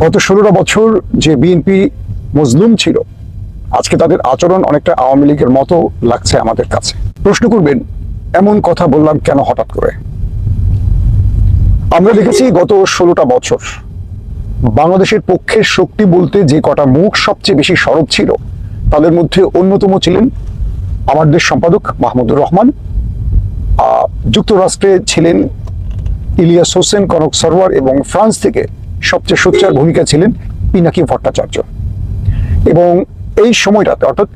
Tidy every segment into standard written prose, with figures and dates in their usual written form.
গত 16টা বছর যে বিএনপি মজলুম ছিল, আজকে তাদের আচরণ অনেকটা আওয়ামী লীগের মতো লাগছে আমাদের কাছে। প্রশ্ন করবেন, এমন কথা বললাম কেন হঠাৎ করে? আমরা দেখেছি গত 16টা বছর বাংলাদেশের পক্ষের শক্তি বলতে যে কটা মুখ সবচেয়ে বেশি সরব ছিল, তাদের মধ্যে অন্যতম ছিলেন আমার দেশ সম্পাদক মাহমুদুর রহমান, যুক্তরাষ্ট্রে ছিলেন ইলিয়াস হোসেন কনক সরোয়ার, এবং ফ্রান্স থেকে সবচেয়ে সোচ্চার ভূমিকা ছিলেন পিনাকি ভট্টাচার্য। এবং এই সময়টাতে অর্থাৎ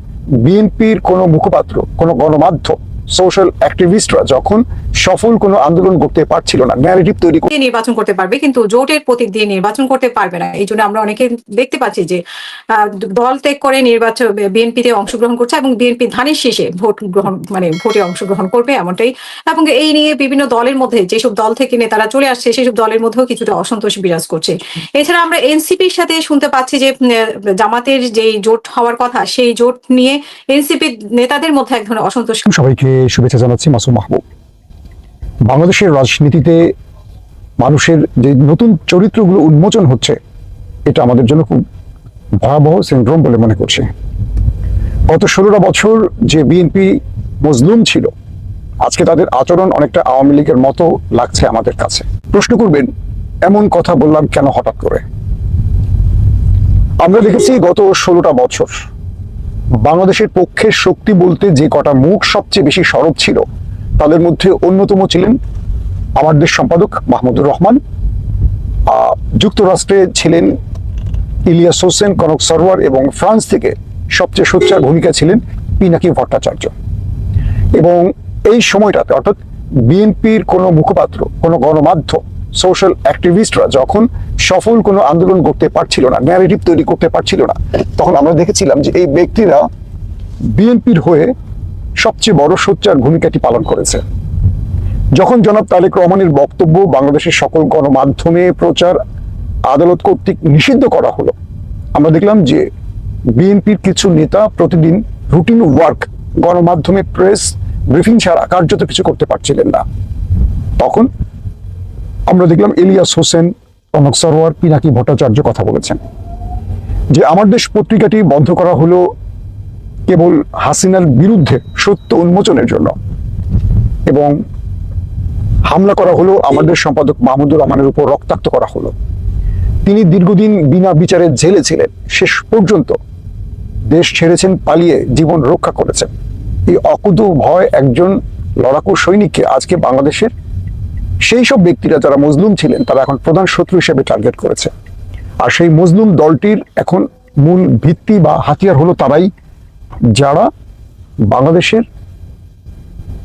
বিএনপির কোনো মুখপাত্র, কোনো গণমাধ্যম, সোশ্যাল অ্যাক্টিভিস্টরা যখন সফল কোনো আন্দোলন করতে পারছিল না, ন্যারেটিভ তৈরি নির্বাচন করতে পারবে কিন্তু জোটের প্রতীক দিয়ে নির্বাচন করতে পারবে না। এই জন্য আমরা অনেকে দেখতে পাচ্ছি যে দল ত্যাগ করে নির্বাচন বিএনপিতে অংশগ্রহণ করছে এবং বিএনপি ধানের শেষে ভোটে অংশগ্রহণ করবে এমনটাই। এবং এই নিয়ে বিভিন্ন দলের মধ্যে যেসব দল থেকে নেতারা চলে আসছে সেসব দলের মধ্যেও কিছুটা অসন্তোষ বিরাজ করছে। এছাড়া আমরা এনসিপির সাথে শুনতে পাচ্ছি যে জামাতের যেই জোট হওয়ার কথা সেই জোট নিয়ে এনসিপি নেতাদের মধ্যে এক ধরনের অসন্তোষ। সবাইকে শুভেচ্ছা জানাচ্ছি। মাসুম মাহবুব। বাংলাদেশের রাজনীতিতে মানুষের যে নতুন চরিত্রগুলো উন্মোচন হচ্ছে, এটা আমাদের জন্য খুব ভয়াবহ সিনড্রোম বলে মনে করছি। গত 16টা বছর যে বিএনপি মজলুম ছিল, আজকে তাদের আচরণ অনেকটা আওয়ামী লীগের মতো লাগছে আমাদের কাছে। প্রশ্ন করবেন, এমন কথা বললাম কেন হঠাৎ করে? আমরা দেখেছি গত 16টা বছর বাংলাদেশের পক্ষের শক্তি বলতে যে কটা মুখ সবচেয়ে বেশি সরব ছিল, তাদের মধ্যে অন্যতম ছিলেন আমার দেশ সম্পাদক মাহমুদুর রহমান, যুক্তরাষ্ট্রে ছিলেন ইলিয়াস হোসেন কনক সরোয়ার, এবং ফ্রান্স থেকে সবচেয়ে সোচ্চার ভূমিকা ছিলেন পিনাকি ভট্টাচার্য। এবং এই সময়টাতে অর্থাৎ বিএনপির কোনো মুখপাত্র, কোনো গণমাধ্যম, সোশ্যাল অ্যাক্টিভিস্টরা যখন সফল কোনো আন্দোলন করতে পারছিল না, ন্যারেটিভ তৈরি করতে পারছিল না, তখন আমরা দেখেছিলাম যে এই ব্যক্তিরা বিএনপির হয়ে সবচেয়ে বড় সোচ্চার ভূমিকাটি পালন করেছে। যখন জনাব তারেক রহমানের বক্তব্য বাংলাদেশের সকল গণমাধ্যমে প্রচার আদালত কর্তৃক নিষিদ্ধ করা হলো, আমরা দেখলাম যে বিএনপির কিছু নেতা প্রতিদিন রুটিন ওয়ার্ক গণমাধ্যমে প্রেস ব্রিফিং ছাড়া কার্যত কিছু করতে পারছিলেন না। তখন আমরা দেখলাম ইলিয়াস হোসেন কনক সরোয়ার, পিনাকি ভট্টাচার্য কথা বলেছেন যে আমার দেশ পত্রিকাটি বন্ধ করা হলো কেবল হাসিনার বিরুদ্ধে সত্য উন্মোচনের জন্য, এবং হামলা করা হলো আমাদের সম্পাদক মাহমুদুর রহমানের উপর, রক্তাক্ত করা হলো। তিনি দীর্ঘদিন বিনা বিচারে জেলে ছিলেন, শেষ পর্যন্ত দেশ ছেড়েছেন, পালিয়ে জীবন রক্ষা করেছেন। এই অকুত ভয় একজন লড়াকু সৈনিককে আজকে বাংলাদেশের সেই সব ব্যক্তিরা যারা মজলুম ছিলেন, তারা এখন প্রধান শত্রু হিসেবে টার্গেট করেছে। আর সেই মজলুম দলটির এখন মূল ভিত্তি বা হাতিয়ার হলো তারাই যারা বাংলাদেশের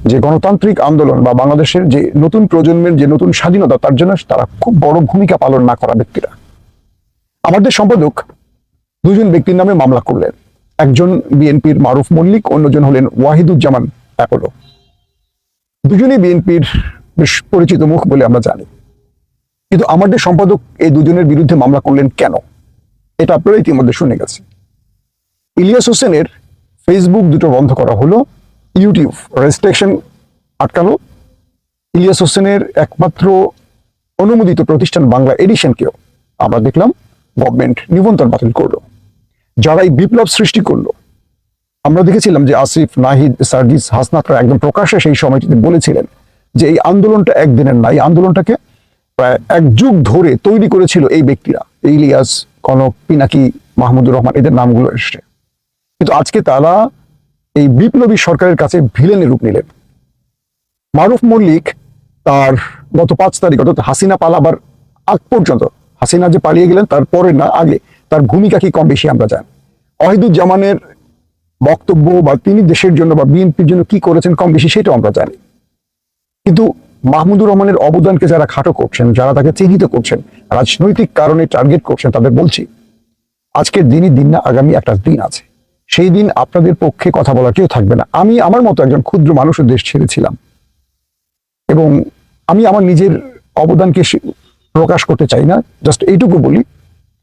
যে গণতান্ত্রিক আন্দোলন বা বাংলাদেশের যে নতুন প্রজন্মের যে নতুন স্বাধীনতা, তার জন্য তারা খুব বড় ভূমিকা পালন না করা ব্যক্তিরা। আমাদের সম্পাদক দুজন ব্যক্তির নামে মামলা করলেন, একজন বিএনপির মারুফ মল্লিক, অন্যজন হলেন ওয়াহিদুজ্জামান অ্যাপোলো। দুজনেই বিএনপির বেশ পরিচিত মুখ বলে আমরা জানি। কিন্তু আমাদের সম্পাদক এই দুজনের বিরুদ্ধে মামলা করলেন কেন, এটা আপনারা ইতিমধ্যে শুনে গেছে। ইলিয়াস হোসেনের ফেসবুক দুটো বন্ধ করা হলো, ইউটিউব রেস্ট্রিকশন আটকালো, ইলিয়াস হোসেনের একমাত্র অনুমোদিত প্রতিষ্ঠান বাংলা এডিশনকেও আমরা দেখলাম গভর্নমেন্ট নিবন্ধন বাতিল করলো। যারা এই বিপ্লব সৃষ্টি করলো, আমরা দেখেছিলাম যে আসিফ, নাহিদ, সার্জিস, হাসনাতরা একদম প্রকাশ্যে সেই সময়টিতে বলেছিলেন যে এই আন্দোলনটা একদিনের না, এই আন্দোলনটাকে প্রায় এক যুগ ধরে তৈরি করেছিল এই ব্যক্তিরা, ইলিয়াস, কনক, পিনাকি, মাহমুদুর রহমান, এদের নামগুলো এসছে। কিন্তু আজকে তারা এই বিপ্লবী সরকারের কাছে ভিলেনের রূপ নিলেন। মারুফ মল্লিক তার গত 5 তারিখ অর্থাৎ হাসিনা পালাবার আগ পর্যন্ত, হাসিনা যে পালিয়ে গেলেন তারপরে না আগে, তার ভূমিকা কি কম বেশি আমরা জানি। ওয়াহিদুজ্জামানের বক্তব্য বা তিনি দেশের জন্য বা বিএনপির জন্য কি করেছেন কম বেশি সেটাও আমরা জানি। কিন্তু মাহমুদুর রহমানের অবদানকে যারা খাটো করছেন, যারা তাকে চিহ্নিত করছেন, রাজনৈতিক কারণে টার্গেট করছেন, তাদের বলছি আজকের দিনই দিন না, আগামী একটা দিন আছে, সেই দিন আপনাদের পক্ষে কথা বলার কেউ থাকবে না। আমি আমার মতো একজন ক্ষুদ্র মানুষের দেশ ছেড়েছিলাম, এবং আমি আমার নিজের অবদানকে প্রকাশ করতে চাই না। জাস্ট এইটুকু বলি,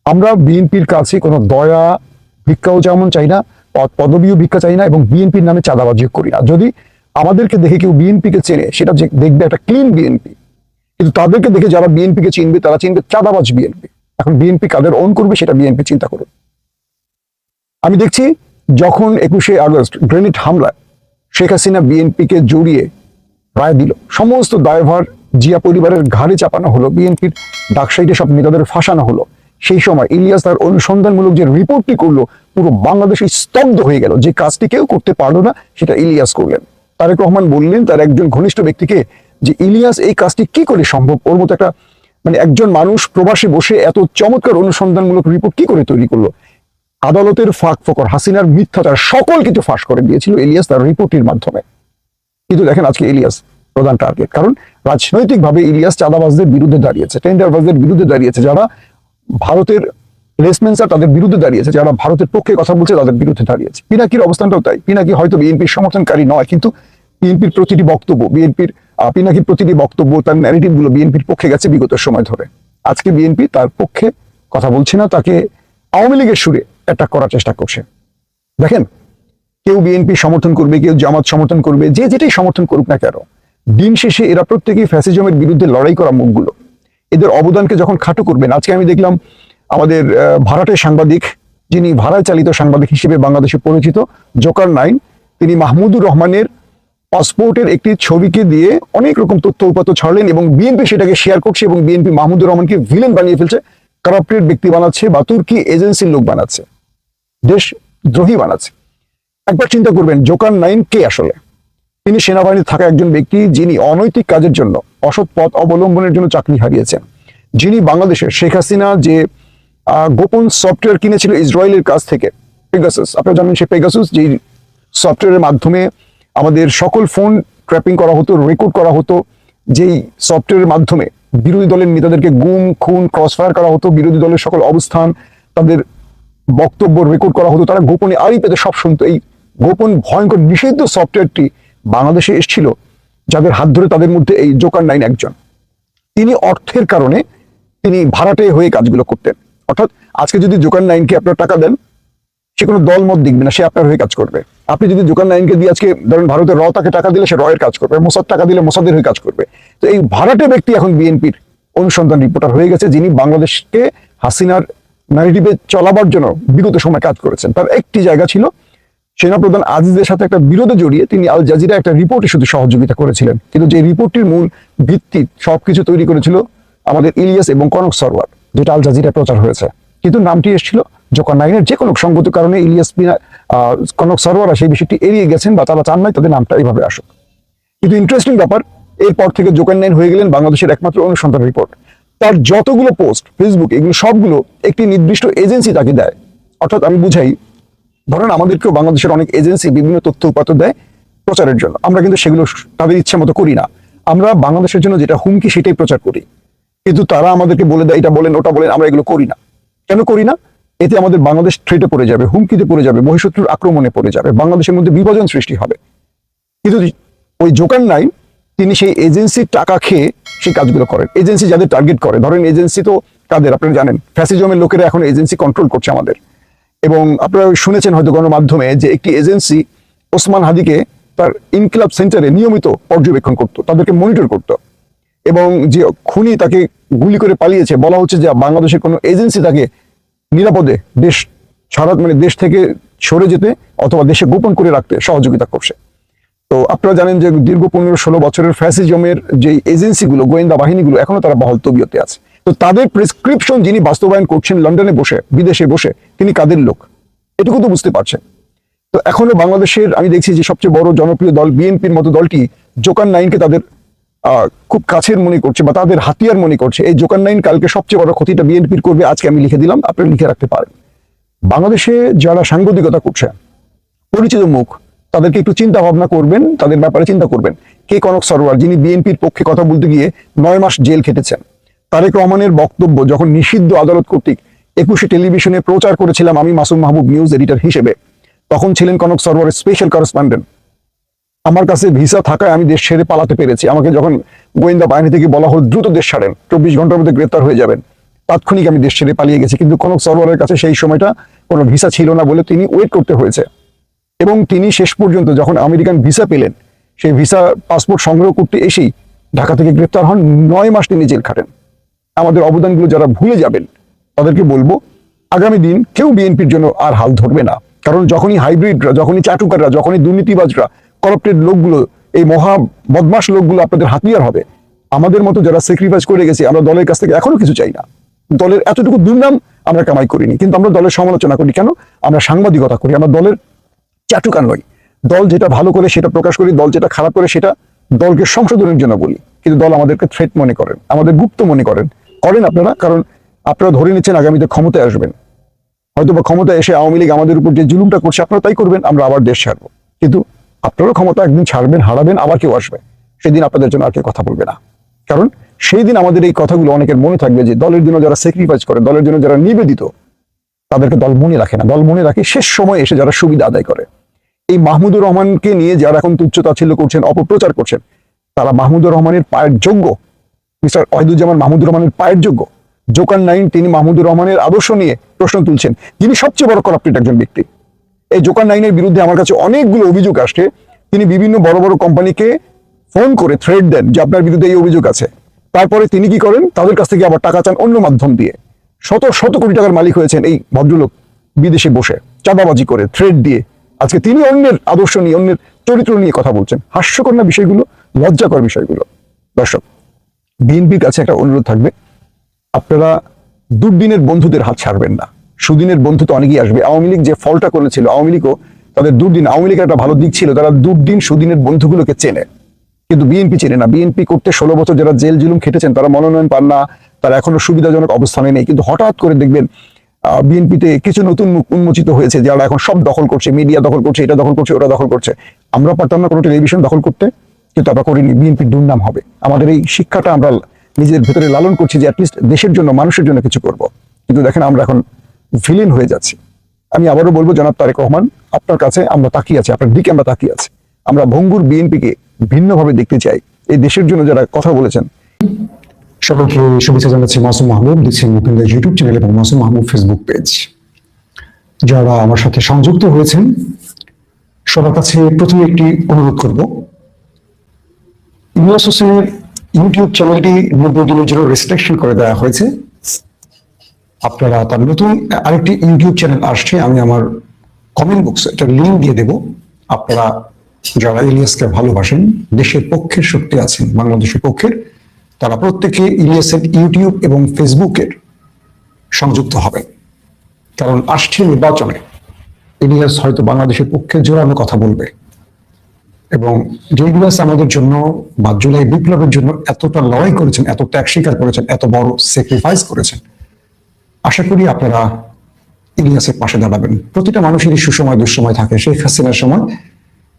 আমরা বিএনপির কাছে কোনো দয়া ভিক্ষাও যেমন চাই না, পদবীও ভিক্ষা চাই না, এবং বিএনপির নামে চাঁদাবাজিও করি না। যদি আমাদেরকে দেখে কেউ বিএনপিকে চেনে, সেটা দেখবে একটা ক্লিন বিএনপি, কিন্তু তাদেরকে দেখে যারা বিএনপিকে চিনবে, তারা চিনবে চাঁদাবাজ বিএনপি। এখন বিএনপি কাদের অন করবে সেটা বিএনপি চিন্তা করুন। আমি দেখছি যখন 21শে আগস্ট গ্রেনেড হামলায় শেখ হাসিনা বিএনপিকে জড়িয়ে রায় দিল, সমস্ত দায়ভার জিয়া পরিবারের ঘাড়ে চাপানো হলো, বিএনপির ডাকসাইটে সব নেতাদের ফাঁসানো হলো। সেই সময় ইলিয়াস তার অনুসন্ধানমূলক যে রিপোর্টটি করলো, পুরো বাংলাদেশ স্তব্ধ হয়ে গেল। যে কাজটি কেউ করতে পারলো না সেটা ইলিয়াস করলেন। তারেক রহমান বললেন তার একজন ঘনিষ্ঠ ব্যক্তিকে যে ইলিয়াস এই কাজটি কি করে সম্ভব, ওর মতো একটা একজন মানুষ প্রবাসে বসে এত চমৎকার অনুসন্ধানমূলক রিপোর্ট কি করে তৈরি করলো। আদালতের ফাঁক ফোকর, হাসিনার মিথ্যাচার সকল কিছু ফাঁস করে দিয়েছিল ইলিয়াস তার রিপোর্টের মাধ্যমে। কিন্তু দেখেন আজকে ইলিয়াস প্রধান টার্গেট, কারণ রাজনৈতিকভাবে ইলিয়াস চাঁদাবাজদের বিরুদ্ধে দাঁড়িয়েছে, টেন্ডারবাজদের বিরুদ্ধে দাঁড়িয়েছে, যারা ভারতের রেসমেন্সার তাদের বিরুদ্ধে দাঁড়িয়েছে, যারা ভারতের পক্ষে কথা বলছে তাদের বিরুদ্ধে দাঁড়িয়েছে। পিনাকির অবস্থানটাও তাই। পিনাকি হয়তো বিএনপির সমর্থনকারী নয়, কিন্তু বিএনপির প্রতিটি বক্তব্য, পিনাকির প্রতিটি বক্তব্য, তার ন্যারেটিভ গুলো বিএনপির পক্ষে গেছে বিগত সময় ধরে। আজকে বিএনপি তার পক্ষে কথা বলছে না, তাকে আওয়ামী লীগের সুরে অ্যাটাক করার চেষ্টা করছে। দেখেন, কেউ বিএনপি সমর্থন করবে, কেউ জামাত সমর্থন করবে, যে যেটাই সমর্থন করুক না কেন, দিন শেষে এরা প্রত্যেকেই ফ্যাসিজমের বিরুদ্ধে লড়াই করা মুখগুলো। এদের অবদানকে যখন খাটো করবেন, আজকে আমি দেখলাম আমাদের ভাড়াটের সাংবাদিক, যিনি ভাড়ায় চালিত সাংবাদিক হিসেবে বাংলাদেশে পরিচিত, জোকার 9, তিনি মাহমুদুর রহমানের পাসপোর্টের একটি ছবিকে দিয়ে অনেক রকম তথ্য উপাত্ত ছাড়লেন এবং বিএনপি সেটাকে শেয়ার করছে এবং বিএনপি মাহমুদুর রহমানকে ভিলেন বানিয়ে ফেলছে, কারাপ্টেড ব্যক্তি বানাচ্ছে বা তুর্কি এজেন্সির লোক বানাচ্ছে, দেশদ্রোহী বানাচ্ছে। একবার চিন্তা করবেন জোকার 9 কে আসলে? তিনি সেনাবাহিনীতে থাকা একজন ব্যক্তি, যিনি অনৈতিক কাজের জন্য, অসৎ পথ অবলম্বনের জন্য চাকরি হারিয়েছেন, যিনি বাংলাদেশের শেখ হাসিনা যে গোপন সফটওয়্যার কিনেছিল ইসরায়েলের কাছ থেকে, পেগাসাস, আপনারা জানেন সেই পেগাসাস যে সফটওয়্যারের মাধ্যমে আমাদের সকল ফোন ট্র্যাপিং করা হতো, রেকর্ড করা হতো, যেই সফটওয়্যারের মাধ্যমে বিরোধী দলের নেতাদেরকে গুম খুন ক্রসফায়ার করা হতো, বিরোধী দলের সকল অবস্থান, তাদের বক্তব্য রেকর্ড করা হতো, তারা গোপনে আড়ি পেতে সব শুনতো। এই গোপন ভয়ঙ্কর নিষিদ্ধ সফটওয়্যারটি বাংলাদেশে এসেছিল, যাদের হাত ধরে তাদের মধ্যে এই জোকার 9 একজন। তিনি অর্থের কারণে তিনি ভাড়াটে হয়ে কাজগুলো করতেন। অর্থাৎ আজকে যদি জোকার 9কে আপনার টাকা দেন, সে কোনো দল মত দেখবে না, সে আপনার হয়ে কাজ করবে। আপনি যদি জোকার 9কে দিয়ে আজকে ধরেন ভারতের তাকে টাকা দিলে সে রয়ের কাজ করবে, মোসাদ টাকা দিলে মোসাদের হয়ে কাজ করবে। তো এই ভাড়াটে ব্যক্তি এখন বিএনপির অনুসন্ধান রিপোর্টার হয়ে গেছে, যিনি বাংলাদেশকে হাসিনার ন্যারেটিভে চলাবার জন্য বিগত সময় কাজ করেছেন। তার একটি জায়গা ছিল সেনাপ্রধান আজিজের সাথে একটা বিরোধে জড়িয়ে তিনি আল জাজিরা একটা রিপোর্টে শুধু সহযোগিতা করেছিলেন, কিন্তু যে রিপোর্টটির মূল ভিত্তি সবকিছু তৈরি করেছিল আমাদের ইলিয়াস এবং কনক সরওয়ার, যেটা আল জাজিরা প্রচার হয়েছে। কিন্তু নামটি এসেছিল জোকার 9-এর। যে কোনো সঙ্গত কারণে ইলিয়াস কনক সরওয়ার সেই বিষয়টি এড়িয়ে গেছেন বা তারা চান নাই তাদের নামটা এইভাবে আসুক। কিন্তু ইন্টারেস্টিং ব্যাপার, এরপর থেকে জোকার 9 হয়ে গেলেন বাংলাদেশের একমাত্র অনুসন্ধান রিপোর্ট। তার যতগুলো পোস্ট ফেসবুক, এগুলো সবগুলো একটি নির্দিষ্ট এজেন্সি তাকে দেয়। অর্থাৎ আমি বুঝাই, ধরেন আমাদেরকেও বাংলাদেশের অনেক এজেন্সি বিভিন্ন তথ্য উপাত্ত দেয় প্রচারের জন্য, আমরা কিন্তু সেগুলো তাদের ইচ্ছা মতো করি না। আমরা বাংলাদেশের জন্য যেটা হুমকি সেটাই প্রচার করি, কিন্তু তারা আমাদেরকে বলে দেয় এটা বলেন ওটা বলেন, আমরা এগুলো করি না। কেন করি না? এতে আমাদের বাংলাদেশ থ্রেটে পড়ে যাবে, হুমকিতে পড়ে যাবে, বহিঃশত্রুর আক্রমণে পড়ে যাবে, বাংলাদেশের মধ্যে বিভাজন সৃষ্টি হবে। কিন্তু ওই জোকার 9 তিনি সেই এজেন্সির টাকা খেয়ে সেই কাজগুলো করেন। এজেন্সি যাদের টার্গেট করে, ধরেন এজেন্সি তো কাদের আপনারা জানেন, ফ্যাসিজমের লোকেরা এখন এজেন্সি কন্ট্রোল করছে আমাদের। এবং আপনারা শুনেছেন হয়তো গণমাধ্যমে যে একটি এজেন্সি ওসমান হাদিকে তার ইনকিলাব সেন্টারে নিয়মিত পর্যবেক্ষণ করত, তাদেরকে মনিটর করত, এবং যে খুনি তাকে গুলি করে পালিয়েছে বলা হচ্ছে যে বাংলাদেশের কোনো এজেন্সি তাকে নিরাপদে দেশ ছাড়া দেশ থেকে সরে যেতে অথবা দেশে গোপন করে রাখতে সহযোগিতা করছে। তো আপনারা জানেন যে দীর্ঘ 15-16 বছরের ফ্যাসিজমের যে এজেন্সিগুলো, গোয়েন্দা বাহিনীগুলো এখনো তারা বহাল তবিয়তে আছে। তো তাদের প্রেসক্রিপশন যিনি বাস্তবায়ন করছেন লন্ডনে বসে, বিদেশে বসে, তিনি কাদের লোক এটুকু তো বুঝতে পারছেন। তো এখনো বাংলাদেশের আমি দেখছি যে সবচেয়ে বড় জনপ্রিয় দল বিএনপির মতো দলটি জোকার 9কে তাদের খুব কাছের মনে করছে বা তাদের হাতিয়ার মনে করছে। এই জোকার 9 কালকে সবচেয়ে বড় ক্ষতিটা বিএনপির করবে, আজকে আমি লিখে দিলাম, আপনারা লিখে রাখতে পারেন। বাংলাদেশে যারা সাংবাদিকতা করছে, পরিচিত মুখ, তাদেরকে একটু চিন্তা ভাবনা করবেন, তাদের ব্যাপারে চিন্তা করবেন। কে কনক সরওয়ার, যিনি বিএনপির পক্ষে কথা বলতে গিয়ে 9 মাস জেল খেটেছেন। তারেক রহমানের বক্তব্য যখন নিষিদ্ধ আদালত কর্তৃক 21শে টেলিভিশনে প্রচার করেছিলাম আমি মাসুম মাহবুব নিউজ এডিটর হিসেবে, তখন ছিলেন কনক সরওয়ারের স্পেশাল করেসপন্ডেন্ট। আমার কাছে ভিসা থাকায় আমি দেশ ছেড়ে পালাতে পেরেছি। আমাকে যখন গোয়েন্দা বাহিনী থেকে বলা হল দ্রুত দেশ ছাড়েন, 24 ঘন্টার মধ্যে গ্রেপ্তার হয়ে যাবেন, তাৎক্ষণিক আমি দেশ ছেড়ে পালিয়ে গেছি। কিন্তু কনক সরওয়ারের কাছে সেই সময়টা কোনো ভিসা ছিল না বলে তিনি ওয়েট করতে হয়েছে, এবং তিনি শেষ পর্যন্ত যখন আমেরিকান ভিসা পেলেন, সেই ভিসা পাসপোর্ট সংগ্রহ করতে এসেই ঢাকা থেকে গ্রেপ্তার হন। 9 মাস তিনি জেল খাটেন। আমাদের অবদানগুলো যারা ভুলে যাবেন, তাদেরকে বলবো আগামী দিন কেউ বিএনপির জন্য আর হাল ধরবে না। কারণ যখনই হাইব্রিডরা, যখনই চাটুকাররা, যখনই দুর্নীতিবাজরা, করাপ্টেড লোকগুলো, এই মহা বদমাশ লোকগুলো আপনাদের হাতিয়ার হবে, আমাদের মতো যারা স্যাক্রিফাইস করে গেছি, আমরা দলের কাছ থেকে এখনো কিছু চাই না। দলের এতটুকু দুর্নাম আমরা কামাই করিনি, কিন্তু আমরা দলের সমালোচনা করি কেন? আমরা সাংবাদিকতা করি, আমরা দলের চাটুকার নই। দল যেটা ভালো করে সেটা প্রকাশ করি, দল যেটা খারাপ করে সেটা দলকে সংশোধনের জন্য বলি। কিন্তু দল আমাদেরকে থ্রেট মনে করেন, আমাদের গুপ্ত মনে করেন আপনারা। কারণ আপনারা ধরে নিচ্ছেন আগামীতে ক্ষমতায় আসবেন, হয়তো বা ক্ষমতায় এসে আওয়ামী লীগ আমাদের উপর যে জুলুমটা করছে আপনারা তাই করবেন, আমরা আবার দেশ ছাড়বো। কিন্তু আপনারাও ক্ষমতা একদিন ছাড়বেন, হারাবেন, আবার কেউ আসবে, সেদিন আপনাদের জন্য আর কেউ কথা বলবে না। কারণ সেই দিন আমাদের এই কথাগুলো অনেকের মনে থাকবে যে দলের জন্য যারা স্যাক্রিফাইস করে, দলের জন্য যারা নিবেদিত, তাদেরকে দল মনে রাখে না। দল মনে রাখে শেষ সময় এসে যারা সুবিধা আদায় করে। এই মাহমুদুর রহমানকে নিয়ে যারা এখন তুচ্ছ-তাচ্ছিল্য করছেন, অপপ্রচার করছেন, তারা মাহমুদুর রহমানের পায়ের যোগ্য। মিস্টার ওয়াহিদুজ্জামান মাহমুদুর রহমানের পায়ের যোগ্য। জোকার 9 তিনি মাহমুদুর রহমানের আদর্শ নিয়ে প্রশ্ন তুলছেন, যিনি সবচেয়ে বড় করাপ্টেড একজন ব্যক্তি। এই জোকার 9-এর বিরুদ্ধে আমার কাছে অনেকগুলো অভিযোগ আসছে। তিনি বিভিন্ন বড় বড় কোম্পানিকে ফোন করে থ্রেট দেন যে আপনার বিরুদ্ধে এই অভিযোগ আছে। তারপরে তিনি কি করেন? তাদের কাছ থেকে আবার টাকা চান অন্য মাধ্যম দিয়ে। শত শত কোটি টাকার মালিক হয়েছেন এই ভদ্রলোক, বিদেশে বসে চাঁদাবাজি করে, থ্রেট দিয়ে। আজকে তিনি অন্যের আদর্শ নিয়ে, অন্যের চরিত্র নিয়ে কথা বলছেন। হাস্যকর না বিষয়গুলো? লজ্জাকর বিষয়গুলো। দর্শক, বিএনপির কাছে একটা অনুরোধ থাকবে, আপনারা দুর্দিনের বন্ধুদের হাত ছাড়বেন না। সুদিনের বন্ধু তো অনেকেই আসবে। আওয়ামী লীগ যে ফলটা করেছিল, আওয়ামী লীগও তাদের দুর্দিন, আওয়ামী লীগের একটা ভালো দিক ছিল, তারা দুর্দিন সুদিনের বন্ধুগুলোকে চেনে, কিন্তু বিএনপি চেনে না। বিএনপি করতে 16 বছর যারা জেল জুলুম খেটেছেন, তারা মনোনয়ন পান না, তারা এখনো সুবিধাজনক অবস্থানে নেই। কিন্তু হঠাৎ করে দেখবেন বিএনপিতে কিছু নতুন মুখ উন্মোচিত হয়েছে, যারা এখন সব দখল করছে, মিডিয়া দখল করছে, এটা দখল করছে, ওটা দখল করছে। আমরা পারতাম না কোনো টেলিভিশন দখল করতে, কিন্তু আমরা করিনি। বিএনপির দুর্নাম হবে। আমাদের এই শিক্ষাটা আমরা নিজের ভেতরে লালন করছি যে অ্যাটলিস্ট দেশের জন্য, মানুষের জন্য কিছু করব। কিন্তু দেখেন আমরা এখন ভিলেন হয়ে যাচ্ছি। আমি আবারও বলবো, জনাব তারেক রহমান, আপনার কাছে আমরা তাকিয়ে আছি, আপনার দিকে আমরা তাকিয়ে আছি। আমরা ভঙ্গুর বিএনপিকে ভিন্নভাবে দেখতে চাই। এই দেশের জন্য যারা কথা বলেছেন, সকলকে শুভেচ্ছা জানাচ্ছি। মাসুম মাহমুদ, দেখছেন মুকুন্দের ইউটিউব চ্যানেল এবং মাসুম মাহমুদ ফেসবুক পেজ। যারা আমার সাথে সংযুক্ত হয়েছেন সবার কাছে প্রথমে একটি অনুরোধ করব, ইলিয়াস হোসেনের ইউটিউব চ্যানেলটি 90 দিনের জন্য রেস্ট্রিকশন করে দেওয়া হয়েছে। আপনারা তার নতুন আরেকটি ইউটিউব চ্যানেল আসছে, আমি আমার কমেন্ট বক্সে একটা লিঙ্ক দিয়ে দেব। আপনারা যারা ইলিয়াসকে ভালোবাসেন, দেশের পক্ষের শক্তি আছেন, বাংলাদেশের পক্ষের, তারা প্রত্যেকে ইলিয়াসের ইউটিউব এবং ফেসবুকের সংযুক্ত হবেন। কারণ আসছে নির্বাচনে ইলিয়াস হয়তো বাংলাদেশের পক্ষে জোরালো কথা বলবে, এবং যে ইলিয়াস আমাদের জন্য বা জুলাই বিপ্লবের জন্য এতটা লড়াই করেছেন, এত ত্যাগ স্বীকার করেছেন, এত বড় স্যাক্রিফাইস করেছেন, আশা করি আপনারা ইলিয়াসের পাশে দাঁড়াবেন। প্রতিটা মানুষেরই সুসময় দুঃসময় থাকে। শেখ হাসিনার সময়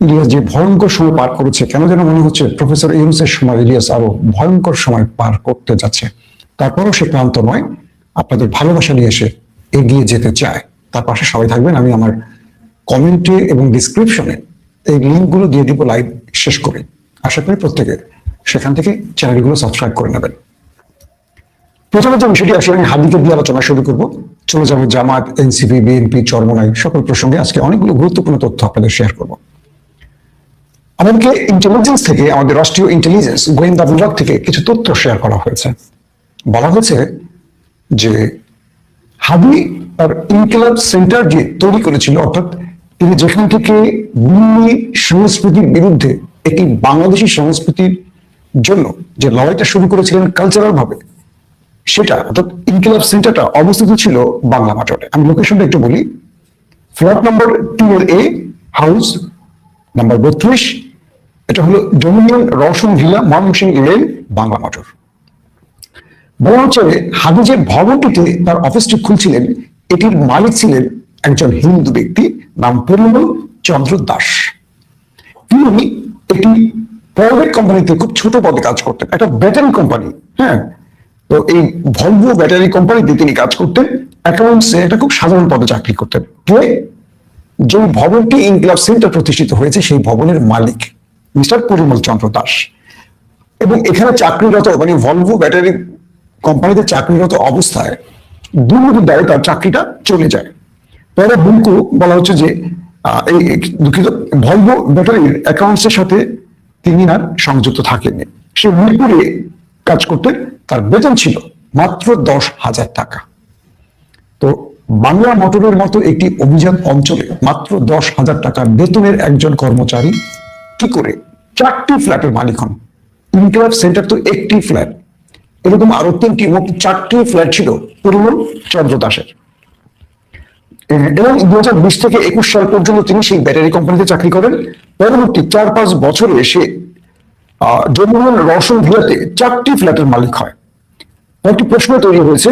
ইলিয়াস যে ভয়ঙ্কর সময় পার করেছে, কেন যেন মনে হচ্ছে প্রফেসর ইউনূসের সময় ইলিয়াস আরো ভয়ঙ্কর সময় পার করতে যাচ্ছে। তারপরেও সে ক্লান্ত নয়, আপনাদের ভালোবাসা নিয়ে এসে এগিয়ে যেতে চায়। তার পাশে সবাই থাকবেন। আমি আমার কমেন্টে এবং ডিসক্রিপশনে এই লিঙ্কগুলো দিয়ে দিব লাইভ শেষ করে। আশা করি প্রত্যেকে সেখান থেকে চ্যানেলগুলো সাবস্ক্রাইব করে নেবেন। প্রথমে যে বিষয়টি আসলে আমি হাদিকে দিয়ে আলোচনা শুরু করবো। চলে যাবো জামাত, এনসিপি, বিএনপি, চরমোনাই সকল প্রসঙ্গে। আজকে অনেকগুলো গুরুত্বপূর্ণ তথ্য আপনাদের শেয়ার করবো। আমাদেরকে ইন্টেলিজেন্স থেকে, আমাদের রাষ্ট্রীয় ইন্টেলিজেন্স গোয়েন্দা বিভাগ থেকে কিছু তথ্য শেয়ার করা হয়েছে। বলা হয়েছে যে হাদি তার ইনকিলাব সেন্টার যে তৈরি করেছিল, অর্থাৎ তিনি যেখান থেকে দিল্লি সংস্কৃতির বিরুদ্ধে একটি বাংলাদেশি সংস্কৃতির জন্য যে লড়াইটা শুরু করেছিলেন কালচারাল ভাবে, সেটা অর্থাৎ ইনকিলাব সেন্টারটা অবস্থিত ছিল বাংলা মাঠে। আমি লোকেশনটা একটু বলি। Flat number 2A, house number 32, এটা হলো dominion Roshan villa, Mymensingh lane, Bangla motor. বলা হচ্ছে হাদি যে ভবনটিতে তার অফিসটি খুলছিলেন, এটির মালিক ছিলেন একজন হিন্দু ব্যক্তি, নাম পরিমল চন্দ্র দাস। তিনি একটি প্রাইভেট কোম্পানিতে খুব ছোট পদে কাজ করতেন, একটা ব্যাটারি কোম্পানি। হ্যাঁ, তো এই ভলভো ব্যাটারি কোম্পানিতে তিনি কাজ করতেন, অ্যাকাউন্টসে একটা খুব সাধারণ পদে চাকরি করতেন। যে ভবনটি ইনকিলাব সেন্টার প্রতিষ্ঠিত হয়েছে, সেই ভবনের মালিক মিস্টার পরিমল চন্দ্র দাস। এবং এখানে চাকরিরত, মানে ভলভো ব্যাটারি কোম্পানিতে চাকরিরত অবস্থায় দুর্নীতির দায়ে তার চাকরিটা চলে যায়। পরে হুমকু বলা হচ্ছে যে এই দুঃখিত, ভলভো ব্যাটারির অ্যাকাউন্টসের সাথে তিনি আর সংযুক্ত থাকেননি। সে মিরপুরে কাজ করতে, তার বেতন ছিল মাত্র 10,000 টাকা। তো বাংলা মোটরের মতো একটি অভিজাত অঞ্চলে মাত্র 10,000 টাকা বেতনের একজন কর্মচারী কি করে 4টি ফ্ল্যাটের মালিক হন? ইনকিলাব সেন্টার তো একটি ফ্ল্যাট, এরকম আরো 3টি, মোট 4টি ফ্ল্যাট ছিল পরিমল চন্দ্র দাসের। এবং 2020 থেকে 21 সাল পর্যন্ত তিনি সেই ব্যাটারি কোম্পানিতে চাকরি করেন। পরবর্তী 4-5 বছরে এসে জমিমন রওশন ভিলাতে 4টি ফ্ল্যাটের মালিক হয়। একটি প্রশ্ন তৈরি হয়েছে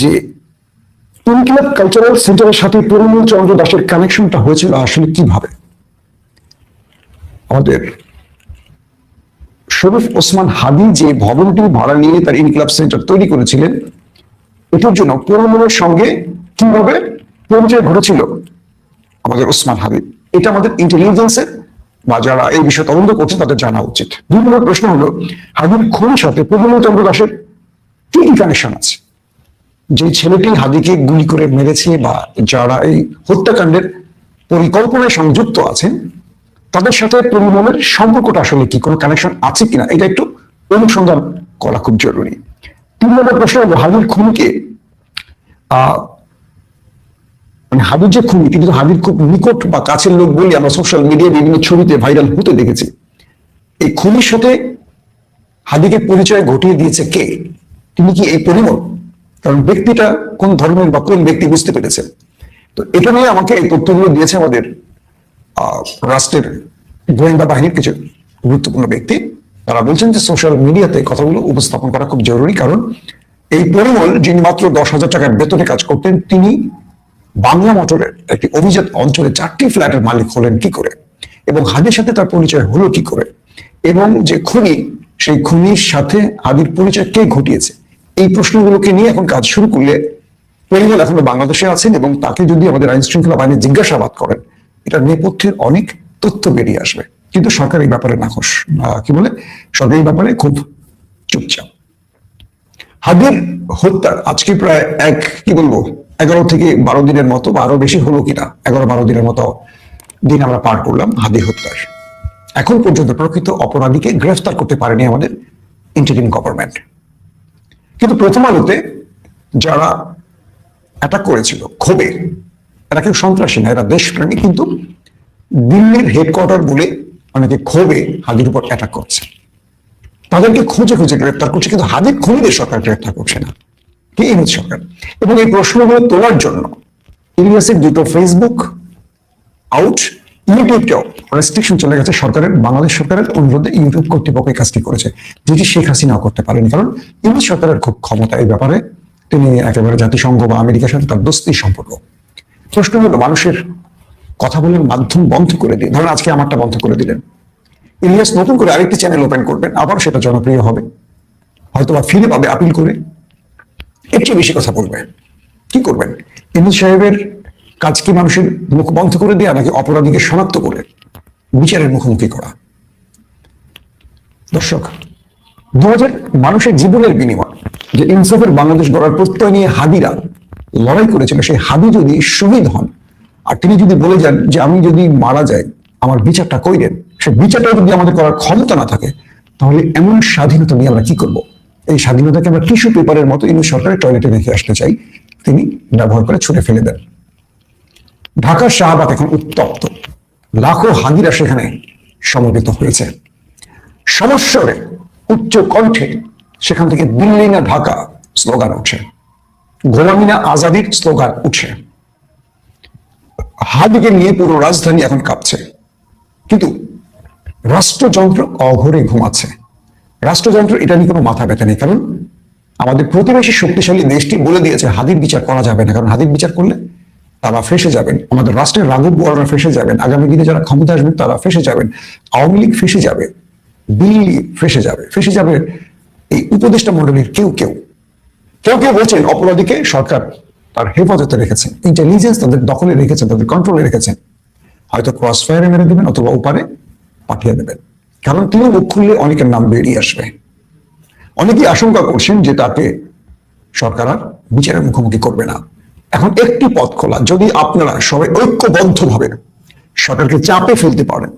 যে ইনকিলাব কালচারাল সেন্টারের সাথে পরিমল চন্দ্র দাসের কানেকশনটা হয়েছিল আসলে কিভাবে? আমাদের শরীফ ওসমান হাদি যে ভবনটি ভাড়া নিয়ে তার ইনকিলাব সেন্টার তৈরি করেছিলেন, এটার জন্য পরিমলের সঙ্গে কিভাবে পরিচয় ঘটেছিল আমাদের ওসমান হাদি, এটা আমাদের ইন্টেলিজেন্সের বা যারা এই বিষয়ে তদন্ত করছে তাদের জানা উচিত। 2 নম্বর প্রশ্ন হলো, হাদির খুনের সাথে পরিমল চন্দ্র দাসের কি কি কানেকশন আছে? যে ছেলেটি হাদিকে গুলি করে মেরেছে বা যারা এই হত্যাকাণ্ডের পরিকল্পনায় সংযুক্ত আছেন তাদের সাথে পরিমলের সম্পর্কটা আসলে কি, কোনো কানেকশন আছে কিনা, এটা একটু অনুসন্ধান করা খুব জরুরি। 3 নম্বর প্রশ্ন হলো, হাদির খুনিকে মানে হাদির যে খুনি, তিনি তো হাদির খুব নিকট বা কাছের লোক বলে আমরা সোশ্যাল মিডিয়ায় বিভিন্ন ছবিতে ভাইরাল হতে দেখেছি। এই খুনির সাথে হাদিকে পরিচয় ঘটিয়ে দিয়েছে কে? তিনি কি এই পরিমল? কারণ ব্যক্তিটা কোন ধর্মের বা কোন ব্যক্তি বুঝতে পেরেছেন। তো এটা নিয়ে আমাকে এই তথ্যগুলো দিয়েছে আমাদের রাষ্ট্রের গোয়েন্দা বাহিনীর কিছু গুরুত্বপূর্ণ ব্যক্তি। তারা বলছেন যে সোশ্যাল মিডিয়াতে কথাগুলো উপস্থাপন করা খুব জরুরি, কারণ এই পরিমল যিনি মাত্র 10,000 টাকার বেতনে কাজ করতেন, তিনি বাংলা মোটরের একটি অভিজাত অঞ্চলে 4টি ফ্ল্যাটের মালিক হলেন কি করে, এবং হাদির সাথে তার পরিচয় হলো কি করে, এবং যে খুনি, সেই খুনির সাথে হাদির পরিচয় কে ঘটিয়েছে, এই প্রশ্নগুলোকে নিয়ে এখন কাজ শুরু করলে পরিমল এখনো বাংলাদেশে আছেন এবং তাকে যদি আমাদের আইন শৃঙ্খলা বাহিনী জিজ্ঞাসাবাদ করেন, এটা নেপথ্যের অনেক তথ্য বেরিয়ে আসবে। কিন্তু সরকার এই ব্যাপারে নাখোশ, কি বলে, সরকার এই ব্যাপারে খুব চুপচাপ। হাদির হত্যার আজকে প্রায় 11 থেকে 12 দিনের মতো, বা আরো বেশি হলো কিনা, 11-12 দিনের মতো দিন আমরা পার করলাম হাদির হত্যার। এখন পর্যন্ত প্রকৃত অপরাধীকে গ্রেফতার করতে পারেনি আমাদের ইন্টারিম গভর্নমেন্ট। কিন্তু প্রথম আলোতে যারা অ্যাটাক করেছিল ক্ষোভে, এরা কেউ সন্ত্রাসী না, এরা দেশপ্রেমী, কিন্তু দিল্লির হেডকোয়ার্টার বলে অনেকে ক্ষোভে হাদির উপর অ্যাটাক করছে, তাদেরকে খুঁজে খুঁজে গ্রেফতার করছে, কিন্তু হাদির খুনিদের সরকার গ্রেফতার করছে না, কি ইউনিট সরকার। এবং এই প্রশ্নগুলো তোলার জন্য ইলিয়াসের 2টো ফেসবুক আউট, ইউটিউবটাও রেস্ট্রিকশন চলে গেছে সরকারের, বাংলাদেশ সরকারের অনুরোধে ইউটিউব কর্তৃপক্ষ এই কাজটি করেছে, যেটি শেখ হাসিনাও করতে পারেনি, কারণ ইউনিট সরকারের খুব ক্ষমতা এই ব্যাপারে, তিনি একেবারে জাতিসংঘ বা আমেরিকার সাথে তার দোস্তি সম্পর্ক। প্রশ্ন হলো, মানুষের কথা বলার মাধ্যম বন্ধ করে দিয়ে, ধরেন আজকে আমারটা বন্ধ করে দিলেন, ইলিয়াস নতুন করে আরেকটি চ্যানেল ওপেন করবেন, আবার সেটা জনপ্রিয় হবে, হয়তো বা ফিরে পাবে আপিল করে, এর চেয়ে বেশি কথা বলবেন, কি করবেন? ইউনূস সাহেবের কাজ কি মানুষের মুখ বন্ধ করে দেয়া, নাকি অপরাধীকে শনাক্ত করে বিচারের মুখোমুখি করা? দর্শক, 2000 মানুষের জীবনের বিনিময় যে ইনসাফের বাংলাদেশ গড়ার প্রত্যয় নিয়ে হাদিরা লড়াই করেছিল, সেই হাদি যদি শহীদ হন আর তিনি যদি বলে যান যে আমি যদি মারা যাই আমার বিচারটা কইরেন, সে বিচারটা যদি আমাদের করার ক্ষমতা না থাকে, তাহলে এমন স্বাধীনতা নিয়ে আমরা কি করব? এই স্বাধীনতাকে আমরা টিস্যু পেপারের মতো ইউনূস সরকারের টয়লেটে রেখে আসতে চাই, তিনি ব্যবহার করে ছুঁড়ে ফেলে দেন। ঢাকার শাহবাগ এখন উত্তপ্ত, লাখো হাদিরা সেখানে সমবেত হয়েছে। সমস্বরে উচ্চ কণ্ঠে সেখান থেকে দিল্লি না ঢাকা স্লোগান উঠছে, গোলামি না আজাদির স্লোগান উঠছে। হাদিকে নিয়ে পুরো রাজধানী এখন কাঁপছে, কিন্তু রাষ্ট্রযন্ত্র অঘরে ঘুমাচ্ছে। রাষ্ট্রযন্ত্র এটা নিয়ে কোনো মাথা ব্যথা নেই, কারণ আমাদের প্রতিবেশী শক্তিশালী দেশটি বলে দিয়েছে হাদির বিচার করা যাবে না, কারণ হাদির বিচার করলে তারা ফেসে যাবেন, আমাদের রাষ্ট্রের রাঘব বোয়ালরা ফেসে যাবেন, আগামী দিনে যারা ক্ষমতা আসবেন তারা ফেসে যাবেন, আওয়ামী লীগ ফেসে যাবে, দিল্লি ফেসে যাবে এই উপদেষ্টা মন্ডলীর কেউ কেউ বলছেন অপরাধীকে সরকার তার হেফাজতে রেখেছেন, ইন্টেলিজেন্স তাদের দখলে রেখেছেন, তাদের কন্ট্রোলে রেখেছেন, হয়তো ক্রস ফায়ারে মেরে দেবেন অথবা ওপারে পাঠিয়ে দেবেন, কারণ তিনি মুখ খুললে অনেকের নাম বেরিয়ে আসবে। অনেকেই আশঙ্কা করছেন যে তাকে সরকার আর বিচারের মুখোমুখি করবে না। এখন একটি পথ খোলা, যদি আপনারা সবাই ঐক্যবদ্ধভাবে সরকারকে চাপে ফেলতে পারেন।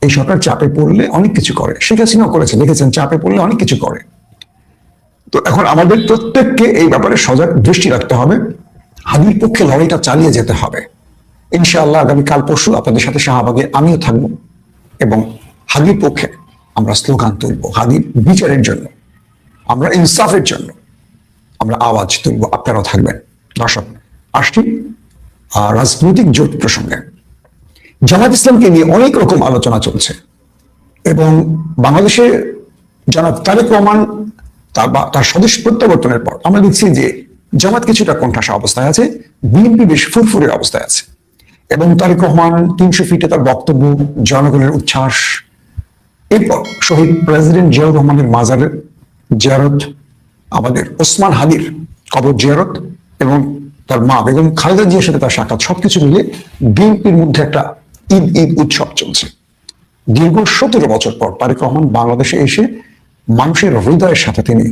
এই সরকার চাপে পড়লে অনেক কিছু করে, শেখ হাসিনাও করেছে, দেখেছেন, চাপে পড়লে অনেক কিছু করে। তো এখন আমাদের প্রত্যেককে এই ব্যাপারে সজাগ দৃষ্টি রাখতে হবে। হাদির পক্ষে লড়াইটা চালিয়ে যেতে হবে। ইনশাআল্লাহ আগামীকাল পরশু আপনাদের সাথে শাহবাগে আমিও থাকব এবং হাদির পক্ষে আমরা স্লোগান তুলব, হাদির বিচারের জন্য, আমরা ইনসাফের জন্য আমরা আওয়াজ তুলব। আপনারাও থাকবেন। দর্শক, আসছি রাজনৈতিক জোট প্রসঙ্গে। জামাত ইসলামকে নিয়ে অনেক রকম আলোচনা চলছে এবং বাংলাদেশে জনাব তারেক রহমান তার স্বদেশ প্রত্যাবর্তনের পর আমরা দেখছি যে জামাত কিছুটা কোণঠাসা অবস্থায় আছে, বিএনপি বেশ ফুরফুরের অবস্থায় আছে। এবং তারেক রহমান 300 ফিটে তার বক্তব্য, জনগণের উচ্ছ্বাস, এরপর শহীদ প্রেসিডেন্ট জিয়াউর রহমানের মাজারের জিয়ারত, আমাদের ওসমান হাদির কবর জিয়ারত এবং তার মা বেগম খালেদা জিয়ার সাথে তার সাক্ষাৎ, সবকিছু মিলে বিএনপির মধ্যে একটা ঈদ উৎসব চলছে। দীর্ঘ 17 বছর পর তারেক রহমান বাংলাদেশে এসে মানুষের হৃদয়ের সাথে তিনি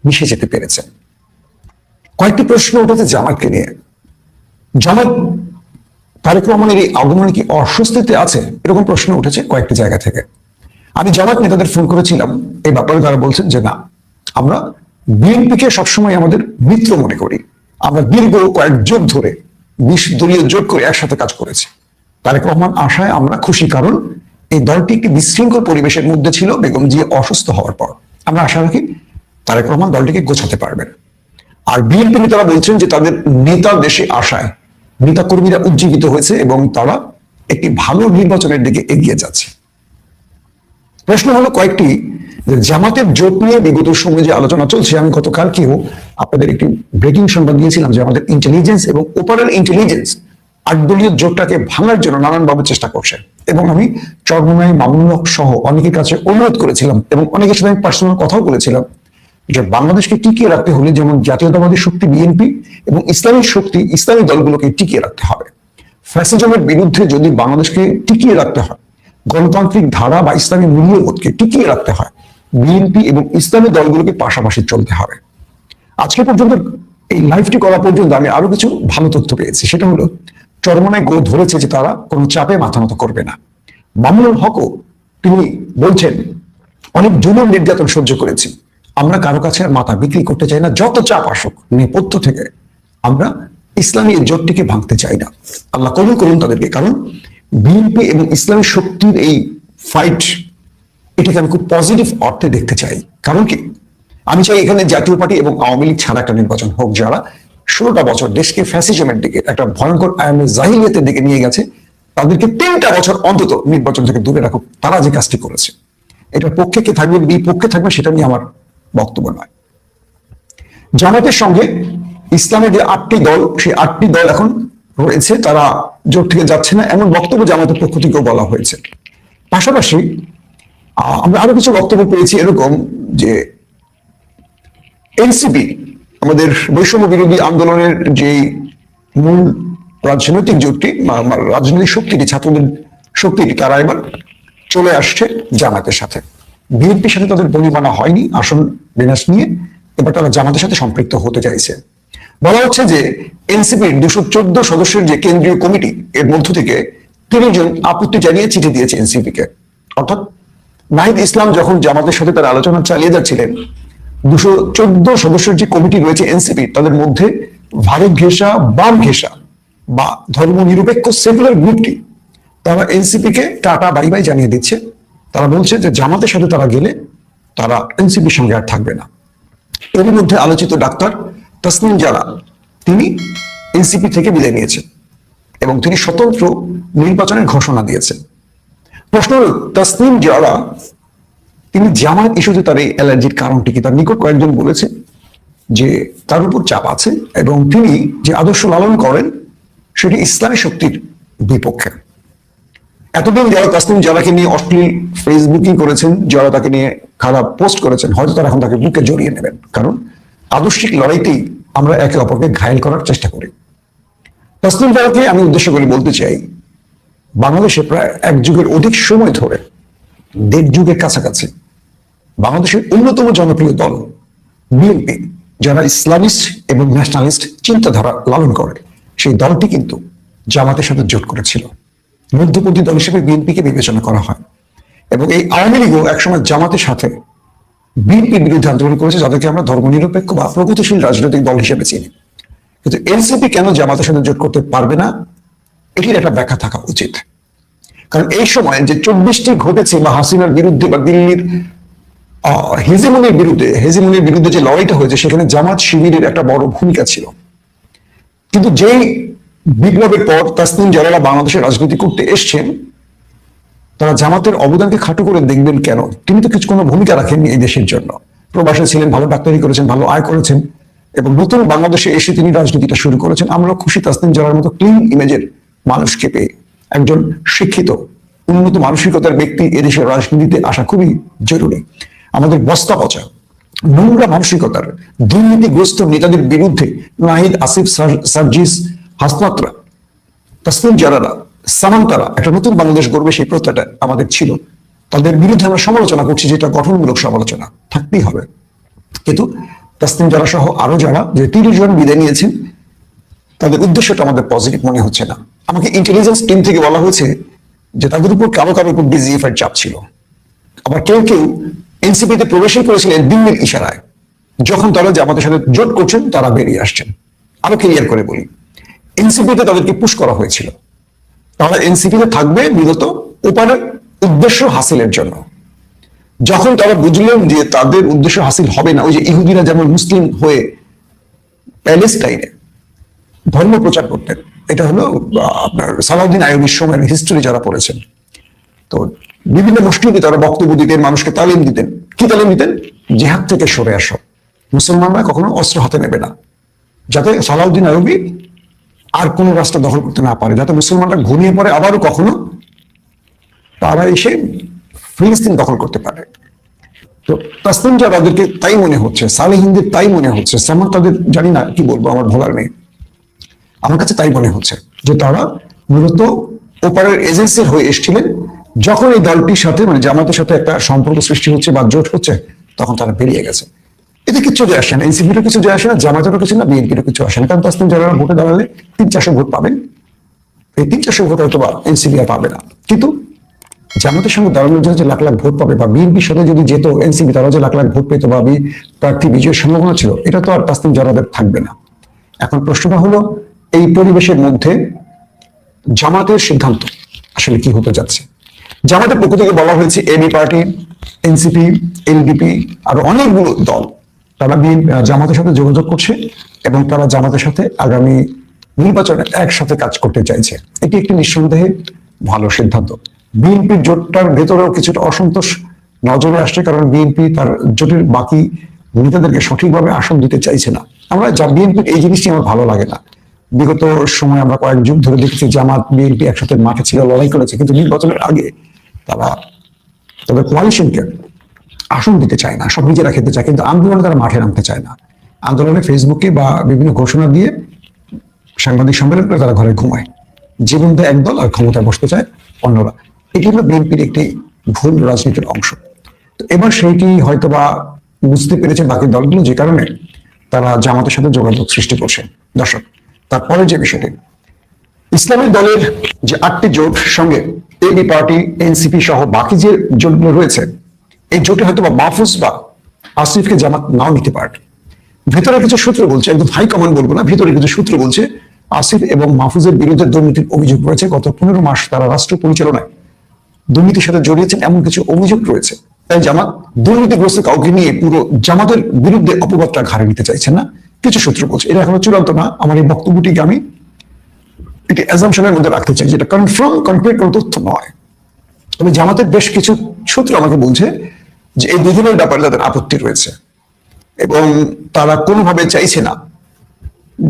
মিশে যেতে পেরেছেন। কয়েকটি প্রশ্ন উঠেছে জামাতকে নিয়ে। জামাত তারেক রহমানের এই আগমনে কি অস্বস্তিতে আছে, এরকম প্রশ্ন উঠেছে কয়েকটি জায়গা থেকে। আমি জামাত নেতাদের ফোন করেছিলাম এই ব্যাপারে, তারা বলছেন যে না, আমরা বিএনপিকে সবসময় আমাদের মিত্র মনে করি, আমরা দীর্ঘ কয়েক যুগ ধরে 20 দলীয় জোট করে একসাথে কাজ করেছি। তারেক রহমান আশায় আমরা খুশি, কারণ এই দলটি একটি বিশৃঙ্খল পরিবেশের মধ্যে ছিল বেগম জিয়া অসুস্থ হওয়ার পর। আমরা আশা রাখি তারেক রহমান দলটিকে গোছাতে পারবেন। আর বিএনপি নেতারা বলছেন যে তাদের নেতা দেশে আসায় নেতা কর্মীরা উজ্জীবিত হয়েছে এবং তারা একটি ভালো নির্বাচনের দিকে এগিয়ে যাচ্ছে। প্রশ্ন হলো কয়েকটি, জামাতের জোট নিয়ে বিগত সময়ে যে আলোচনা চলছে। আমি গতকালকেও আপনাদের একটি ব্রেকিং সংবাদ দিয়েছিলাম যে আমাদের ইন্টেলিজেন্স এবং ওপারের ইন্টেলিজেন্স 8 দলীয় জোটটাকে ভাঙার জন্য নানানভাবে চেষ্টা করছে এবং আমি চরমনাই মামুনুল হক সহ অনেকের কাছে অনুরোধ করেছিলাম এবং অনেকের সাথে আমি পার্সোনাল কথাও বলেছিলাম যে বাংলাদেশকে টিকিয়ে রাখতে হলে যেমন জাতীয়তাবাদী শক্তি বিএনপি এবং ইসলামী শক্তি ইসলামী দলগুলোকে টিকিয়ে রাখতে হবে। ফ্যাসিজমের বিরুদ্ধে যদি বাংলাদেশকে টিকিয়ে রাখতে হয়, গণতান্ত্রিক ধারা বা ইসলামী মূল্যবোধকে টিকিয়ে রাখতে হয়, বিএনপি এবং ইসলামী দলগুলোকে পাশাপাশি চলতে হবে। আজকে পর্যন্ত এই লাইভটি করা পর্যন্ত আমি আরো কিছু ভালো তথ্য পেয়েছি। সেটা হলো চরমনায় গো ধরেছে যে তারা কোনো চাপে মাথা নত করবে না। মামুনুল হকও তিনি বলছেন অনেক জুলুম নির্যাতন সহ্য করেছি, আমরা কারো কাছে আর মাথা বিক্রি করতে চাই না, যত চাপ আসুক নেপথ্য থেকে আমরা ইসলামী জোটটিকে ভাঙতে চাই না। আল্লাহ কবুল করুন তাদেরকে, কারণ বিএনপি এবং ইসলামী শক্তির এই ফাইট এটাকে আমি খুব পজিটিভ অর্থে দেখতে চাই। কারণ কি, আমি চাই এখানে জাতীয় পার্টি এবং আওয়ামী লীগ ছাড়া একটা নির্বাচন হোক, যারা 16টা বছর দেশকে ফ্যাসিজমের দিকে, একটা ভয়ঙ্কর আয়ামে জাহিলিয়াতের দিকে নিয়ে গেছে, তাদেরকে 3টা বছর অন্তত নির্বাচন থেকে দূরে রাখুক। তারা যে কাজটি করেছে, এটার পক্ষে কে থাকবে বিপক্ষে থাকবে সেটা নিয়ে আমার বক্তব্য নয়। জামাতের সঙ্গে ইসলামের যে 8টি দল, সেই 8টি দল এখন রয়েছে, তারা জোট থেকে যাচ্ছে না, এমন বক্তব্য জামাতের পক্ষ থেকেও বলা হয়েছে। পাশাপাশি আমরা আরো কিছু বক্তব্য পেয়েছি এরকম যে এনসিপি, আমাদের বৈষম্য বিরোধী আন্দোলনের যে মূল রাজনৈতিক জোটটি, রাজনৈতিক শক্তিটি, ছাত্রদের শক্তিটি, তারা এবার চলে আসছে জামাতের সাথে। বিএনপির সাথে তাদের বনিবনা হয়নি আসন বিন্যাস নিয়ে, এবার তারা জামাতের সাথে সম্পৃক্ত হতে চাইছে। বলা হচ্ছে যে এনসিপির 214 সদস্যের যে কেন্দ্রীয় কমিটি, এর মধ্য থেকে 30 জন আপত্তি জানিয়ে চিঠি দিয়েছে এনসিপি কে। অর্থাৎ নাহিদ ইসলাম যখন জামাতের সাথে তার আলোচনা চালিয়ে যাচ্ছিলেন, 214 সদস্যের যে কমিটি রয়েছে এনসিপি, তাদের মধ্যে ভারত ঘেঁষা, বাম ঘেঁষা বা ধর্মনিরপেক্ষ সেকুলার গ্রুপটি তারা এনসিপি কে টাটা বাই বাই জানিয়ে দিচ্ছে। তারা বলছে যে জামাতের সাথে তারা গেলে তারা এনসিপির সঙ্গে আর থাকবে না। এর মধ্যে আলোচিত ডাক্তার তাসনিম জারা, তিনি এনসিপি থেকে বিদায় নিয়েছেন এবং তিনি স্বতন্ত্র নির্বাচনের ঘোষণা দিয়েছেন। প্রশ্ন হল, তাসনিম জারা তিনি জামায়াত ইস্যুতে তার এই অ্যালার্জির কারণটি কি? তার নিকট কয়েকজন বলেছে যে তার উপর চাপ আছে এবং তিনি যে আদর্শ লালন করেন সেটি ইসলামী শক্তির বিপক্ষে। এতদিন যারা তাসনিম জারাকে নিয়ে অশ্লীল ফেসবুকিং করেছেন, যারা তাকে নিয়ে খারাপ পোস্ট করেছেন, হয়তো তারা এখন তাকে বুকে জড়িয়ে নেবেন, কারণ আদর্শিক লড়াইতেই আমরা একে অপরকে ঘায়েল করার চেষ্টা করি। তাসনিম জারাকে আমি উদ্দেশ্য করে বলতে চাই, বাংলাদেশে প্রায় 1 যুগের অধিক সময় ধরে, 1.5 যুগের কাছাকাছি, বাংলাদেশের অন্যতম জনপ্রিয় দল বিএনপি, যারা ইসলামিস্ট এবং ন্যাশনালিস্ট চিন্তাধারা লালন করে, সেই দলটি কিন্তু জামাতের সাথে জোট করেছিল। মধ্যপন্থী দল হিসেবে বিএনপিকে বিবেচনা করা হয় এবং এই আওয়ামী লীগও একসময় জামাতের সাথে বিএনপির বিরুদ্ধে আন্দোলন করেছে, যাদেরকে আমরা ধর্মনিরপেক্ষ বা প্রগতিশীল রাজনৈতিক দল হিসেবে চিনি। কিন্তু এনসিপি কেন জামাতের সাথে জোট করতে পারবে না, এটির একটা ব্যাখ্যা থাকা উচিত। কারণ এই সময় যে 24টি ঘটেছে বা হাসিনার বিরুদ্ধে বা দিল্লির হেজিমনির বিরুদ্ধে যে লড়াইটা হয়েছে, সেখানে জামাত শিবিরের একটা বড় ভূমিকা ছিল। কিন্তু যেই বিপ্লবের পর তাসনিম জারারা বাংলাদেশের রাজনীতি করতে এসছেন, তারা জামাতের অবদানকে খাটো করে দেখবেন কেন? তিনি তো কোনো ভূমিকা রাখেননি এই দেশের জন্য। প্রবাসে ছিলেন, ভালো ডাক্তারি করেছেন, ভালো আয় করেছেন, এবং নতুন বাংলাদেশে এসে তিনি রাজনীতিটা শুরু করেছেন। আমরা খুশি তাসনিম জারার মতো ক্লিন ইমেজের মানুষকে পেয়ে। একজন শিক্ষিত উন্নত মানসিকতার ব্যক্তি এদেশের রাজনীতিতে আসা খুবই জরুরি। আমাদের বস্তা পচা নোংরা মানসিকতার দুর্নীতিগ্রস্ত নেতাদের বিরুদ্ধে নাহিদ, আসিফ, সার্জিস, হাসনাতরা, তাসনিম জারারা, সামান্তারা একটা নতুন বাংলাদেশ গড়বে, সেই প্রত্যয়টা আমাদের ছিল। তাদের বিরুদ্ধে আমরা সমালোচনা করছি, যেটা গঠনমূলক সমালোচনা থাকতেই হবে। কিন্তু তাসনিম জারা সহ আরো যারা যে 30 জন বিদায় নিয়েছেন, তাদের উদ্দেশ্যটা আমাদের পজিটিভ মনে হচ্ছে না। আমাকে ইন্টেলিজেন্স টিম থেকে বলা হয়েছে যে তাদের উপর কারো উপর ডিজিএফ এর চাপ ছিল। আবার কেউ কেউ এনসিপিতে প্রবেশই করেছিলেন দিল্লির ইশারায়। যখন তারা জামাতের সাথে জোট করছেন, তারা বেরিয়ে আসছেন। আরো ক্লিয়ার করে বলি, এনসিপিতে তাদেরকে পুশ করা হয়েছিল। তারা এনসিপিতে থাকবে মূলত ওপারের উদ্দেশ্য হাসিলের জন্য। যখন তারা বুঝলেন যে তাদের উদ্দেশ্য হাসিল হবে না, ওই যে ইহুদিরা যেমন মুসলিম হয়ে প্যালেস্টাইনে ধর্ম প্রচার করতেন, এটা হলো আপনার সালাউদ্দিন আইয়ুবীর সময়ের হিস্ট্রি যারা পড়েছেন, তো বিভিন্ন মসজিদে তারা বক্তব্য দিতেন, মানুষকে তালিম দিতেন। কি তালিম দিতেন? জিহাদ থেকে সরে আসো, মুসলমানরা কখনো অস্ত্র হাতে নেবে না, যাতে সালাউদ্দিন আইয়ুবী আর কোন রাষ্ট্র দখল করতে না পারে, যাতে মুসলমানরা ঘুমিয়ে পড়ে আবারও কখনো তারা এসে ফিলিস্তিন দখল করতে পারে। তো তাসনিম জারাদেরকে তাই মনে হচ্ছে, সালেহিনদের তাই মনে হচ্ছে, সামার তাদের জানি না কি বলবো, আমার ভোলার নেই। আমার কাছে তাই মনে হচ্ছে যে তারা মূলত ওপারের এজেন্সির হয়ে এসেছিলেন। যখন এই দলটির সাথে মানে জামাতের সাথে একটা সম্পর্ক সৃষ্টি হচ্ছে বা জোট হচ্ছে, তখন তারা বেরিয়ে গেছে। এতে কিছু যায় আসে না, এনসিপিরও কিছু যায় আসে না, জামাতেরও কিছু না, বিএনপিরও কিছু আসে না। কারণ তাসনিম জারা ভোটে দাঁড়ালে 300-400 ভোট পাবেন, এই 300-400 ভোট হয়তো বা এনসিপি আর পাবে না। কিন্তু জামাতের সঙ্গে দাঁড়ানোর জন্য যে লাখ লাখ ভোট পাবে, বা বিএনপির সাথে যদি যেত এনসিপি, তারা যে লাখ লাখ ভোট পেত বা প্রার্থী বিজয়ের সম্ভাবনা ছিল, এটা তো আর তাসনিম জারাদের থাকবে না। এখন প্রশ্নটা হলো, এই পরিবেশের মধ্যে জামাতের সিদ্ধান্ত আসলে কি হতে যাচ্ছে? জামাতের পক্ষ থেকে বলা হয়েছে এবি পার্টি, এনসিপি, এলডিপি আরো অনেকগুলো দল তারা জামাতের সাথে যোগাযোগ করছে এবং তারা জামাতের সাথে আগামী নির্বাচনে একসাথে কাজ করতে চাইছে। এটি একটি নিঃসন্দেহে ভালো সিদ্ধান্ত। বিএনপির জোটটার ভেতরেও কিছুটা অসন্তোষ নজরে আসছে, কারণ বিএনপি তার জোটের বাকি নেতাদেরকে সঠিকভাবে আসন দিতে চাইছে না। আমরা বিএনপির এই জিনিসটি আমার ভালো লাগে না। বিগত সময় আমরা কয়েক যুগ ধরে দেখেছি জামাত বিএনপি একসাথে মাঠে ছিল, লড়াই করেছে, কিন্তু নির্বাচনের আগে তারা তাদের কোয়ালিশনকে আসন দিতে চায় না, সব নিজেরা খেতে চায়, কিন্তু আন্দোলনে তারা মাঠে নামতে চায় না। আন্দোলনে ফেসবুকে বা বিভিন্ন ঘোষণা দিয়ে সাংবাদিক সম্মেলন করে তারা ঘরে ঘুমায়। জীবন দেয় একদল আর ক্ষমতায় বসতে চায় অন্যরা। এটি হলো বিএনপির একটি ভুল রাজনীতির অংশ। তো এবার সেইটি হয়তো বা বুঝতে পেরেছে বাকি দলগুলো, যে কারণে তারা জামাতের সাথে যোগাযোগ সৃষ্টি করছে। দর্শক, তারপরে যে বিষয়টি, ইসলামী দলের যে 8টি জোট সঙ্গে এবি পার্টি, এনসিপি সহ বাকি যে জোটগুলো রয়েছে, এই জোটে হয়তো বা মাহফুজ বা আসিফকে জামাত নাও নিতে পারে। ভিতরে কিছু সূত্র বলছে, একদম হাই কমান্ড বলবো না, ভিতরে কিছু সূত্র বলছে আসিফ এবং মাহফুজের বিরুদ্ধে দুর্নীতির অভিযোগ রয়েছে। গত 15 মাস তারা রাষ্ট্র পরিচালনায় দুর্নীতির সাথে জড়িয়েছেন, এমন কিছু অভিযোগ রয়েছে। তাই জামাত দুর্নীতিগ্রস্ত কাউকে নিয়ে পুরো জামাতের বিরুদ্ধে অপবাদটা ঘাড়ে নিতে চাইছেন না, কিছু সূত্র বলছে। এটা এখনো চূড়ান্ত না। আমার এই বক্তব্যটিকে আমি এটি অ্যাজাম্পশনের মধ্যে রাখতে চাই, যেটা কনক্রিট কোনো তথ্য নয়। তবে জামাতের বেশ কিছু সূত্র আমাকে বলছে যে এই দুজনের ব্যাপারে তাদের আপত্তি রয়েছে এবং তারা কোনোভাবে চাইছে না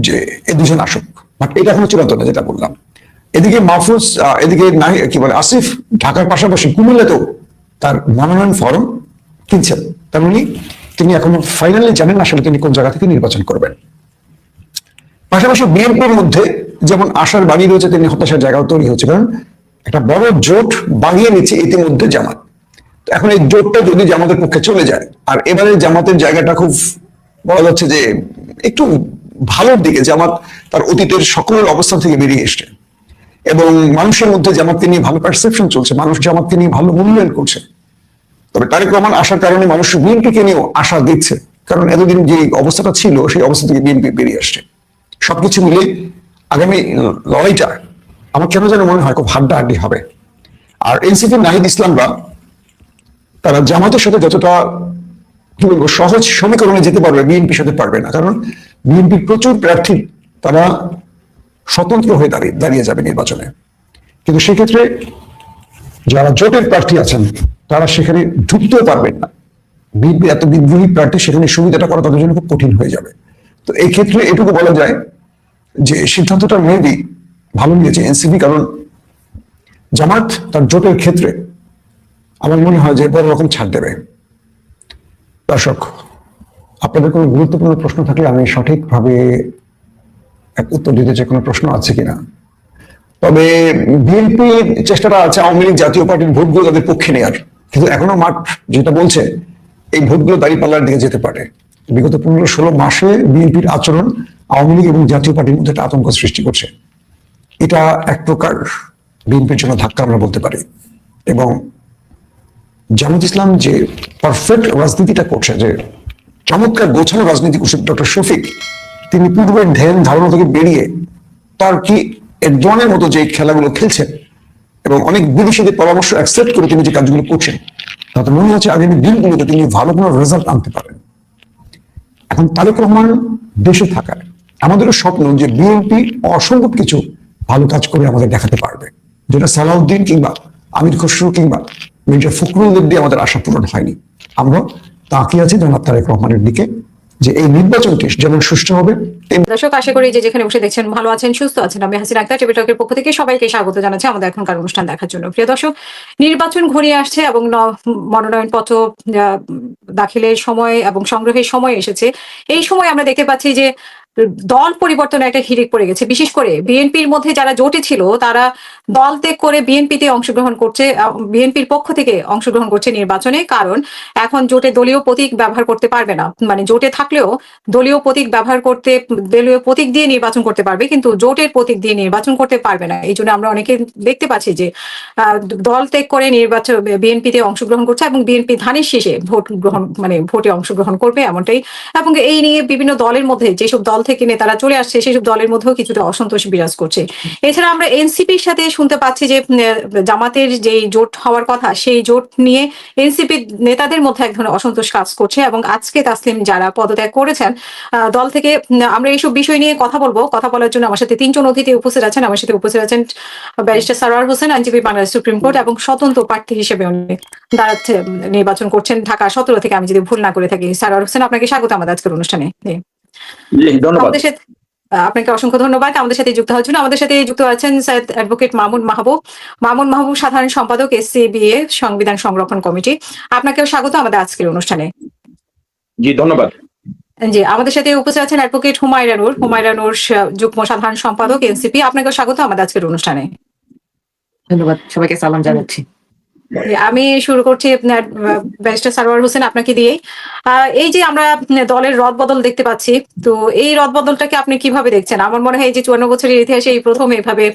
যে এই দুজন আসুক। বাট এটা এখনো চূড়ান্ত না, যেটা বললাম। এদিকে মাহফুজ, এদিকে কি বলে আসিফ ঢাকার পাশাপাশি কুমিল্লাতেও তার মনোনয়ন ফর্ম কিনছেন। তার মানে তিনি এখনো ফাইনালি জানেন আসলে তিনি কোন জায়গা থেকে নির্বাচন করবেন। পাশাপাশি বিএনপির মধ্যে যেমন আশার বাড়ি রয়েছে, তেমনি হতাশার জায়গাও তৈরি হচ্ছে, কারণ একটা বড় জোট বানিয়ে নিচ্ছে ইতিমধ্যে জামাত। এখন এই জোটটা যদি জামাতের পক্ষে চলে যায়, আর এবারে জামাতের জায়গাটা খুব বলা যাচ্ছে যে একটু ভালোর দিকে, জামাত তার অতীতের সকল অবস্থান থেকে বেরিয়ে এসছে এবং মানুষের মধ্যে জামাতকে নিয়ে ভালো পারসেপশন চলছে, মানুষ জামাতকে নিয়ে ভালো মূল্যায়ন করছে। তবে তারেক রহমান আসার কারণে মানুষ বিএনপিকে নিয়েও আশা দিচ্ছে, কারণ এতদিন যে অবস্থাটা ছিল সেই অবস্থা থেকে বিএনপি বেরিয়ে আসছে। সবকিছু মিলে আগামী লড়াইটা আমার কেন যেন মনে হয় খুব হাড্ডাহাড্ডি হবে। আর এনসিপি নাহিদ ইসলামরা তারা জামাতের সাথে যতটা কি বলবো সহজ সমীকরণে যেতে পারবে, বিএনপির সাথে পারবে না। কারণ বিএনপির প্রচুর প্রার্থী তারা স্বতন্ত্র হয়ে দাঁড়িয়ে যাবে নির্বাচনে, কিন্তু সেক্ষেত্রে যারা জোটের প্রার্থী আছেন তারা সেখানে ঢুকতেও পারবেন না। বিএনপি এত বিদ্রোহী প্রার্থী, সেখানে সুবিধাটা করা তাদের জন্য খুব কঠিন হয়ে যাবে। তো এই ক্ষেত্রে এটুকু বলা যায় যে সিদ্ধান্তটা মেবি ভালো নিয়েছে এনসিপি, কারণ জামাত তার জোটের ক্ষেত্রে আমার মনে হয় যে বড় রকম ছাড় দেবে। দর্শক, আপনাদের কোনো গুরুত্বপূর্ণ প্রশ্ন থাকলে আমি সঠিকভাবে উত্তর দিতে চাই, কোনো প্রশ্ন আছে কিনা। তবে বিএনপির চেষ্টাটা আছে আওয়ামী লীগ জাতীয় পার্টির ভোটগুলো তাদের পক্ষে নেয়ার, কিন্তু এখনো মাঠ যেটা বলছে এই ভোটগুলো দাঁড়িপাল্লার দিকে যেতে পারে। বিগত 15-16 মাসে বিএনপির আচরণ আওয়ামী লীগ এবং জাতীয় পার্টির মধ্যে একটা আতঙ্ক সৃষ্টি করছে। এটা এক প্রকার বিএনপির জন্য ধাক্কা আমরা বলতে পারি। এবং জামাত ইসলাম যে পারফেক্ট রাজনীতিটা করছে, যে চমৎকার গোছানো রাজনীতি করছে ডক্টর শফিক, তিনি পূর্বের ধ্যান ধারণা থেকে বেরিয়ে তার কি একজনের মতো যে খেলাগুলো খেলছেন এবং অনেক বিদেশিদের পরামর্শ অ্যাকসেপ্ট করে তিনি যে কাজগুলো করছেন, তাতে মনে হচ্ছে আগামী দিনগুলোতে তিনি ভালো কোনো রেজাল্ট আনতে পারেন। এখন তারেক রহমান দেশে থাকার আমাদেরও স্বপ্ন যে বিএনপি অসম্ভব কিছু ভালো কাজ করে আমাদের দেখাতে পারবে, যেটা সালাউদ্দিন কিংবা আমির খসরু কিংবা মির্জা ফখরুলদের দিয়ে আমাদের আশা পূরণ হয়নি। আমরা তাকিয়ে আছি জনাব তারেক রহমানের দিকে যে এই নির্বাচনটি যেমন সুষ্ঠু হবে। দর্শক, আশা করি যে যেখানে বসে দেখছেন ভালো আছেন, সুস্থ আছেন। আমি হাসিনা আক্তার, টিভি টকের পক্ষ থেকে সবাইকে স্বাগত জানাচ্ছি আমাদের এখনকার অনুষ্ঠান দেখার জন্য। প্রিয় দর্শক, নির্বাচন ঘনিয়ে আসছে এবং মনোনয়নপত্র দাখিলের সময় এবং সংগ্রহের সময় এসেছে। এই সময় আমরা দেখতে পাচ্ছি যে দল পরিবর্তনে একটা হিড়িক পড়ে গেছে। বিশেষ করে বিএনপির মধ্যে যারা জোটে ছিল তারা দল ত্যাগ করে বিএনপিতে অংশগ্রহণ করছে, বিএনপির পক্ষ থেকে অংশগ্রহণ করছে নির্বাচনে। কারণ এখন জোটে দলীয় প্রতীক ব্যবহার করতে পারবে না, মানে জোটে থাকলেও দলীয় প্রতীক দলীয় প্রতীক দিয়ে নির্বাচন করতে পারবে, কিন্তু জোটের প্রতীক দিয়ে নির্বাচন করতে পারবে না। এই জন্য আমরা অনেকে দেখতে পাচ্ছি যে দল ত্যাগ করে বিএনপিতে অংশগ্রহণ করছে এবং বিএনপি ধানের শীষে ভোটে অংশগ্রহণ করবে এমনটাই। এবং এই নিয়ে বিভিন্ন দলের মধ্যে যেসব দল থেকে নেতারা চলে আসছে সেসব দলের মধ্যেও কিছুটা অসন্তোষ বিরাজ করছে। এছাড়া আমরা এনসিপির সাথে শুনতে পাচ্ছি যে জামাতের যে জোট হওয়ার কথা, সেই জোট নিয়ে এনসিপি নেতাদের মধ্যে এক ধরনের অসন্তোষ কাজ করছে। এবং আজকে তাসলিম যারা পদত্যাগ করেছেন দল থেকে, আমরা এইসব বিষয় নিয়ে কথা বলবো। কথা বলার জন্য আমার সাথে 3 জন অতিথি উপস্থিত আছেন। আমার সাথে উপস্থিত আছেন ব্যারিস্টার সারোয়ার হোসেন, আইনজীবী, বাংলাদেশ সুপ্রিম কোর্ট এবং স্বতন্ত্র প্রার্থী হিসেবে উনি দাঁড়াচ্ছে, নির্বাচন করছেন ঢাকা 17 থেকে, আমি যদি ভুল না করে থাকি। সারোয়ার হোসেন, আপনাকে স্বাগত আমাদের আজকের অনুষ্ঠানে। আমাদের সাথে আপনাকে অসংখ্য ধন্যবাদ আমাদের সাথে যুক্ত হওয়ার জন্য। আমাদের সাথে যুক্ত আছেন স্যার অ্যাডভোকেট মামুন মাহবুব, সাধারণ সম্পাদক SCBA সংবিধান সংরক্ষণ কমিটি। আপনাকেও স্বাগত আমাদের আজকের অনুষ্ঠানে। জি, ধন্যবাদ। জি, আমাদের সাথে উপস্থিত আছেন অ্যাডভোকেট হুমায়রা নূর, যুগ্ম সাধারণ সম্পাদক এনসিপি। আপনাকেও স্বাগত আমাদের আজকের অনুষ্ঠানে। ধন্যবাদ, সবাইকে সালাম জানাচ্ছি। আমি শুরু করছি আপনার ব্যারিস্টার সারোয়ার হোসেন আপনাকে দিয়ে। এই যে আমরা দলের রদবদল দেখতে পাচ্ছি, তো এই রদবদলটাকে আপনি কিভাবে দেখছেন? আমার মনে হয় যে 54 বছরের ইতিহাসে এই প্রথম এভাবে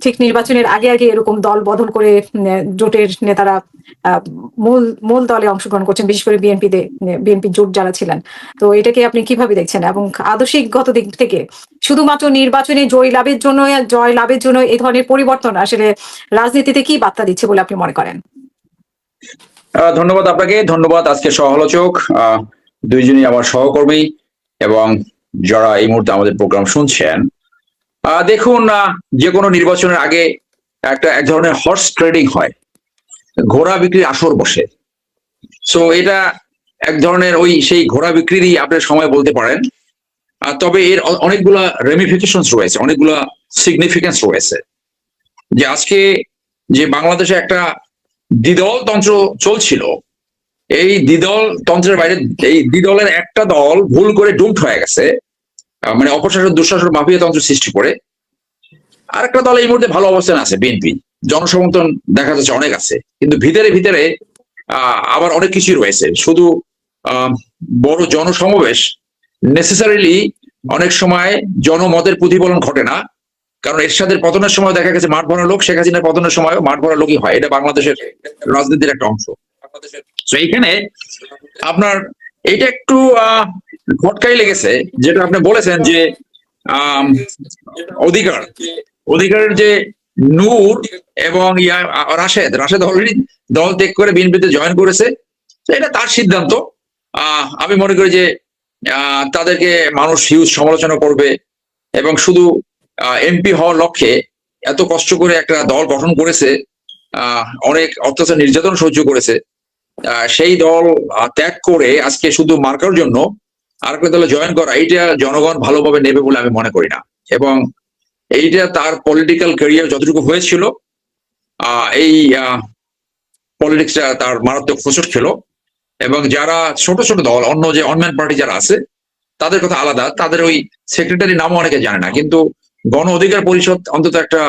ঠিক নির্বাচনের আগে এরকম দল বদল করে জোটের নেতারা মূল দলে অংশগ্রহণ করছেন, বিশেষ করে বিএনপি জোট যারা ছিলেন। তো এটাকে আপনি কিভাবে দেখছেন? এবং আদর্শিকগত দিক থেকে শুধুমাত্র নির্বাচনে জয় লাভের জন্য এই ধরনের পরিবর্তন আসলে রাজনীতিতে কি বার্তা দিচ্ছে বলে আপনি মনে করেন? ধন্যবাদ আপনাকে, ধন্যবাদ আজকে সহ-আলোচক দুইজনই আমার সহকর্মী এবং যারা এই মুহূর্তে আমাদের প্রোগ্রাম শুনছেন। দেখুন, যে কোনো নির্বাচনের আগে এক ধরনের হর্স ট্রেডিং হয়, ঘোড়া বিক্রির আসর বসে। সো এটা এক ধরনের সেই ঘোড়া বিক্রিরই আপনার সময় বলতে পারেন। তবে এর অনেকগুলা রেমিফিকেশনস রয়েছে, অনেকগুলা সিগনিফিকেন্স রয়েছে। যে আজকে যে বাংলাদেশে একটা দ্বিদল তন্ত্র চলছিল, এই দ্বিদল তন্ত্রের বাইরে এই দ্বিদলের একটা দল ভুল করে ডুমড হয়ে গেছে, মানে অপশাসন দুঃশাসন মাফিয়া তন্ত্র সৃষ্টি করে। আর একটা দল এই মুহূর্তে ভালো অবস্থানে আছে, বিএনপি। জনসমর্থন দেখা যাচ্ছে অনেক আছে, কিন্তু ভিতরে আবার অনেক কিছুই রয়েছে। শুধু বড় জনসমাবেশ নেসেসারিলি অনেক সময় জনমতের প্রতিফলন ঘটে না, কারণ এরশাদের পতনের সময় দেখা গেছে মাঠ ভরা লোক, শেখ হাসিনার পতনের সময় মাঠ ভরা লোকই হয়। এটা বাংলাদেশের রাজনীতির একটা অংশ। তো এইখানে আপনার এইটা একটু খটকাই লেগেছে, যেটা আপনি বলেছেন যে আম, অধিকার অধিকারের যে নূর এবং রাশেদ অলরেডি দল ত্যাগ করে বিএনপিতে জয়েন করেছে। তো এটা তার সিদ্ধান্ত। আমি মনে করি যে তাদেরকে মানুষ হিউজ সমালোচনা করবে এবং শুধু এমপি হওয়ার লক্ষ্যে এত কষ্ট করে একটা দল গঠন করেছে, অনেক অত্যাচার নির্যাতন সহ্য করেছে, সেই দল ত্যাগ করে আজকে শুধু মার্কার জন্য আরেকটা দলে জয়েন করা, এইটা জনগণ ভালোভাবে নেবে বলে আমি মনে করি না। এবং এইটা তার পলিটিক্যাল ক্যারিয়ার যতটুকু হয়েছিল, এই পলিটিক্সটা তার মারাত্মক হোঁচট খেলো। এবং যারা ছোট ছোট দল, অন্য যে অনম্যান পার্টি যারা আছে তাদের কথা আলাদা, তাদের ওই সেক্রেটারি নামও অনেকে জানে না, কিন্তু গণ অধিকার পরিষদ অন্তত একটা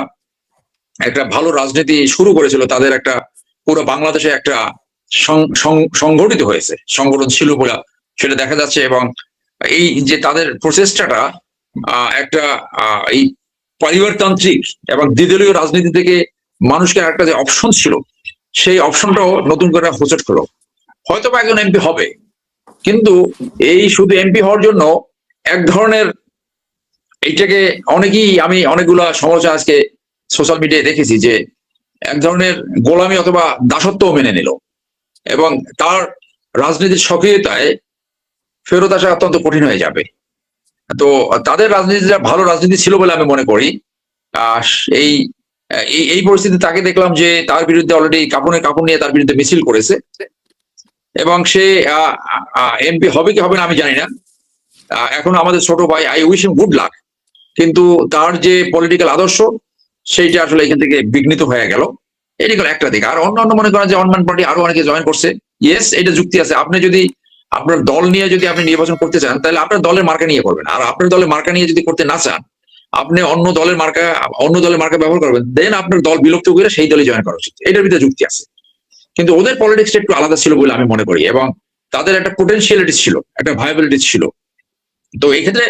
একটা ভালো রাজনীতি শুরু করেছিল। তাদের একটা পুরো বাংলাদেশে একটা সংগঠিত হয়েছে, সংগঠন ছিল বলে সেটা দেখা যাচ্ছে। এবং এই যে তাদের প্রচেষ্টাটা একটা এই পরিবারতান্ত্রিক এবং দ্বিদলীয় রাজনীতি থেকে মানুষকে একটা যে অপশন ছিল, সেই অপশনটাও নতুন করে হোঁচট হলো। হয়তো বা একজন এমপি হবে, কিন্তু এই শুধু এমপি হওয়ার জন্য এক ধরনের এইটাকে আমি অনেকগুলা সমালোচনা আজকে সোশ্যাল মিডিয়ায় দেখেছি যে এক ধরনের গোলামি অথবা দাসত্ব মেনে নিল, এবং তার রাজনীতির সক্রিয়তায় ফেরত আসা অত্যন্ত কঠিন হয়ে যাবে। তো তাদের রাজনীতিটা ভালো রাজনীতি ছিল বলে আমি মনে করি। এই এই পরিস্থিতি তাকে দেখলাম যে তার বিরুদ্ধে অলরেডি কাপড় নিয়ে তার বিরুদ্ধে মিছিল করেছে, এবং সে এমপি হবে কি হবে না আমি জানি না। এখন আমাদের ছোট ভাই, I wish him good luck, কিন্তু তার যে পলিটিক্যাল আদর্শ সেইটা আসলে এখান থেকে বিঘ্নিত হয়ে গেল। এটি হলো একটা দিক। আর অন্য মনে করেন যে অনম্যান পার্টি আরো অনেকে জয়েন করছে, ইয়েস এটা যুক্তি আছে। আপনি যদি আপনার দল নিয়ে যদি আপনি নির্বাচন করতে চান, তাহলে আপনার দলের মার্কা নিয়ে করবেন। আর আপনার দলের মার্কা নিয়ে যদি করতে না চান, আপনি অন্য দলের মার্কা ব্যবহার করবেন, দেন আপনার দল বিলুপ্ত করে সেই দলে জয়েন করা উচিত। এটার ভিতরে যুক্তি আছে, কিন্তু ওদের পলিটিক্সটা একটু আলাদা ছিল বলে আমি মনে করি, এবং তাদের একটা পোটেনশিয়ালিটি ছিল, একটা ভায়াবিলিটি ছিল। তো এই ক্ষেত্রে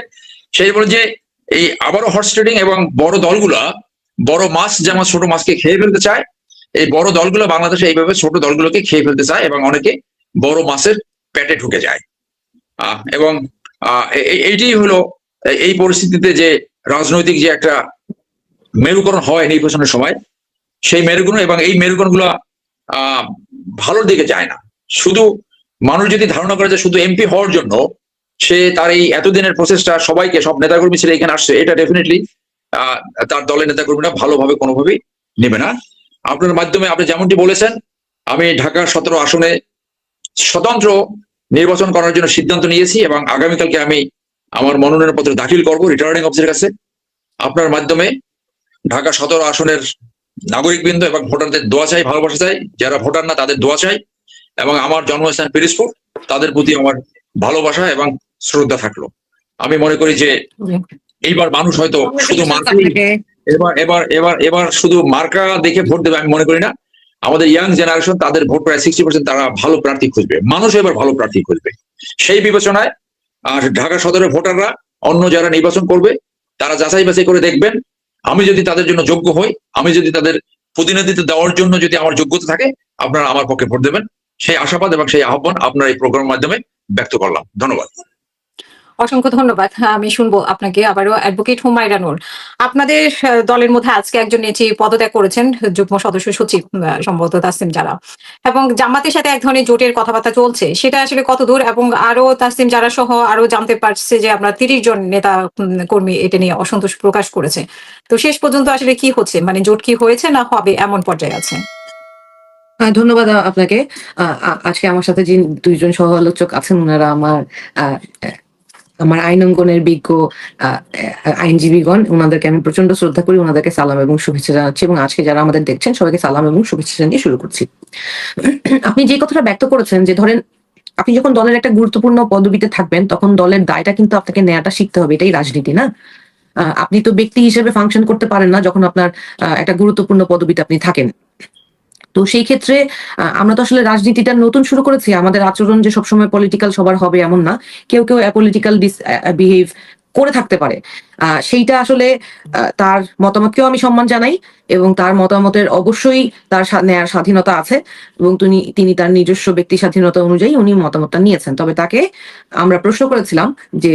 সেই বলে যে এই আবারও হর্স ট্রেডিং এবং বড় দলগুলা, বড় মাছ যেমন ছোট মাছকে খেয়ে ফেলতে চায়, এই বড় দলগুলো বাংলাদেশে এইভাবে ছোট দলগুলোকে খেয়ে ফেলতে চায়, এবং অনেকে বড় মাছের পেটে ঢুকে যায়। এবং এইটাই হলো এই পরিস্থিতিতে যে রাজনৈতিক যে একটা মেরুকরণ হয় নির্বাচনের সময়, সেই মেরুকরণ এবং এই মেরুকরণ গুলা ভালোর দিকে যায় না। শুধু মানুষ যদি ধারণা করে যে শুধু এমপি হওয়ার জন্য সে তার এই এতদিনের প্রসেসটা সবাইকে, সব নেতাকর্মী ছেলে এখানে আসছে, এটা ডেফিনেটলি তার দলের নেতাকর্মীরা ভালোভাবে কোনোভাবেই নেবে না। আপনার মাধ্যমে আপনি যেমনটি বলেছেন, আমি ঢাকা 17 আসনে স্বতন্ত্র নির্বাচন করার জন্য সিদ্ধান্ত নিয়েছি, এবং আগামীকালকে আমি আমার মনোনয়নপত্র দাখিল করব রিটার্নিং অফিসারের কাছে। আপনার মাধ্যমে ঢাকা 17 আসনের নাগরিকবৃন্দ এবং ভোটারদের দোয়া চাই, ভালোবাসা চাই। যারা ভোটার না তাদের দোয়া চাই, এবং আমার জন্মস্থান পিরোজপুর, তাদের প্রতি আমার ভালোবাসা এবং শ্রদ্ধা থাকলো। আমি মনে করি যে এইবার মানুষ হয়তো শুধু এবার শুধু মার্কা দেখে ভোট দেবে আমি মনে করি না। আমাদের ইয়াং জেনারেশন, তাদের ভোট প্রায় 60%, তারা ভালো প্রার্থী খুঁজবে। মানুষ এবার ভালো প্রার্থী খুঁজবে। সেই বিবেচনায় ঢাকা সদরের ভোটাররা অন্য যারা নির্বাচন করবে তারা যাচাই বাছাই করে দেখবেন, আমি যদি তাদের জন্য যোগ্য হই, আমি যদি তাদের প্রতিনিধিত্ব দেওয়ার জন্য যদি আমার যোগ্যতা থাকে, আপনারা আমার পক্ষে ভোট দেবেন। সেই আশাবাদ এবং সেই আহ্বান আপনার এই প্রোগ্রামের মাধ্যমে ব্যক্ত করলাম। ধন্যবাদ। অসংখ্য ধন্যবাদ। আমি শুনবো আপনাকে আবারও। অ্যাডভোকেট হুমায়রা নূর, আপনাদের দলের মধ্যে আজকে একজন নেত্রী পদত্যাগ করেছেন, যুগ্ম সদস্য সচিব সম্ভবত তাসনিম জারা, এবং জামাতের সাথে এক ধরনের জোটের কথাবার্তা চলছে, সেটা আসলে কত দূর? এবং আরো তাসনিম জারা সহ আরো জানতে পারছে যে আমরা 30 জন নেতা কর্মী এটা নিয়ে অসন্তোষ প্রকাশ করেছে। তো শেষ পর্যন্ত আসলে কি হচ্ছে, মানে জোট কি হয়েছে না হবে এমন পর্যায়ে আছে? ধন্যবাদ আপনাকে। আজকে আমার সাথে যে দুইজন সহ আলোচক আছেন, ওনারা আমার আইন অঙ্গনের বিজ্ঞ আইনজীবীগণ, ওনাদেরকে আমি প্রচন্ড শ্রদ্ধা করি, ওনাদেরকে সালাম এবং শুভেচ্ছা জানাচ্ছি, এবং আজকে যারা আমাদের দেখছেন সবাইকে সালাম এবং শুভেচ্ছা জানিয়ে শুরু করছি। আপনি যে কথাটা ব্যক্ত করেছেন যে ধরেন আপনি যখন দলের একটা গুরুত্বপূর্ণ পদবিতে থাকবেন, তখন দলের দায়টা কিন্তু আপনাকে নেওয়াটা শিখতে হবে, এটাই রাজনীতি না? আপনি তো ব্যক্তি হিসেবে ফাংশন করতে পারেন না যখন আপনার একটা গুরুত্বপূর্ণ পদবিতে আপনি থাকেন। তো সেই ক্ষেত্রে আমরা তো আসলে রাজনীতিটা নতুন শুরু করেছি, আমাদের আচরণ যে সবসময় পলিটিক্যাল সবার হবে এমন না, কেউ কেউ অ্যাপলিটিক্যাল বিহেভ করে থাকতে পারে। সেইটা আসলে তার মতামতকেও আমি সম্মান জানাই, এবং তার মতামতের অবশ্যই তার নেয়ার স্বাধীনতা আছে, এবং তিনি তার নিজস্ব ব্যক্তি স্বাধীনতা অনুযায়ী উনি মতামতটা নিয়েছেন। তবে তাকে আমরা প্রশ্ন করেছিলাম যে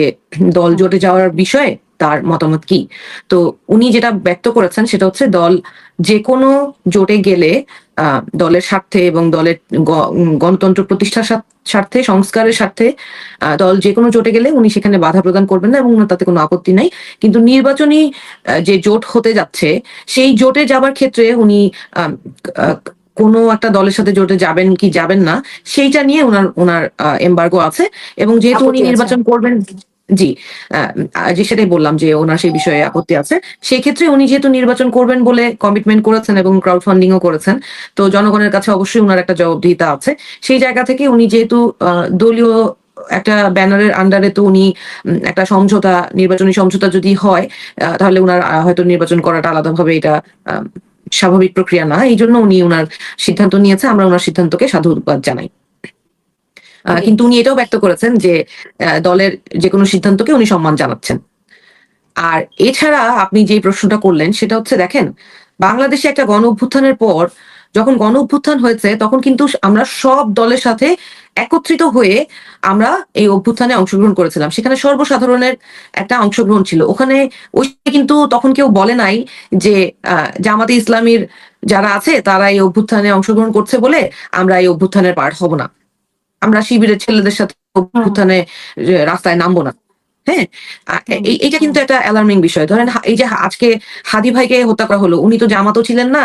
দল জোটে যাওয়ার বিষয়ে তার মতামত কি। তো উনি যেটা ব্যক্ত করেছেন সেটা হচ্ছে দল যে কোনো জোটে গেলে দলের স্বার্থে এবং দলের গণতন্ত্র প্রতিষ্ঠার স্বার্থে, সংস্কারের স্বার্থে দল যে কোনো জোটে গেলে উনি সেখানে বাধা প্রদান করবেন না এবং তাতে কোনো আপত্তি নাই। কিন্তু নির্বাচনী যে জোট হতে যাচ্ছে সেই জোটে যাবার ক্ষেত্রে উনি কোনো একটা দলের সাথে জোটে যাবেন কি যাবেন না সেইটা নিয়ে ওনার এমবার্গো আছে। এবং যেহেতু উনি আপত্তি আছে। নির্বাচন করবেন, জি যে সেটাই বললাম যে ওনার সেই বিষয়ে আপত্তি আছে। সেই ক্ষেত্রে উনি যেহেতু নির্বাচন করবেন বলে কমিটমেন্ট করেছেন এবং ক্রাউড ফান্ডিংও করেছেন, তো জনগণের কাছে অবশ্যই ওনার একটা জবাবদিহিতা আছে। সেই জায়গা থেকে উনি যেহেতু দলীয় একটা ব্যানারের আন্ডারে, তো উনি একটা সমঝোতা, নির্বাচনী সমঝোতা যদি হয় তাহলে উনার হয়তো নির্বাচন করাটা আলাদাভাবে এটা স্বাভাবিক প্রক্রিয়া না। এই জন্য উনি ওনার সিদ্ধান্ত নিয়েছে, আমরা ওনার সিদ্ধান্তকে সাধুবাদ জানাই। কিন্তু উনি এটাও ব্যক্ত করেছেন যে দলের যে কোনো সিদ্ধান্তকে উনি সম্মান জানাচ্ছেন। আর এছাড়া আপনি যে প্রশ্নটা করলেন সেটা হচ্ছে, দেখেন বাংলাদেশে একটা গণ অভ্যুত্থানের পর যখন গণ অভ্যুত্থান হয়েছে তখন কিন্তু আমরা সব দলের সাথে একত্রিত হয়ে আমরা এই অভ্যুত্থানে অংশগ্রহণ করেছিলাম। সেখানে সর্বসাধারণের একটা অংশগ্রহণ ছিল। ওখানে ওই কিন্তু তখন কেউ বলে নাই যে জামাতে ইসলামীর যারা আছে তারা এই অভ্যুত্থানে অংশগ্রহণ করছে বলে আমরা এই অভ্যুত্থানের পার্ট হব না, আমরা শিবিরের ছেলেদের সাথে অভ্যুত্থানে রাস্তায় নামবো না। হ্যাঁ, এইটা কিন্তু একটা অ্যালার্মিং বিষয়। ধরেন এই যে আজকে হাদি ভাইকে হত্যা করা হলো, উনি তো জামাতও ছিলেন না,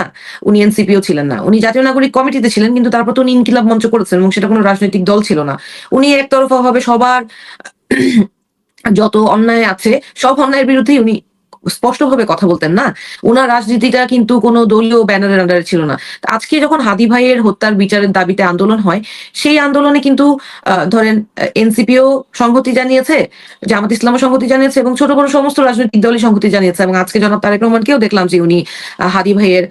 উনি এনসিপিও ছিলেন না, উনি জাতীয় নাগরিক কমিটিতে ছিলেন, কিন্তু তারপর তো উনি ইনকিলাব মঞ্চ করেছেন এবং সেটা কোনো রাজনৈতিক দল ছিল না। উনি একতরফা ভাবে সবার যত অন্যায় আছে সব অন্যায়ের বিরুদ্ধেই উনি স্পষ্টভাবে কথা বলতেন না। ওনার রাজনীতিটা কিন্তু কোনো দলীয় ব্যানারের আন্ডারে ছিল না। আজকে যখন হাদি ভাইয়ের হত্যার বিচারের দাবিতে আন্দোলন হয়, সেই আন্দোলনে কিন্তু ধরেন এনসিপিও সংহতি জানিয়েছে, জামাত ইসলামও সংহতি জানিয়েছে এবং ছোট বড় সমস্ত রাজনৈতিক দলই সংহতি জানিয়েছে। এবং আজকে জনাব তারেক রহমানকেও দেখলাম যে উনি হাদি ভাইয়ের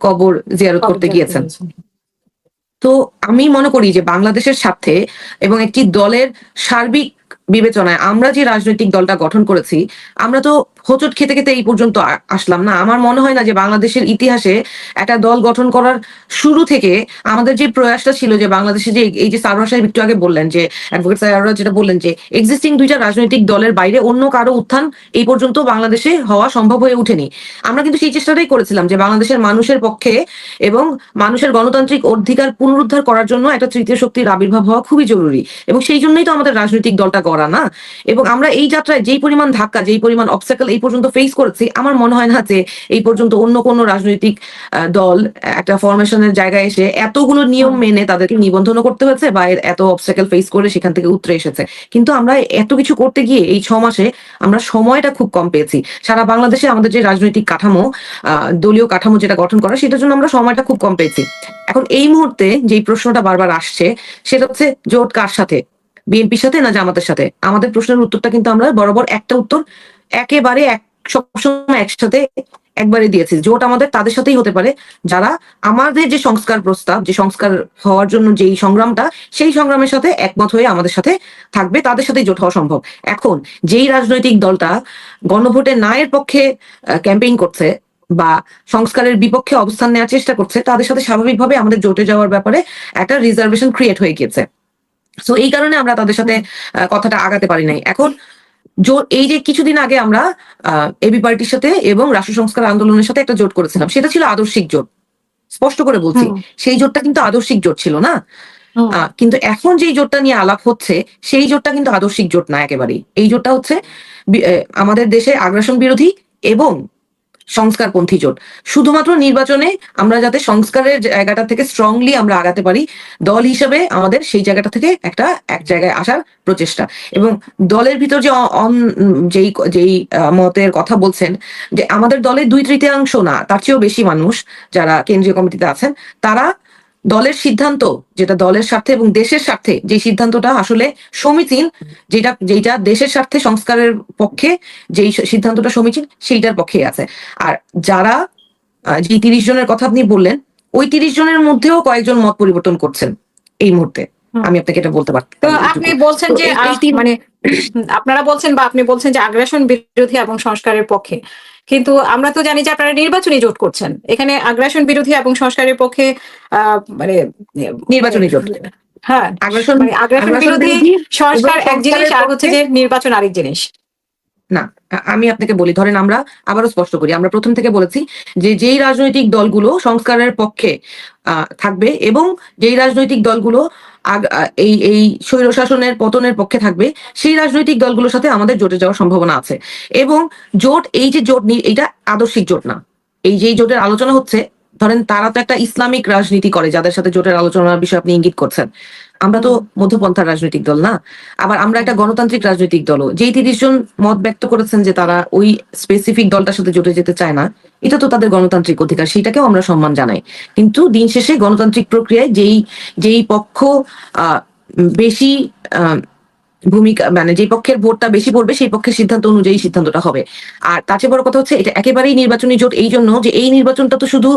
কবর জিয়ারত করতে গিয়েছেন। তো আমি মনে করি যে বাংলাদেশের স্বার্থে এবং একটি দলের সার্বিক বিবেচনায় আমরা যে রাজনৈতিক দলটা গঠন করেছি, আমরা তো হোঁচট খেতে খেতে এই পর্যন্ত আসলাম না। আমার মনে হয় না যে বাংলাদেশের ইতিহাসে একটা দল গঠন করার শুরু থেকে আমাদের যে প্রয়াসটা ছিল যে বাংলাদেশে যে এই যে সারোয়ার সাহেব একটু আগে বললেন, যে অ্যাডভোকেট সারোয়ার যেটা বললেন যে এক্সিস্টিং দুইটা রাজনৈতিক দলের বাইরে অন্য কারো উত্থান এই পর্যন্ত বাংলাদেশে হওয়া সম্ভব হয়ে ওঠেনি। আমরা কিন্তু সেই চেষ্টাটাই করেছিলাম যে বাংলাদেশের মানুষের পক্ষে এবং মানুষের গণতান্ত্রিক অধিকার পুনরুদ্ধার করার জন্য একটা তৃতীয় শক্তির আবির্ভাব হওয়া খুবই জরুরি, এবং সেই জন্যই তো আমাদের রাজনৈতিক দলটা গড়া না। এবং আমরা এই যাত্রায় যেই পরিমাণ ধাক্কা, যেই পরিমাণ অবস্টাকল এই পর্যন্ত ফেস করেছি, আমার মনে হয় না যে এই পর্যন্ত অন্য কোনো রাজনৈতিক দল একটা ফরমেশনের জায়গায় এসে এতগুলো নিয়ম মেনে তাদেরকে নিবন্ধন করতে হয়েছে বা এত অবস্টাকল ফেস করে সেখান থেকে উতরে এসেছে। কিন্তু আমরা এত কিছু করতে গিয়ে এই 6 মাসে আমরা সময়টা খুব কম পেয়েছি। সারা বাংলাদেশে আমাদের যে রাজনৈতিক কাঠামো, দলীয় কাঠামো যেটা গঠন করা, সেটার জন্য আমরা সময়টা খুব কম পেয়েছি। এখন এই মুহূর্তে যেই প্রশ্নটা বারবার আসছে সেটা হচ্ছে জোট কার সাথে, বিএনপির সাথে না জামাতের সাথে? আমাদের প্রশ্নের উত্তরটা কিন্তু আমরা বরাবর একটা উত্তর একেবারে সবসময় একসাথে একবারে দিয়েছি। জোট আমাদের তাদের সাথেই হতে পারে যারা আমাদের যে সংস্কার প্রস্তাব, যে সংস্কার হওয়ার জন্য যেই সংগ্রামটা, সেই সংগ্রামের সাথে একমত হয়ে আমাদের সাথে থাকবে, তাদের সাথেই জোট হওয়া সম্ভব। এখন যেই রাজনৈতিক দলটা গণভোটে না এর পক্ষে ক্যাম্পেইন করছে বা সংস্কারের বিপক্ষে অবস্থান নেওয়ার চেষ্টা করছে, তাদের সাথে স্বাভাবিকভাবে আমাদের জোটে যাওয়ার ব্যাপারে একটা রিজার্ভেশন ক্রিয়েট হয়ে গিয়েছে। সো এই কারণে আমরা তাদের সাথে কথাটা আগাতে পারি নাই। এখন এই যে কিছুদিন আগে আমরা এবি পার্টির সাথে এবং রাষ্ট্র সংস্কার আন্দোলনের সাথে একটা জোট করেছিলাম, সেটা ছিল আদর্শিক জোট। স্পষ্ট করে বলছি, সেই জোটটা কিন্তু আদর্শিক জোট ছিল না। কিন্তু এখন যেই জোটটা নিয়ে আলাপ হচ্ছে সেই জোটটা কিন্তু আদর্শিক জোট না একেবারেই। এই জোটটা হচ্ছে আমাদের দেশে আগ্রাসন বিরোধী এবং সংস্কারপন্থী জোট। শুধুমাত্র নির্বাচনে আমরা যাতে সংস্কারের জায়গাটা থেকে স্ট্রংলি আমরা আগাতে পারি, দল হিসেবে আমাদের সেই জায়গাটা থেকে এক জায়গায় আসার প্রচেষ্টা। এবং দলের ভিতর যে যেই মতের কথা বলছেন, যে আমাদের দলের 2/3 না তার চেয়েও বেশি মানুষ যারা কেন্দ্রীয় কমিটিতে আছেন, তারা দলের সিদ্ধান্ত, যেটা দলের স্বার্থে এবং দেশের স্বার্থে, যে সিদ্ধান্তটা আসলে সমীচীন, যেটা দেশের স্বার্থে সংস্কারের পক্ষে, যেই সিদ্ধান্তটা সমীচীন সেইটার পক্ষে আছে। আর যারা যে 30 জনের কথা আপনি বললেন, ওই 30 জনের মধ্যেও কয়েকজন মত পরিবর্তন করছেন এই মুহূর্তে, আমি আপনাকে এটা বলতে পারতাম। তো আপনি বলছেন যে মানে আপনারা বলছেন বা আপনি বলছেন যে আগ্রাসন বিরোধী এবং সংস্কারের পক্ষে, কিন্তু আমরা তো জানি যে আপনারা নির্বাচনী জোট করছেন। এখানে আগ্রাসন বিরোধী এবং সংস্কারের পক্ষে মানে নির্বাচনী জোট, হ্যাঁ, আগ্রাসন বিরোধী সংস্কার এক জিনিস, আর হচ্ছে যে নির্বাচন আরেক জিনিস। না, আমি আপনাকে বলি, ধরেন আমরা আবারও স্পষ্ট করি, আমরা প্রথম থেকে বলেছি যে যেই রাজনৈতিক দলগুলো সংস্কারের পক্ষে থাকবে এবং যেই রাজনৈতিক দলগুলো এই এই স্বৈরশাসনের পতনের পক্ষে থাকবে, সেই রাজনৈতিক দলগুলোর সাথে আমাদের জোটে যাওয়ার সম্ভাবনা আছে। এবং জোট, এই যে জোট, এইটা আদর্শিক জোট না। এই যে জোটের আলোচনা হচ্ছে, ধরেন তারা তো একটা ইসলামিক রাজনীতি করে, যাদের সাথে জোটের আলোচনার বিষয়ে আপনি ইঙ্গিত করছেন। আমরা তো মধ্যপন্থার রাজনৈতিক দল না। আবার আমরা একটা গণতান্ত্রিক রাজনৈতিক দলও। যেই 30 জন মত ব্যক্ত করেছেন যে তারা ওই স্পেসিফিক দলটার সাথে জোটে যেতে চায় না, এটা তো তাদের গণতান্ত্রিক অধিকার, সেটাকেও আমরা সম্মান জানাই। কিন্তু দিন শেষে গণতান্ত্রিক প্রক্রিয়ায় যেই পক্ষ বেশি ভূমিকা, মানে যে পক্ষের ভোটটা বেশি পড়বে সেই পক্ষের সিদ্ধান্ত অনুযায়ী সিদ্ধান্তটা হবে। আর তার চেয়ে বড় কথা হচ্ছে, এটা একেবারেই নির্বাচনী জোট এই জন্য যে এই নির্বাচনটা তো শুধু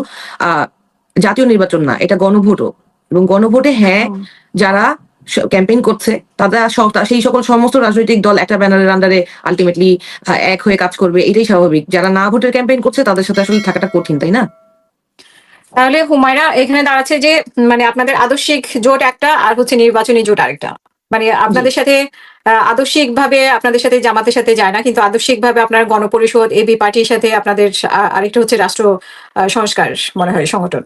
জাতীয় নির্বাচন না, এটা গণভোটও। এবং গণভোটে যারা ক্যাম্পেইন করছে তারা সেই সকল সমস্ত রাজনৈতিক দল একটা ব্যানারের আন্ডারে আলটিমেটলি এক হয়ে কাজ করবে, এটাই স্বাভাবিক। যারা না ভোটের ক্যাম্পেইন করছে তাদের সাথে আসলে থাকাটা কঠিন, তাই না? তাহলে হুমায়রা, এখানে দাঁড়াচ্ছে যে মানে আপনাদের আদর্শিক জোট একটা আর হচ্ছে নির্বাচনী জোট আরেকটা। মানে আপনাদের সাথে আদর্শিক ভাবে আপনাদের সাথে জামাতের সাথে যায় না, কিন্তু আদর্শিক ভাবে আপনার গণপরিষদ, এবি পার্টির সাথে আপনাদের আরেকটা হচ্ছে রাষ্ট্র সংস্কার মনে হয় সংগঠন,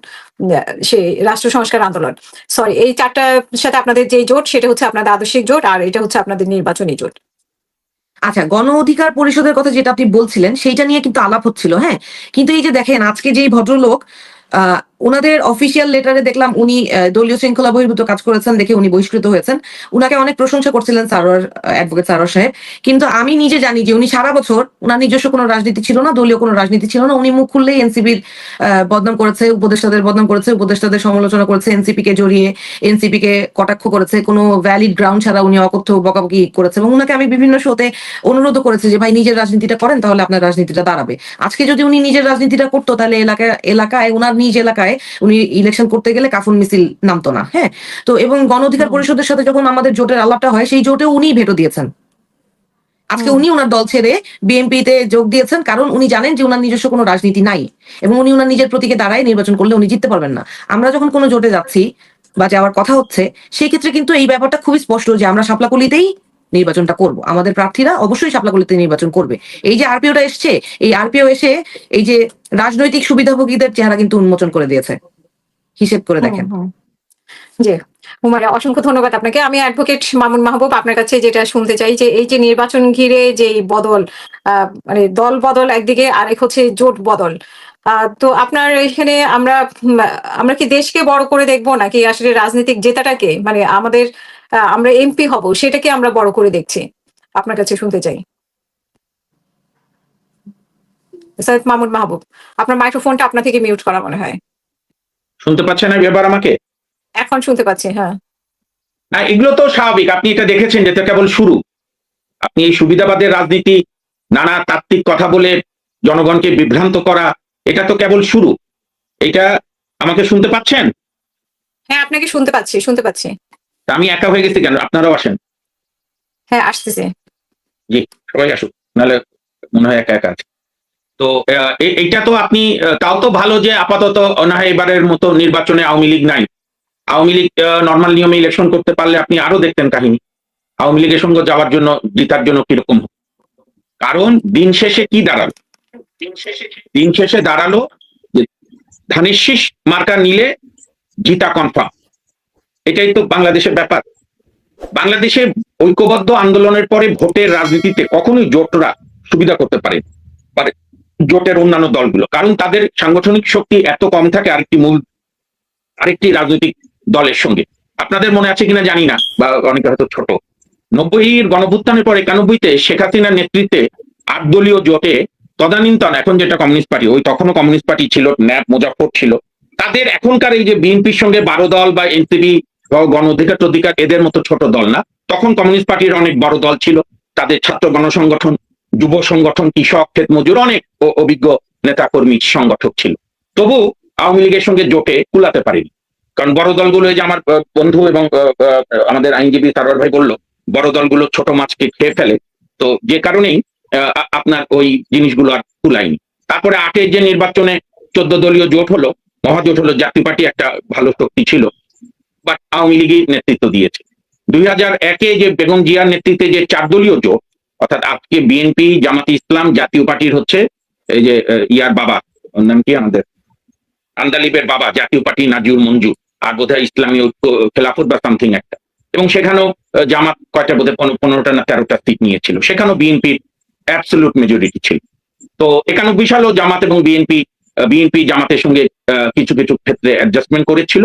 সেই রাষ্ট্র সংস্কার আন্দোলন, সরি, এই চারটার সাথে আপনাদের যে জোট সেটা হচ্ছে আপনাদের আদর্শিক জোট, আর এটা হচ্ছে আপনাদের নির্বাচনী জোট। আচ্ছা, গণ অধিকার পরিষদের কথা যেটা আপনি বলছিলেন সেইটা নিয়ে কিন্তু আলাপ হচ্ছিল, হ্যাঁ। কিন্তু এই যে দেখেন, আজকে যেই ভদ্রলোক ওনাদের অফিসিয়াল লেটারে দেখলাম উনি দলীয় শৃঙ্খলা বহির্ভূত কাজ করেছেন দেখে উনি বহিষ্কৃত হয়েছেন। উনাকে অনেক প্রশংসা করছিলেন সারোয়ার, অ্যাডভোকেট সারোয়ার সাহেব। কিন্তু আমি নিজে জানি যে উনি সারা বছর, উনার নিজস্ব কোনো রাজনীতি ছিল না, দলীয় কোনো রাজনীতি ছিল না। উনি মুখ খুললেই এনসিপির বদনাম করেছে, উপদেষ্টাদের বদনাম করেছে, উপদেষ্টাদের সমালোচনা করেছে, এনসিপি কে জড়িয়ে এনসিপি কে কটাক্ষ করেছে, কোনো ভ্যালিড গ্রাউন্ড ছাড়া উনি অকথ্য বকাবকি করেছে। এবং উনাকে আমি বিভিন্ন শোতে অনুরোধ করেছি যে ভাই নিজের রাজনীতিটা করেন, তাহলে আপনার রাজনীতিটা দাঁড়াবে। আজকে যদি উনি নিজের রাজনীতিটা করতো তাহলে এলাকায় উনার নিজ এলাকায় উনি ইলেকশন করতে গেলে কাফন মিছিল নামতো না, হ্যাঁ। তো এবং গণ অধিকার পরিষদের সাথে যখন আমাদের জোটের আলাপটা হয়, সেই জোটে উনি ভেটো দিয়েছেন। আজকে উনি ওনার দল ছেড়ে বিএনপিতে যোগ দিয়েছেন, কারণ উনি জানেন যে উনার নিজস্ব কোনো রাজনীতি নাই এবং উনি উনার নিজের প্রতীকে দাঁড়ায় নির্বাচন করলে উনি জিততে পারবেন না। আমরা যখন কোনো জোটে যাচ্ছি বা যাওয়ার কথা হচ্ছে, সেই ক্ষেত্রে কিন্তু এই ব্যাপারটা খুবই স্পষ্ট যে আমরা শাপলাকলিতেই নির্বাচনটা করব, আমাদের প্রার্থীরা অবশ্যই শাপলাকলিতে নির্বাচন করবে। এই যে আরপিওটা এসছে, এই আরপিও এসে এই যে রাজনৈতিক সুবিধাভোগীদের চেহারা কিন্তু উন্মোচন করে দিয়েছে, হিসেব করে দেখেন। জি হুমায়রা, অসংখ্য ধন্যবাদ আপনাকে। আমি অ্যাডভোকেট মামুন মাহবুব আপনার কাছে যেটা শুনতে চাই যে এই যে নির্বাচন ঘিরে যে বদল, মানে দল বদল একদিকে, আরেক হচ্ছে জোট বদল, তো আপনার এখানে আমরা কি দেশকে বড় করে দেখবো নাকি আসলে রাজনৈতিক জেতাটাকে, মানে আমরা এমপি হব সেটাকে আমরা বড় করে দেখছি? আপনার কাছে শুনতে চাই সৈয়দ মামুন মাহবুব, আপনার মাইক্রোফোনটা আপনার থেকে মিউট করা মনে হয়। শুনতে পাচ্ছেন এবার আমাকে? এখন শুনতে পাচ্ছি, হ্যাঁ। না, এগুলো তো স্বাভাবিক। আপনি এটা দেখেছেন যে এটা কেবল শুরু। আপনি এই সুবিধাবাদের রাজনীতি, নানা তাত্ত্বিক কথা বলে জনগণকে বিভ্রান্ত করা, এটা তো কেবল শুরু। এটা আমাকে শুনতে পাচ্ছেন? হ্যাঁ, আপনাকে শুনতে পাচ্ছি। তা আমি একা হয়ে গেছি কেন? আপনারাও আসেন। হ্যাঁ, আসতেছে। জি, সবাই আসুক, নাহলে মনে হয় একা একা আছে। তো এইটা তো আপনি, তাও তো ভালো যে আপাতত না হয় এবারের মতো নির্বাচনে আওয়ামী লীগ নাই। আওয়ামী লীগ নর্মাল নিয়মে ইলেকশন করতে পারলে আপনি আরো দেখতেন কাহিনী। আওয়ামী লীগের সঙ্গে যাওয়ার জন্য, জিতার জন্য কিরকম। কারণ দিন শেষে কি দাঁড়ালো? দিন শেষে দাঁড়ালো যে ধানের শীষ মার্কা নিলে জিতা কনফার্ম। এটাই তো বাংলাদেশের ব্যাপার। বাংলাদেশে ঐক্যবদ্ধ আন্দোলনের পরে ভোটের রাজনীতিতে কখনোই জোটরা সুবিধা করতে পারে জোটের অন্যান্য দলগুলো, কারণ তাদের সাংগঠনিক শক্তি এত কম থাকে আরেকটি রাজনৈতিক দলের সঙ্গে। আপনাদের মনে আছে কিনা জানি না, বা অনেকে হয়তো ছোট, 90-এর গণভুত্থানের পর 91-তে শেখ হাসিনার নেতৃত্বে 8 দলীয় জোটে তদানীন্তন, এখন যেটা কমিউনিস্ট পার্টি, ওই তখনও কমিউনিস্ট পার্টি ছিল, ন্যাপ মুজাফফর ছিল, তাদের এখনকার এই যে বিএনপির সঙ্গে 12 দল বা এনসিপি বা গণ অধিকার এদের মতো ছোট দল না। তখন কমিউনিস্ট পার্টির অনেক বড় দল ছিল, তাদের ছাত্র গণসংগঠন, যুব সংগঠন, কৃষক, ক্ষেত মজুর, অনেক অভিজ্ঞ নেতাকর্মী সংগঠক ছিল। তবু আওয়ামী লীগের সঙ্গে জোটে কুলাতে পারেনি, কারণ বড় দলগুলো, যে আমার বন্ধু এবং আমাদের আইনজীবী সারোয়ার ভাই বলল, বড় দলগুলো ছোট মাছকে খেয়ে ফেলে। তো যে কারণেই আপনার ওই জিনিসগুলো আর কুলায়নি। তারপরে 8-এর যে নির্বাচনে 14 দলীয় জোট হলো, মহাজোট হলো, জাতীয় পার্টি একটা ভালো শক্তি ছিল, বাট আওয়ামী লীগই নেতৃত্ব দিয়েছে। 2001-এ যে বেগম জিয়ার নেতৃত্বে যে 4 দলীয় জোট, অর্থাৎ আজকে বিএনপি, জামাতে ইসলাম, জাতীয় পার্টির হচ্ছে এই যে ইয়ার বাবা, ওর নাম কি আমাদের আন্দালিবের বাবা, জাতীয় পার্টি নাজিউর মঞ্জুর, আর বোধহয় ইসলামী ঐক্য খেলাফত বা সামথিং একটা। এবং সেখানেও জামাত কয়টা বোধহয় 15টা না 13টা সিট নিয়েছিল, সেখানেও বিএনপির অ্যাবসলিউট মেজরিটি ছিল। তো 91 সালেও জামাত এবং বিএনপি জামাতের সঙ্গে কিছু কিছু ক্ষেত্রে অ্যাডজাস্টমেন্ট করেছিল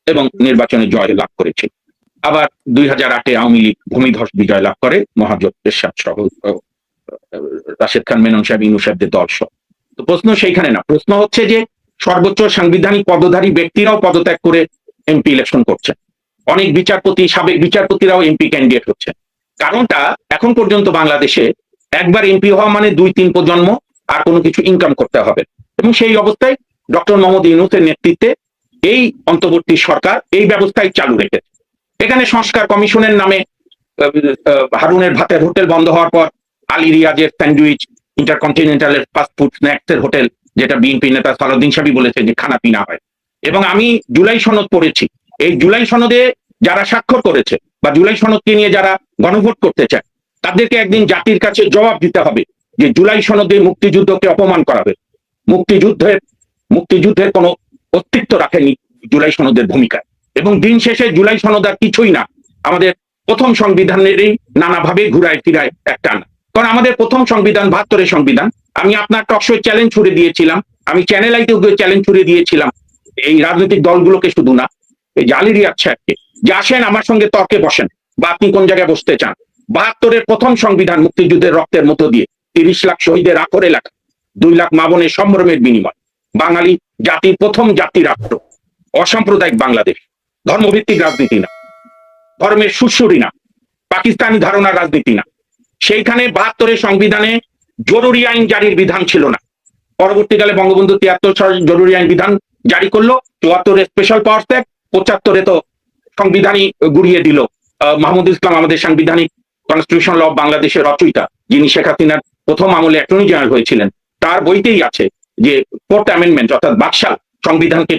এবং নির্বাচনে জয় লাভ করেছিল। আবার 2008-এ আওয়ামী লীগ ভূমিধস বিজয় লাভ করে মহাজোট এরশাদ সহ, রাশেদ খান মেনন সাহেব, ইনু সাহেবদের দল সহ। তো প্রশ্ন সেইখানে না, প্রশ্ন হচ্ছে যে সর্বোচ্চ সাংবিধানিক পদধারী ব্যক্তিরাও পদত্যাগ করে এমপি ইলেকশন করছেন, অনেক বিচারপতি, সাবেক বিচারপতিরাও এমপি ক্যান্ডিডেট হচ্ছেন। কারণটা এখন পর্যন্ত বাংলাদেশে একবার এমপি হওয়া মানে 2-3 প্রজন্ম আর কোনো কিছু ইনকাম করতে হবে। এবং সেই অবস্থায় ডক্টর মোহাম্মদ ইউনূসের নেতৃত্বে এই অন্তর্বর্তী সরকার এই ব্যবস্থায় চালু রেখেছে। এখানে সংস্কার কমিশনের নামে হারুনের ভাতের হোটেল বন্ধ হওয়ার পর আলী রিয়াজের স্যান্ডউইচ, ইন্টারকন্টিনেন্টালের ফাস্টফুড স্ন্যাক্সের হোটেল, যেটা বিএনপি নেতা সালাউদ্দিন সাহেব বলেছে যে খানা পিনা হয়। এবং আমি জুলাই সনদ পড়েছি, এই জুলাই সনদে যারা স্বাক্ষর করেছে বা জুলাই সনদকে নিয়ে যারা গণভোট করতে চায় তাদেরকে একদিন জাতির কাছে জবাব দিতে হবে যে জুলাই সনদে মুক্তিযুদ্ধকে অপমান করা হবে। মুক্তিযুদ্ধের কোনো অস্তিত্ব রাখেনি জুলাই সনদের ভূমিকায়। এবং দিন শেষে জুলাই সনদ আর কিছুই না, আমাদের প্রথম সংবিধানেরই নানাভাবে ঘুরায় ফিরায় একটা না। কারণ আমাদের প্রথম সংবিধান 72-এর সংবিধান। আমি আপনার টকশোয় চ্যালেঞ্জ ছুড়ে দিয়েছিলাম, আমি চ্যানেল আইতেও চ্যালেঞ্জ ছুড়ে দিয়েছিলাম এই রাজনৈতিক দলগুলোকে, শুধু না এই আলী রিয়াজ সাহেবকে, যে আসেন আমার সঙ্গে তর্কে বসেন, বা আপনি কোন জায়গায় বসতে চান। 72-এর প্রথম সংবিধান মুক্তিযুদ্ধের রক্তের মধ্য দিয়ে 30 লাখ শহীদের আখরে লেখা, 2 লাখ মা বোনের সম্ভ্রমের বিনিময়, বাঙালি জাতির প্রথম জাতি রাষ্ট্র, অসাম্প্রদায়িক বাংলাদেশ, ধর্মভিত্তিক রাজনীতি না, ধর্মের সুরসুরি না, পাকিস্তানি ধারণার রাজনীতি না। সেইখানে 72-এর সংবিধানে জরুরি আইন জারির বিধান ছিল না। পরবর্তীকালে বঙ্গবন্ধু 73 সালে জরুরি আইন বিধান জারি করলো, 74-এ স্পেশাল পাওয়ার অ্যাক্ট, 75-এ তো সংবিধানই গুড়িয়ে দিল মাহমুদ ইসলাম, আমাদের সাংবিধানিক কনস্টিটিউশন ল বাংলাদেশের রচয়িতা, যিনি শেখ হাসিনার প্রথম আমলে অ্যাটর্নি জেনারেল হয়েছিলেন। তার বইতেই আছে যে 4th অ্যামেন্ডমেন্ট অর্থাৎ বাকশাল সংবিধানকে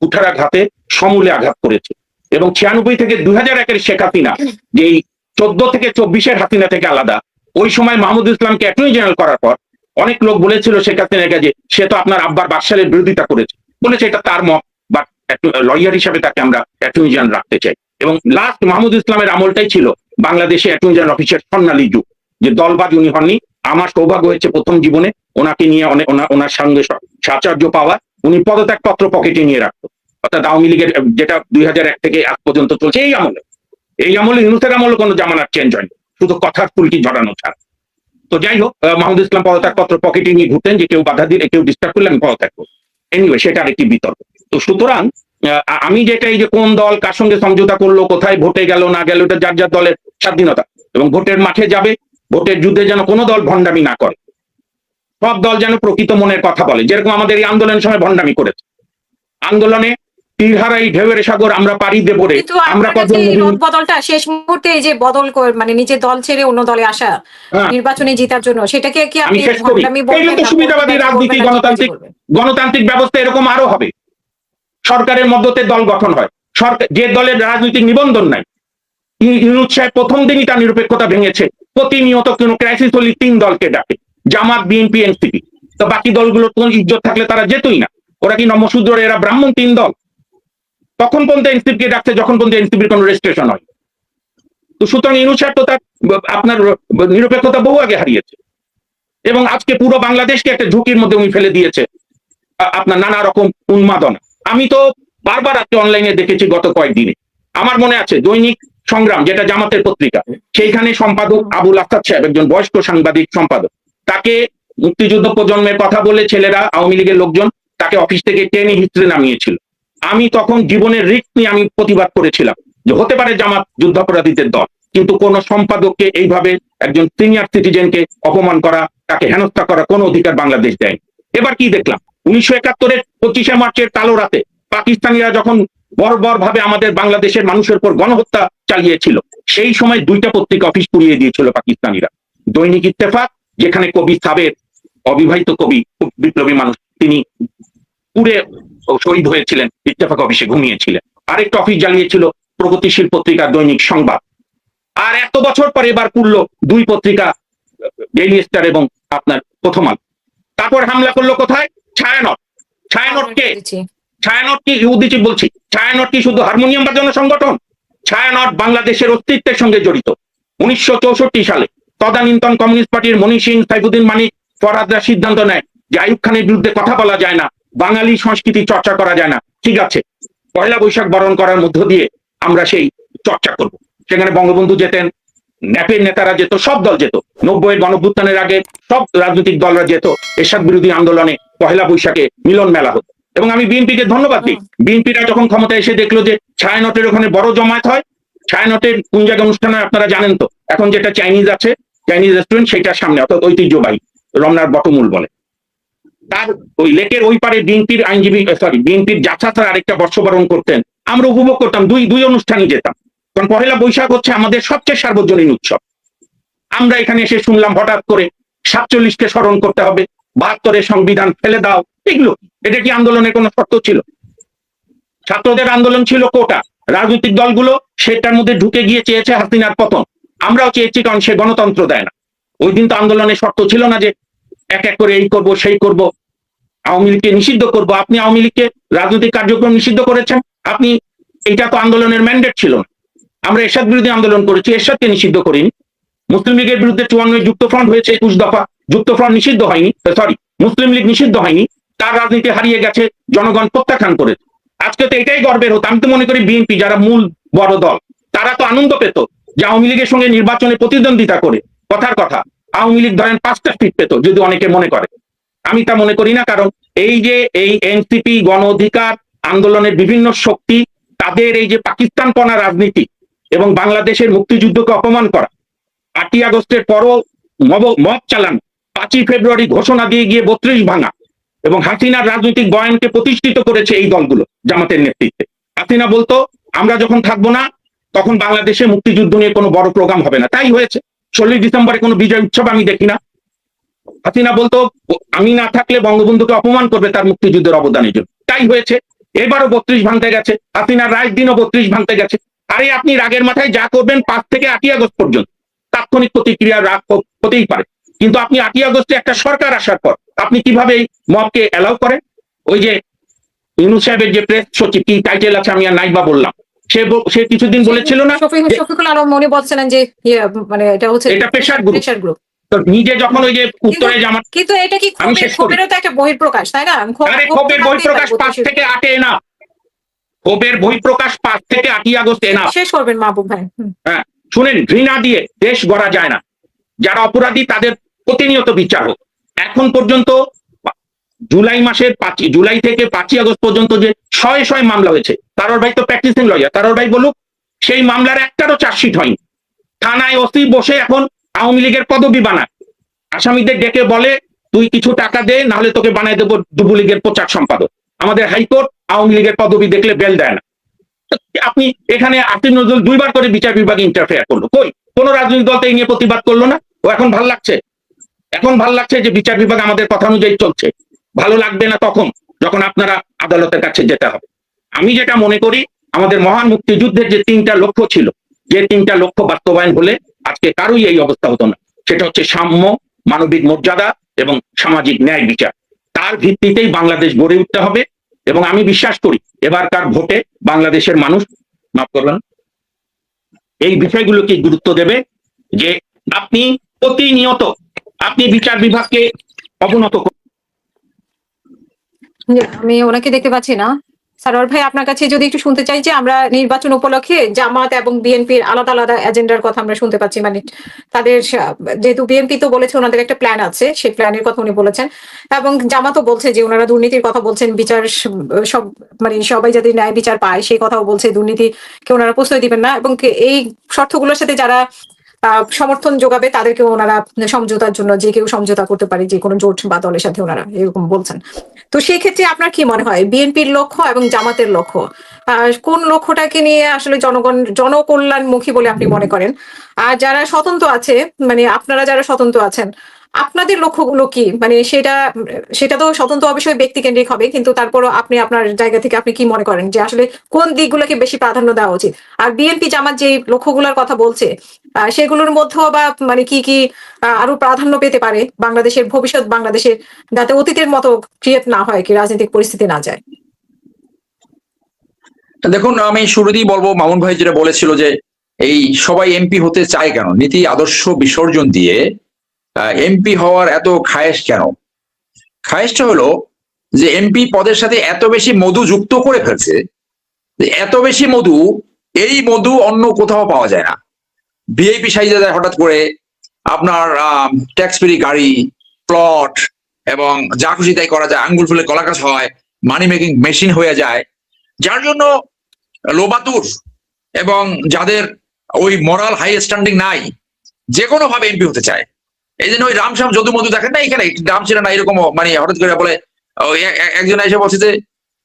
কুঠারাঘাতে সমূলে আঘাত করেছে। এবং 96 থেকে 2001-এর শেখ হাসিনা, যে 14 থেকে 24-এর হাসিনা থেকে আলাদা, ওই সময় মাহমুদ ইসলামকে অ্যাটর্নি জেনারেল করার পর অনেক লোক বলেছিল শেখ হাসিনার কাছে সে তো আপনার আব্বার বাকশালের বিরোধিতা করেছে, বলেছে এটা তার মত, বাট লয়ার হিসাবে তাকে আমরা অ্যাটর্নি জেনারেল রাখতে চাই। এবং লাস্ট মাহমুদ ইসলামের আমলটাই ছিল বাংলাদেশে অ্যাটর্নি জেনারেল অফিসের স্বর্ণালী যুগ, যে দলবাজ উনি হননি। আমার সৌভাগ্য হয়েছে প্রথম জীবনে ওনাকে নিয়ে ওনার সঙ্গে সাহচর্য পাওয়া। উনি পদত্যাগ পত্র পকেটে নিয়ে রাখতো, অর্থাৎ আওয়ামী লীগের যেটা 2001 থেকে আজ পর্যন্ত চলছে, এই আমলে ইউনূসের আমলে কোনো জামানার চেঞ্জ হয়নি, শুধু কথার ফুলকি ঝরানো ছাড়া। তো যাই হোক, মাহমুদ ইসলাম পদত্যাগ পত্র পকেটে নিয়ে ঘুরতেন, যে কেউ বাধা দিলে, কেউ ডিস্টার্ব করলে আমি পদত্যাগ করবো। এনিওয়ে, সেটা আরেকটি বিতর্ক। তো সুতরাং আমি যেটা, এই যে কোন দল কার সঙ্গে সমঝোতা করলো, কোথায় ভোটে গেল না গেল, এটা যার যার দলের স্বাধীনতা। এবং ভোটের মাঠে যাবে, ভোটের যুদ্ধে যেন কোনো দল ভণ্ডামি না করে, সব দল যেন প্রকৃত মনের কথা বলে। যেরকম আমাদের এই আন্দোলনের সময় ভণ্ডামি করেছে, আন্দোলনে তীরহারাই ঢেউয়ের সাগর আমরা পাড়ি দেব রে, আমরা বদলটা শেষ মুহূর্তে এই যে বদল মানে নিজের দল ছেড়ে অন্য দলে আসা নির্বাচনে জেতার জন্য, সেটাকে কি আপনি ভণ্ডামি বলবেন? তো সুবিধাবাদী রাজনীতি, গণতান্ত্রিক ব্যবস্থা এরকম আরো হবে। সরকারের মধ্যে দল গঠন হয়, সরকার যে দলের রাজনৈতিক নিবন্ধন নাই, ইউনূস সাহেব প্রথম দিনই তার নিরপেক্ষতা ভেঙেছে। প্রতিনিয়ত কোনো ক্রাইসিস হলে 3 দলকে ডাকে, জামাত, বিএনপি, এনসিপি। তো বাকি দলগুলোর কোন ইজ্জত থাকলে তারা যেতই না। ওরা কি নমশূদ্র, এরা ব্রাহ্মণ 3 দল? তখন পর্যন্ত এনসিপিকে ডাকছে যখন পর্যন্ত এনসিপির কোনো রেজিস্ট্রেশন হয়। তো সুতরাং ইউনূস সাহেব তো তার আপনার নিরপেক্ষতা বহু আগে হারিয়েছে, এবং আজকে পুরো বাংলাদেশকে একটা ঝুঁকির মধ্যে উনি ফেলে দিয়েছে আপনার নানা রকম উন্মাদনা। আমি তো বারবার আজকে অনলাইনে দেখেছি গত কয়েকদিনে, আমার মনে আছে দৈনিক সংগ্রাম, যেটা জামাতের পত্রিকা, সেইখানে সম্পাদক আবুল আসাদ সাহেব, একজন বয়স্ক সাংবাদিক সম্পাদক, তাকে মুক্তিযুদ্ধ প্রজন্মের কথা বলে ছেলেরা, আওয়ামী লীগের লোকজন তাকে অফিস থেকে টেনে হিস্ট্রি নামিয়েছিল। আমি তখন জীবনের রিস্ক নিয়ে আমি প্রতিবাদ করেছিলাম যে হতে পারে জামাত যুদ্ধাপরাধীদের দল, কিন্তু কোন সম্পাদককে এইভাবে একজন সিনিয়র সিটিজেনকে অপমান করা, তাকে হেনস্থা করা কোনো অধিকার বাংলাদেশ দেয়নি। এবার কি দেখলাম, 1971-এর 25শে মার্চের কালো রাতে পাকিস্তানিরা যখন বর্বর ভাবে আমাদের বাংলাদেশের মানুষের উপর গণহত্যা চালিয়েছিল, সেই সময় 2টা পত্রিকা অফিস পুড়িয়ে দিয়েছিল পাকিস্তানিরা। দৈনিক ইত্তেফাক, যেখানে কবি সাবের, অবিবাহিত কবি, বিপ্লবী মানুষ, তিনি পুড়ে শহীদ হয়েছিলেন, ইত্তেফাক অফিসে ঘুমিয়েছিলেন। আরেকটা অফিস জ্বালিয়েছিল প্রগতিশীল পত্রিকা দৈনিক সংবাদ। আর এত বছর পরে এবার পুড়লো 2 পত্রিকা, ডেইলি স্টার এবং আপনার প্রথম আলো। তারপর হামলা করলো কোথায়? ছায়ানট। ছায়ানট কে? ছায়ানট কি ইহুদি বলছি? ছায়ানট কি শুধু হারমোনিয়াম বাজানো সংগঠন? ছায়ানট বাংলাদেশের অস্তিত্বের সঙ্গে জড়িত। 1964 সালে তদানীন্তন কমিউনিস্ট পার্টির মনি সিং, সাইফুদ্দিন মানিক, ফরহাদরা সিদ্ধান্ত নেয় যে আইয়ুব খানের বিরুদ্ধে কথা বলা যায় না, বাঙালি সংস্কৃতি চর্চা করা যায় না। ঠিক আছে, পয়লা বৈশাখ বরণ করার মধ্য দিয়ে আমরা সেই চর্চা করব। সেখানে বঙ্গবন্ধু যেতেন, ন্যাপের নেতারা যেত, সব দল যেত। 90-এর গণঅভ্যুত্থানের আগে সব রাজনৈতিক দলরা যেত। এরশাদ বিরোধী আন্দোলনে পয়লা বৈশাখে মিলন মেলা হতো। এবং আমি বিএনপিকে ধন্যবাদ দিই, বিএনপিরা যখন ক্ষমতায় এসে দেখলো যে ছায়ানটের ওখানে বড় জমায়েত হয়। ছায়ানটের কোন জায়গায় অনুষ্ঠান হয় আপনারা জানেন তো, এখন যেটা চাইনিজ আছে, চাইনিজ রেস্টুরেন্ট, সেইটার সামনে, অর্থাৎ ঐতিহ্যবাহী রমনার বটমূল বলে। তার ওই লেকের ওই পারে বিএনপির আইনজীবী, বিএনপির জাথা স্যার আরেকটা বর্ষবরণ করতেন। আমরা উপভোগ করতাম, দুই অনুষ্ঠানই যেতাম। কারণ পহেলা বৈশাখ হচ্ছে আমাদের সবচেয়ে সার্বজনীন উৎসব। আমরা এখানে এসে শুনলাম হঠাৎ করে 47-কে স্মরণ করতে হবে, 72-এর সংবিধান ফেলে দাও। এগুলো এটা কি আন্দোলনের কোনো শর্ত ছিল? ছাত্রদের আন্দোলন ছিল কোটা, রাজনৈতিক দলগুলো সেটার মধ্যে ঢুকে গিয়ে চেয়েছে হাসিনার পতন। আমরাও চেয়েছি, কারণ সে গণতন্ত্র দেয় না। ওই দিন তো আন্দোলনের শর্ত ছিল না যে এক এক করে এই করব সেই করব, আওয়ামী লীগকে নিষিদ্ধ করব। আপনি আওয়ামী লীগকে রাজনৈতিক কার্যক্রম নিষিদ্ধ করেছেন, আপনি, এটা তো আন্দোলনের ম্যান্ডেট ছিল না। আমরা এরশাদ বিরোধী আন্দোলন করেছি, এরশাদকে নিষিদ্ধ করিনি। মুসলিম লীগের বিরুদ্ধে 54 যুক্তফ্রন্ট হয়েছে, 21 দফা, যুক্তফ্রন্ট নিষিদ্ধ হয়নি, মুসলিম লীগ নিষিদ্ধ হয়নি। তার রাজনীতি হারিয়ে গেছে, জনগণ প্রত্যাখ্যান করেছে। আজকে তো এটাই গর্বের হতো। আমি তো মনে করি বিএনপি, যারা মূল বড় দল, তারা তো আনন্দ পেত যে আওয়ামী লীগের সঙ্গে নির্বাচনে প্রতিদ্বন্দ্বিতা করে, কথার কথা আওয়ামী লীগ ধরেন 5টা সিট পেত, যদি অনেকে মনে করে। আমি তা মনে করি না, কারণ এই যে এই এনসিপি, গণ অধিকার আন্দোলনের বিভিন্ন শক্তি, তাদের এই যে পাকিস্তানপনা রাজনীতি এবং বাংলাদেশের মুক্তিযুদ্ধকে অপমান করা, 8ই আগস্টের পরও মব চালানো, 5ই ফেব্রুয়ারি ঘোষণা দিয়ে গিয়ে 32 ভাঙা, এবং হাসিনার রাজনৈতিক বয়ানকে প্রতিষ্ঠিত করেছে এই দলগুলো জামাতের নেতৃত্বে। হাসিনা বলতো আমরা যখন থাকবো না তখন বাংলাদেশে মুক্তিযুদ্ধ নিয়ে কোনো বড় প্রোগ্রাম হবে না। তাই হয়েছে। 16 ডিসেম্বরে কোনো বিজয় উৎসব আমি দেখি না। হাসিনা বলতো আমি না থাকলে বঙ্গবন্ধুকে অপমান করবে তার মুক্তিযুদ্ধের অবদানের জন্য। তাই হয়েছে। এবারও 32 ভাঙতে গেছে, হাসিনার রায়ের দিনও 32 ভাঙতে গেছে। আরে আপনি রাগের মাথায় যা করবেন 5 থেকে 8ই আগস্ট পর্যন্ত তাৎক্ষণিক প্রতিক্রিয়া রাগ হতেই পারে, কিন্তু আপনি 8ই আগস্টে একটা সরকার আসার পর আপনি কিভাবে এই মবকে অ্যালাউ করেন? ওই যে ইউনূস সাহেবের যে প্রেস সচিব, কি টাইটেল আছে আমি আর নাইবা বললাম, সে কিছুদিন বলেছিল না, শফিকুল আলম মনে বলছিলেন যে মানে এটা হচ্ছে এটা প্রেশার গ্রুপ। তো নিজে যখন ওই যে উত্তরে জামাত, কিন্তু এটা কি আমি শেষ করি, ক্ষোভেরও তো একটা বহিঃপ্রকাশ, তাই না? আরে ক্ষোভের বহিঃপ্রকাশ 5 থেকে 8 না, ক্ষোভের বহিঃপ্রকাশ 5 থেকে 8ই আগস্ট না। শেষ করবেন মাহবুব ভাই। হ্যাঁ শুনেন, ঘৃণা দিয়ে দেশ গড়া যায় না। যারা অপরাধী তাদের প্রতিনিয়ত বিচার হোক। এখন পর্যন্ত জুলাই থেকে 5ই আগস্ট পর্যন্ত যে শয়ে মামলা হয়েছে, তারর ভাই তো প্র্যাকটিসিং লয়ার, তারর ভাই বলুক সেই মামলার একটারও চার্জশিট হয়নি। থানায় ওসি বসে এখন আওয়ামী লীগের পদবি বানায়, আসামিদের ডেকে বলে তুই কিছু টাকা দে, নাহলে তোকে বানায় দেবো যুবলীগের প্রচার সম্পাদক। আমাদের হাইকোর্ট আওয়ামী লীগের পদবি দেখলে বেল দেয় না। আপনি এখানে আসিফ নজরুল 2বার করে বিচার বিভাগে ইন্টারফেয়ার করলো, কই কোন রাজনৈতিক দল তো এই নিয়ে প্রতিবাদ করলো না। ও এখন ভাল লাগছে যে বিচার বিভাগ আমাদের কথা অনুযায়ী চলছে। ভালো লাগবে না তখন যখন আপনারা আদালতের কাছে যেতে হবে। আমি যেটা মনে করি, আমাদের মহান মুক্তিযুদ্ধের যে 3টা লক্ষ্য ছিল, যে 3টা লক্ষ্য বাস্তবায়ন হলে আজকে কারোই এই অবস্থা হতো না। সেটা হচ্ছে সাম্য, মানবিক মর্যাদা এবং সামাজিক ন্যায় বিচার। তার ভিত্তিতেই বাংলাদেশ গড়ে উঠতে হবে। এবং আমি বিশ্বাস করি এবারকার ভোটে বাংলাদেশের মানুষ, মাফ করবেন, এই বিষয়গুলোকে গুরুত্ব দেবে, যে আপনি প্রতিনিয়ত আপনি বিচার বিভাগকে অবনত। আমি ওনাকে দেখতে পাচ্ছি না। সারোয়ার ভাই, আপনার কাছে যদি একটু শুনতে চাই যে আমরা নির্বাচন উপলক্ষে জামাত এবং বিএনপির আলাদা আলাদা এজেন্ডার কথা আমরা শুনতে পাচ্ছি। মানে তাদের, যেহেতু বিএনপি তো বলেছে ওনাদের একটা প্ল্যান আছে, সেই প্ল্যানের কথা উনি বলেছেন, এবং জামাতও বলছে যে ওনারা দুর্নীতির কথা বলছেন, বিচার সব মানে সবাই যাতে ন্যায় বিচার পায় সেই কথাও বলছে, দুর্নীতিকে ওনারা প্রশ্রয় দিবেন না, এবং এই শর্তগুলোর সাথে যারা সমর্থন যোগাবে তাদেরকে ওনারা সমঝোতার জন্য, যে কেউ সমঝোতা করতে পারে, যে কোনো জোট বা দলের সাথে ওনারা এরকম বলছেন। তো সেই ক্ষেত্রে আপনার কি মনে হয় বিএনপির লক্ষ্য এবং জামাতের লক্ষ্য কোন লক্ষ্যটাকে নিয়ে আসলে জনকল্যাণমুখী বলে আপনি মনে করেন? আর যারা স্বতন্ত্র আছে, মানে আপনারা যারা স্বতন্ত্র আছেন, আপনাদের লক্ষ্যগুলো কি, মানে সেটা তো স্বতন্ত্র অবশ্যই ব্যক্তিকেন্দ্রিক হবে, কিন্তু তারপরও আপনি আপনার জায়গা থেকে আপনি কি মনে করেন যে আসলে কোন দিকগুলোকে বেশি প্রাধান্য দেওয়া উচিত? আর বিএনপি জামাত যে লক্ষ্যগুলোর কথা বলছে সেগুলোর মধ্যেও বা মানে কি কি আরো প্রাধান্য পেতে পারে বাংলাদেশের ভবিষ্যৎ, বাংলাদেশের যাতে অতীতের মতো ক্রিয়েট না হয়, কি রাজনৈতিক পরিস্থিতি না যায়? দেখুন, আমি শুরুতেই বলবো, মামুন ভাই যেটা বলেছিল যে এই সবাই এমপি হতে চায় কেন, নীতি আদর্শ বিসর্জন দিয়ে এমপি হওয়ার এত খায়েশ কেন? খায়েশটা হলো যে এমপি পদের সাথে এত বেশি মধু যুক্ত করে ফেলছে, যে এত বেশি মধু, এই মধু অন্য কোথাও পাওয়া যায় না। ভিআইপি সাইজে যায় হঠাৎ করে, আপনার ট্যাক্স ফ্রি গাড়ি, প্লট, এবং যা খুশি তাই করা যায়, আঙ্গুল ফুলে কলা গাছ হয়, মানি মেকিং মেশিন হয়ে যায়, যার জন্য লোবাতুর এবং যাদের ওই মরাল হাই স্ট্যান্ডিং নাই, যে কোনো ভাবে এমপি হতে চায়। এই জন্য ওই রামশ্যাম যদু মধু দেখেন না, এখানে রাম ছিল না এরকম, মানে হঠাৎ করে বলে একজন এসে বলছে যে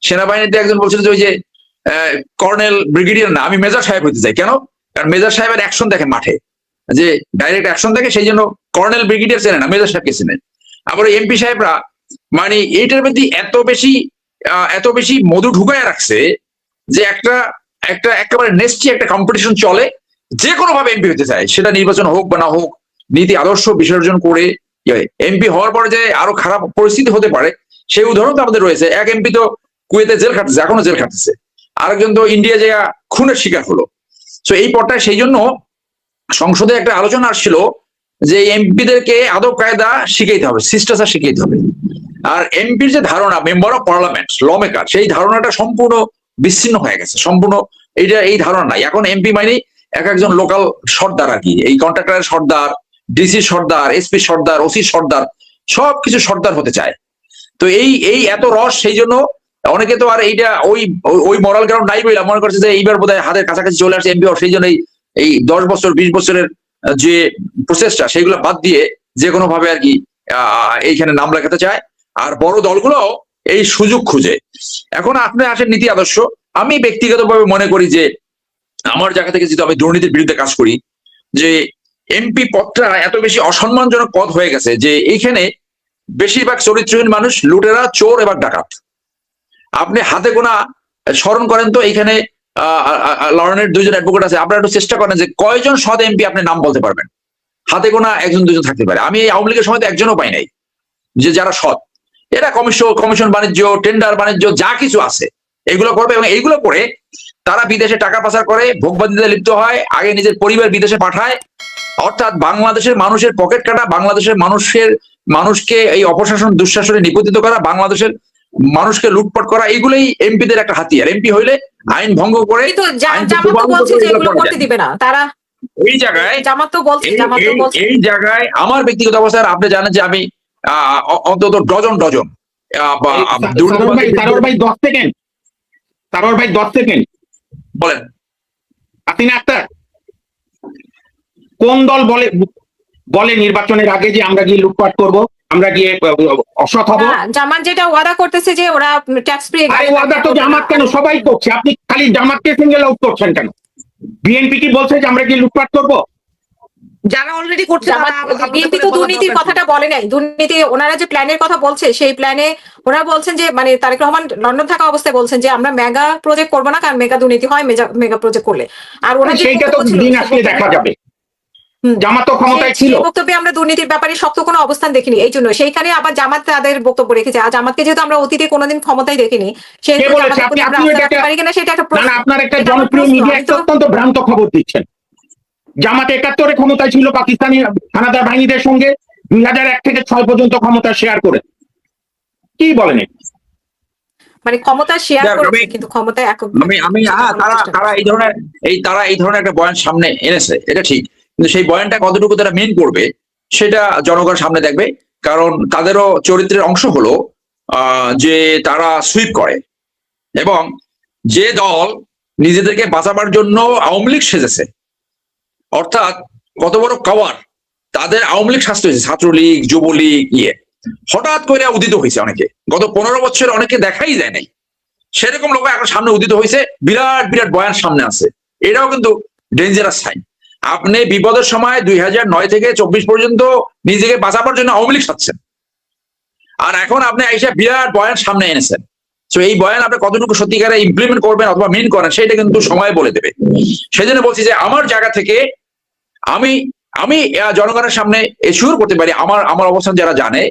সেনাবাহিনীতে একজন বলছিল যে ওই যে কর্নেল ব্রিগেডিয়ার না, আমি মেজর সাহেব হতে চাই। কেন? কারণ মেজর সাহেবের অ্যাকশন দেখেন মাঠে, যে ডাইরেক্ট অ্যাকশন দেখে, সেই জন্য কর্নেল ব্রিগেডিয়ার চেনে না, মেজর সাহেবকে চেনে। আবার এমপি সাহেবরা মানে এইটার প্রতি এত বেশি মধু ঢুকায় রাখছে যে একেবারে নেস্টি একটা কম্পিটিশন চলে, যে কোনো ভাবে এমপি হতে চায়, সেটা নির্বাচন হোক বা না হোক, নীতি আদর্শ বিসর্জন করে এমপি হওয়ার পরে যে আরো খারাপ পরিস্থিতি হতে পারে সেই উদাহরণ তো আমাদের রয়েছে। এক এমপি তো কুয়েতে জেল খাটতেছে, এখনো জেল খাটতেছে, আরেকজন তো ইন্ডিয়া যে খুনের শিকার হলো। তো এই পর্যায়ে সেই জন্য সংসদে একটা আলোচনা আসছিল যে এমপিদেরকে আদব কায়দা শিখাইতে হবে, শিষ্টাচার শিখাইতে হবে। আর এমপির যে ধারণা, member of parliament, law maker, সেই ধারণাটা সম্পূর্ণ বিচ্ছিন্ন হয়ে গেছে, সম্পূর্ণ এই ধারণা নাই। এখন এমপি মানে একজন লোকাল সর্দার আর কি, এই কন্ট্রাক্টরের সর্দার, ডিসি সর্দার, এসপি সর্দার, ওসি সর্দার, সবকিছু সর্দার হতে চায়। তো এই এত রস, সেই জন্য অনেকে তো আর এইটা ওই মরাল গ্রাউন্ড নাই বলে মনে করছে যে এইবার বোধহয় হাতের কাছাকাছি চলে আসছে এমপি, সেই জন্য এই 10 বছর 20 বছরের যে প্রসেসটা, সেগুলো বাদ দিয়ে যে কোনো ভাবে আর কি এইখানে নাম লেখাতে চায়। আর বড় দলগুলো এই সুযোগ খুঁজে। এখন আপনি আসেন নীতি আদর্শ। আমি ব্যক্তিগতভাবে মনে করি যে আমার জায়গা থেকে যেহেতু আমি দুর্নীতির বিরুদ্ধে কাজ করি, যে এমপি পদটা এত বেশি অসম্মানজনক পদ হয়ে গেছে যে এইখানে বেশিরভাগ চরিত্রহীন মানুষ, লুটেরা, চোর এবং ডাকাত। আপনি হাতে গোনা স্মরণ করেন তো, এইখানে লন্ডনের 2জন অ্যাডভোকেট আছে, আপনারা একটু চেষ্টা করেন যে কয়জন সৎ এমপি আপনি নাম বলতে পারবেন? হাতে গোনা 1-2জন থাকতে পারে। আমি এই আওয়ামী লীগের সময় তো একজনও পাই নাই যে যারা সৎ। এরা কমিশন বাণিজ্য, টেন্ডার বাণিজ্য, যা কিছু আছে এগুলো করবে, এবং এইগুলো করে তারা বিদেশে টাকা পাচার করে, ভোগবাদিতে লিপ্ত হয়, আগে নিজের পরিবার বিদেশে পাঠায়। অর্থাৎ বাংলাদেশের মানুষের পকেট কাটা, বাংলাদেশের মানুষকে এই অপশাসন দুঃশাসনে নিপতিত করা, বাংলাদেশের মানুষকে লুটপাট করা, এইগুলোই এমপিদের একটা হাতিয়ার। এমপি হইলে আইন ভঙ্গ করে, এই জায়গায় আমার ব্যক্তিগত অবস্থায় আপনি জানেন যে আমি অন্তত ডজন বলেন। আপনি না একটা কোন দল বলে নির্বাচনের আগে যে আমরা গিয়ে লুটপাট করব, আমরা গিয়ে অসৎ হব? জামাত যেটা ওয়াদা করতেছে যে ওরা ট্যাক্স ফ্রি, ওয়াদা তো জামাত কেন, সবাই করছে, আপনি খালি জামাতকে সিঙ্গেল আউট করছেন কেন? বিএনপি কি বলছে যে আমরা গিয়ে লুটপাট করব? যারা অলরেডি করছে, বিএনপি তো দুর্নীতির কথাটা বলে নাই। দুর্নীতি ওনারা যে প্ল্যানের কথা বলছে, সেই প্ল্যানে ওনারা বলছেন যে মানে তারেক রহমান লন্ডন থাকা অবস্থায় বলছেন যে আমরা মেগা প্রজেক্ট করবো না, কারণ মেগা দুর্নীতি হয় মেগা প্রজেক্ট করলে। আর ওনারা সেইটা তো দিন আসলে দেখা যাবে। জামাত ক্ষমতায় ছিল, বক্তব্যে আমরা দুর্নীতির ব্যাপারে শক্ত কোনো অবস্থান দেখিনি, এই জন্য সেইখানে আবার জামাত তাদের বক্তব্য রেখেছে। আর জামাতকে যেহেতু আমরা অতীতে কোনোদিন ক্ষমতায় দেখিনি, সেই আপনার একটা জনপ্রিয় মিডিয়া অত্যন্ত ভ্রান্ত খবর দিচ্ছেন। জামাত 71-এ ক্ষমতায় ছিল পাকিস্তানি হানাদার বাহিনীদের সঙ্গে, 2001 থেকে 6 পর্যন্ত ক্ষমতা শেয়ার করে। কি বলেন? মানে ক্ষমতা শেয়ার করেছে কিন্তু ক্ষমতায় একক। তারা এই ধরনের একটা বয়ান সামনে এনেছে, এটা ঠিক, কিন্তু সেই বয়ানটা কতটুকু তারা মেন করবে সেটা জনগণ সামনে দেখবে। কারণ তাদেরও চরিত্রের অংশ হলো যে তারা সুইপ করে, এবং যে দল নিজেদেরকে বাঁচাবার জন্য আওয়ামী লীগ সেজেছে, অর্থাৎ কত বড় কাওয়ার, তাদের আওয়ামী লীগ শাস্তি হয়েছে, ছাত্রলীগ, যুবলীগ, হঠাৎ করে উদিত হয়েছে অনেকে। গত 15 বছর অনেকে দেখাই যায় নাই, সেরকম লোক এখন সামনে উদিত হয়েছে, বিরাট বিরাট বয়ান সামনে আছে। এটাও কিন্তু ডেঞ্জারাস সাইন। আপনি বিপদের সময় 2009 থেকে 24 পর্যন্ত নিজেকে বাঁচাবার জন্য আওয়ামী লীগ সাচ্ছেন, আর এখন আপনি আইসা বিরাট বয়ান সামনে এনেছেন। তো এই বয়ান আপনি কতটুকু সত্যিকারে ইমপ্লিমেন্ট করবেন অথবা মিন করেন সেটা কিন্তু সময় বলে দেবে। সেজন্য বলছি যে আমার জায়গা থেকে আমি আমি জনগণের সামনে এশিওর করতে পারি, আমার অবস্থান যারা জানে,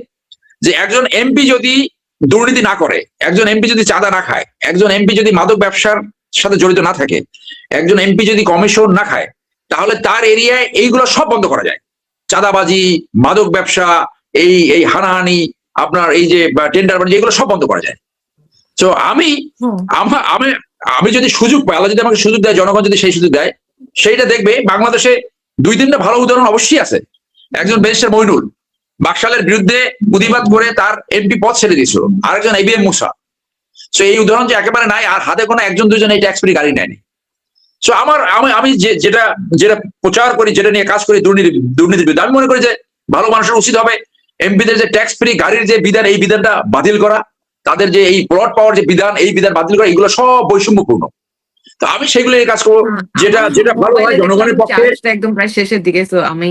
যে একজন এমপি যদি দুর্নীতি না করে, একজন এমপি যদি চাঁদা না খায়, একজন এমপি যদি মাদক ব্যবসার সাথে জড়িত না থাকে, একজন এমপি যদি কমিশন না খায়, তাহলে তার এরিয়ায় এইগুলো সব বন্ধ করা যায়। চাঁদাবাজি, মাদক ব্যবসা, এই হানাহানি, আপনার এই যে টেন্ডার বাণিজ্য, এগুলো সব বন্ধ করা যায়। তো আমি আমি আমি যদি সুযোগ পাই, আল্লাহ যদি আমাকে সুযোগ দেয়, জনগণ যদি সেই সুযোগ দেয়, সেইটা দেখবে বাংলাদেশে 2-3টা ভালো উদাহরণ অবশ্যই আছে। একজন ব্যারিস্টার মইনুল বাকশালের বিরুদ্ধে প্রতিবাদ করে তার এমপি পদ ছেড়ে দিয়েছিল, আরেকজন ABM মুসা। তো এই উদাহরণ যে একেবারে নাই, আর হাতে কোনো 1-2 জন এই ট্যাক্স ফ্রি গাড়ি নেয়নি। তো আমি যেটা প্রচার করি, যেটা নিয়ে কাজ করি, দুর্নীতির বিরুদ্ধে, আমি মনে করি যে ভালো মানুষের উচিত হবে এমপিদের যে ট্যাক্স ফ্রি গাড়ির যে বিধান, এই বিধানটা বাতিল করা, তাদের যে এই প্লট পাওয়ার যে বিধান, এই বিধান বাতিল করা, এগুলো সব বৈষম্যপূর্ণ। তো আমি সেগুলো নিয়ে কাজ করবো, যেটা ভালো হয় জনগণের পক্ষে। একদম প্রায় শেষের দিকে, তো আমি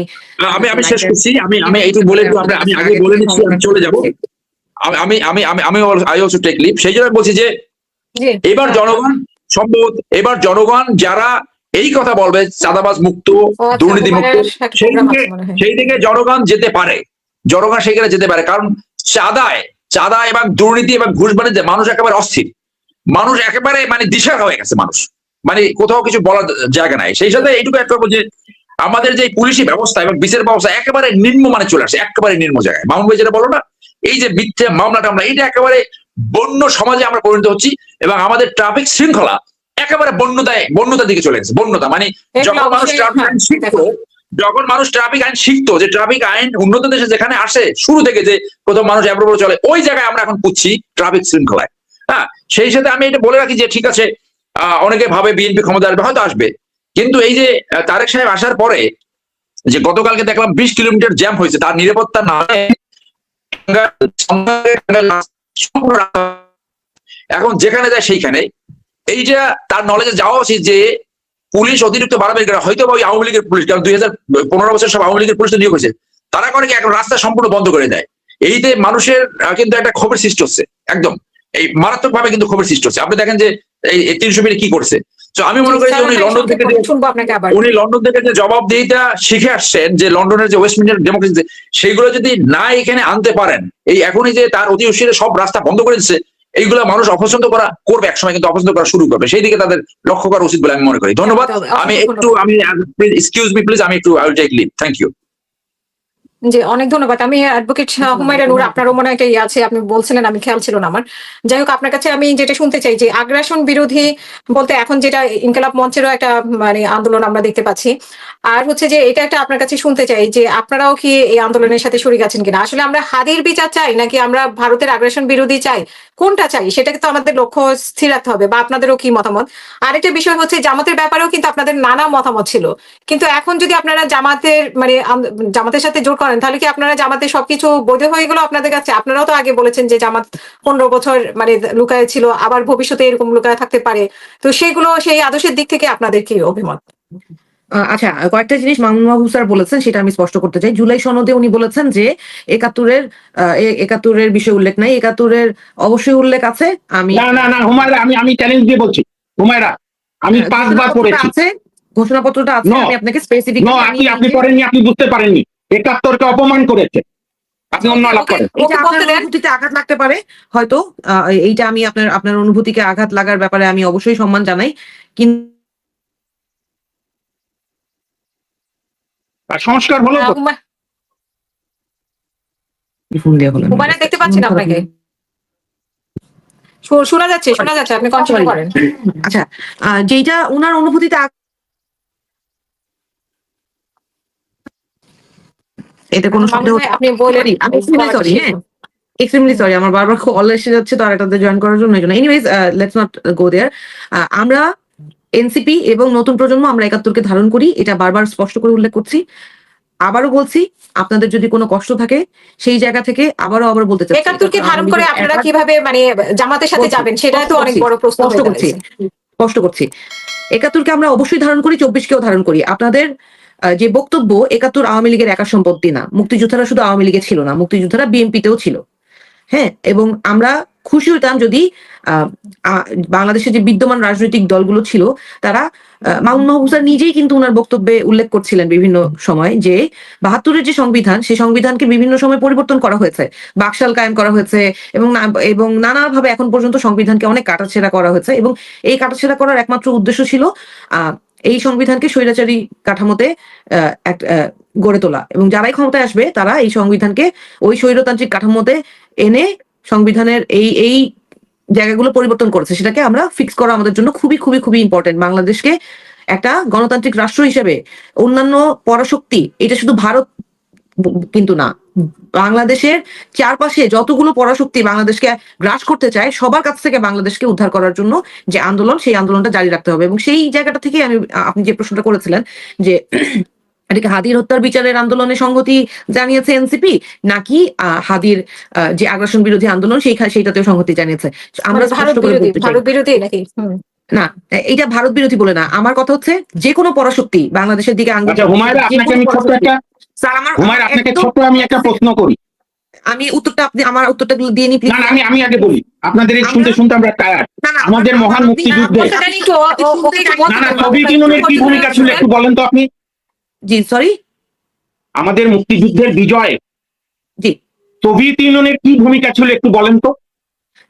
শেষ করছি। আমি একটু বলে আমি আগে বলে নিচ্ছি, আমি চলে যাবো। আমি আই অলসো টেক লিভ। সেই জন্য বলছি যে এবার জনগণ সম্ভবত, এবার জনগণ যারা এই কথা বলবে চাঁদাবাজ মুক্ত, দুর্নীতি মুক্ত, সেই দিকে জনগণ যেতে পারে, জনগণ সেখানে যেতে পারে। কারণ চাঁদা এবং দুর্নীতি এবং ঘুষ বাণিজ্যে মানুষ একেবারে অস্থির, মানুষ একেবারে মানে দিশাহারা হয়ে গেছে, মানুষ মানে কোথাও কিছু বলার জায়গা নাই। সেই সাথে এইটুকু একটা বলছে, আমাদের যে পুলিশি ব্যবস্থা এবং বিচার ব্যবস্থা একেবারে নিম্নমানে চলে আসছে, একেবারে নিম্ন জায়গায়। মামুন ভাই যেটা বলো না, এই যে মিথ্যে মামলাটা, আমরা এইটা একেবারে বন্য সমাজে আমরা পরিণত হচ্ছি, এবং আমাদের ট্রাফিক শৃঙ্খলা একেবারে বন্যতার দিকে চলে গেছে। বন্যতা মানে যখন মানুষ ট্রাফিক আইন শিখতো, যে ট্রাফিক আইন উন্নত দেশে যেখানে আসে শুরু থেকে, যে প্রথম মানুষ অ্যাপ্রোভাল চলে, ওই জায়গায় আমরা এখন পুচ্ছি ট্রাফিক শৃঙ্খলায়। হ্যাঁ, সেই সাথে আমি এটা বলে রাখি যে ঠিক আছে, অনেকে ভাবে বিএনপি ক্ষমতা আসবে, হয়তো আসবে, কিন্তু এই যে তারেক সাহেব আসার পরে যে গতকালকে দেখলাম 20 কিলোমিটার জ্যাম হয়েছে, তার নিরাপত্তা নামে এখন যেখানে যায় সেইখানে, এইটা তার নলেজে যাওয়া উচিত যে পুলিশ অতিরিক্ত বাড়াবাড়ি করে, হয়তো ওই আওয়ামী লীগের পুলিশ, কারণ 2015 বছর সব আওয়ামী লীগের পুলিশ নিয়োগ হয়েছে, তারা করে কি এখন রাস্তা সম্পূর্ণ বন্ধ করে দেয়। এইতে মানুষের কিন্তু একটা ক্ষোভের সৃষ্টি হচ্ছে, একদম এই মারাত্মক ভাবে কিন্তু ক্ষোভের সৃষ্টি হচ্ছে। আপনি দেখেন যে এই 300 মিনিট কি করছে। তো আমি মনে করি যে উনি লন্ডন থেকে যে জবাবদিহিতা শিখে আসছেন, যে লন্ডনের যে ওয়েস্টমিনিস্টার ডেমোক্রেসি, সেইগুলো যদি না এখানে আনতে পারেন, এই এখনই যে তার অতি উৎসাহে সব রাস্তা বন্ধ করে দিচ্ছে, এইগুলো মানুষ অপছন্দ করবে, একসময় কিন্তু অপছন্দ করা শুরু করবে। সেই দিকে তাদের লক্ষ্য করা উচিত বলে আমি মনে করি। ধন্যবাদ। আমি এক্সকিউজ মি প্লিজ, আমি I will take leave. Thank you. জি, অনেক ধন্যবাদ। আমি অ্যাডভোকেট হুমায়রা নূর, আপনারও মনে হয় একটা ইয়ে আছে, আপনি বলছিলেন, আমি খেয়াল ছিল না আমার। যাই হোক, আপনার কাছে আমি যেটা শুনতে চাই যে আগ্রাসন বিরোধী বলতে এখন যেটা ইনকিলাব মঞ্চেরও একটা মানে আন্দোলন আমরা দেখতে পাচ্ছি, আর হচ্ছে যে এটা একটা আপনার কাছে শুনতে চাই যে আপনারাও কি এই আন্দোলনের সাথে শরীক আছেন কিনা। আসলে আমরা হাদির বিচার চাই নাকি আমরা ভারতের আগ্রাসন বিরোধী চাই, কোনটা চাই সেটাকে তো আমাদের লক্ষ্য স্থির রাখতে হবে। বা আপনাদেরও কি মতামত? আরেকটা বিষয় হচ্ছে জামাতের ব্যাপারেও কিন্তু আপনাদের নানা মতামত ছিল, কিন্তু এখন যদি আপনারা জামাতের সাথে জোট করেন, তাহলে কি আপনারা জামাতের সবকিছু বৈধ হয়ে গেল আপনাদের কাছে? আপনারাও তো আগে বলেছেন যে জামাত 15 বছর মানে লুকায় ছিল, আবার ভবিষ্যতে এরকম লুকায় থাকতে পারে। তো সেগুলো, সেই আদর্শের দিক থেকে আপনাদের কি অভিমত? আচ্ছা, কয়েকটা জিনিস মামুন মাহবুব স্যার বলেছেন, সেটা আমি স্পষ্ট করতে চাই। জুলাই সনদে উনি বলেছেন যে 71-এর বিষয়ে উল্লেখ নাই, 71-এর অবশ্যই উল্লেখ আছে। আমি না হুমায়রা, আমি চ্যালেঞ্জ দিয়ে বলছি, হুমায়রা আমি 5 বার পড়েছি, ঘোষণাপত্রটা আছে, আমি আপনাকে স্পেসিফিক আপনি পড়েননি, আপনি বুঝতে পারেননি। 71-কে অপমান করেছে, আপনি অন্য আলাপ করেন। এটা আপনার অনুভূতিতে আঘাত লাগতে পারে হয়তো, এইটা আমি আপনার অনুভূতিকে আঘাত লাগার ব্যাপারে আমি অবশ্যই সম্মান জানাই, কিন্তু সংস্কার হলো তো। হুমায়রা, দেখতে পাচ্ছেন আপনাকে, শোনা যাচ্ছে, আপনি কন্টিনিউ করেন। আচ্ছা, যেটা ওনার অনুভূতিতে এতে কোনো আপনি বলেন, আমি এক্সট্রিমলি সরি, আমার বারবার কল এসে যাচ্ছে তো আরেকটাতে জয়েন করার জন্য। এনিওয়েজ, লেটস নট গো দেয়ার। আমরা এনসিপি এবং নতুন প্রজন্ম আমরা 71-কে ধারণ করি, এটা বারবার স্পষ্ট করে উল্লেখ করছি। আবারও বলছি, আপনাদের যদি কোনো কষ্ট থাকে সেই জায়গা থেকে আবার বলতে চাই, 71-কে ধারণ করে আপনারা কিভাবে মানে জামাতের সাথে যাবেন, সেটা তো অনেক বড় প্রশ্ন। স্পষ্ট করছি 71-কে আমরা অবশ্যই ধারণ করি, 24-কেও ধারণ করি। আপনাদের যে বক্তব্য ৭১ আওয়ামী লীগের একা সম্পত্তি না, মুক্তিযোদ্ধারা শুধু আওয়ামী লীগে ছিল না, মুক্তিযোদ্ধারা বিএনপিতেও ছিল। হ্যাঁ, এবং আমরা খুশি হতাম যদি বাংলাদেশে যে বিদ্যমান রাজনৈতিক দলগুলো ছিল তারা মামুন মাহবুব স্যার নিজেই কিন্তু ওনার বক্তব্যে উল্লেখ করছিলেন বিভিন্ন সময় যে ৭২-এর যে সংবিধান, সেই সংবিধানকে বিভিন্ন সময় পরিবর্তন করা হয়েছে, বাকশাল কায়েম করা হয়েছে এবং নানাভাবে এখন পর্যন্ত সংবিধানকে অনেক কাটাছেঁড়া করা হয়েছে, এবং এই কাটাছেঁড়া করার একমাত্র উদ্দেশ্য ছিল এই সংবিধানকে স্বৈরাচারী কাঠামোতে গড়ে তোলা, এবং যারাই ক্ষমতায় আসবে তারা এই সংবিধানকে ওই স্বৈরতান্ত্রিক কাঠামোতে এনে সংবিধানের এই জায়গাগুলো পরিবর্তন করেছে, সেটাকে আমরা ফিক্স করা আমাদের জন্য খুবই খুবই খুবই ইম্পর্টেন্ট। বাংলাদেশকে একটা গণতান্ত্রিক রাষ্ট্র হিসেবে অন্যান্য পরাশক্তি, এটা শুধু ভারত কিন্তু না, বাংলাদেশের চারপাশে যতগুলো পরাশক্তি বাংলাদেশকে গ্রাস করতে চায় সবার কাছ থেকে বাংলাদেশকে উদ্ধার করার জন্য যে আন্দোলন, সেই আন্দোলনটা জারি রাখতে হবে। এবং সেই জায়গাটা থেকে আপনি যে প্রশ্নটা করেছিলেন যে এটাকে হাদির হত্যার বিচারের আন্দোলনে সংহতি জানিয়েছে এনসিপি, নাকি হাদির যে আগ্রাসন বিরোধী আন্দোলন সেইটাতেও সংহতি জানিয়েছে, আমরা ভারত বিরোধী নাকি? না, এটা ভারত বিরোধী বলে না, আমার কথা হচ্ছে যে কোনো পরাশক্তি বাংলাদেশের দিকে আমি একটা প্রশ্ন করি, আমি উত্তরটা আমার উত্তরটা দিয়ে নি প্লিজ। আমি আগে বলি, আপনাদের এই শুনতে শুনতে আমরা টায়ার্ড। আমাদের মহান মুক্তিযুদ্ধে সোভিয়েত ইউনিয়নের কি ভূমিকা ছিল একটু বলেন তো আপনি। জি সরি, আমাদের মুক্তিযুদ্ধের বিজয়ে জি সোভিয়েত ইউনিয়নের কি ভূমিকা ছিল একটু বলেন তো।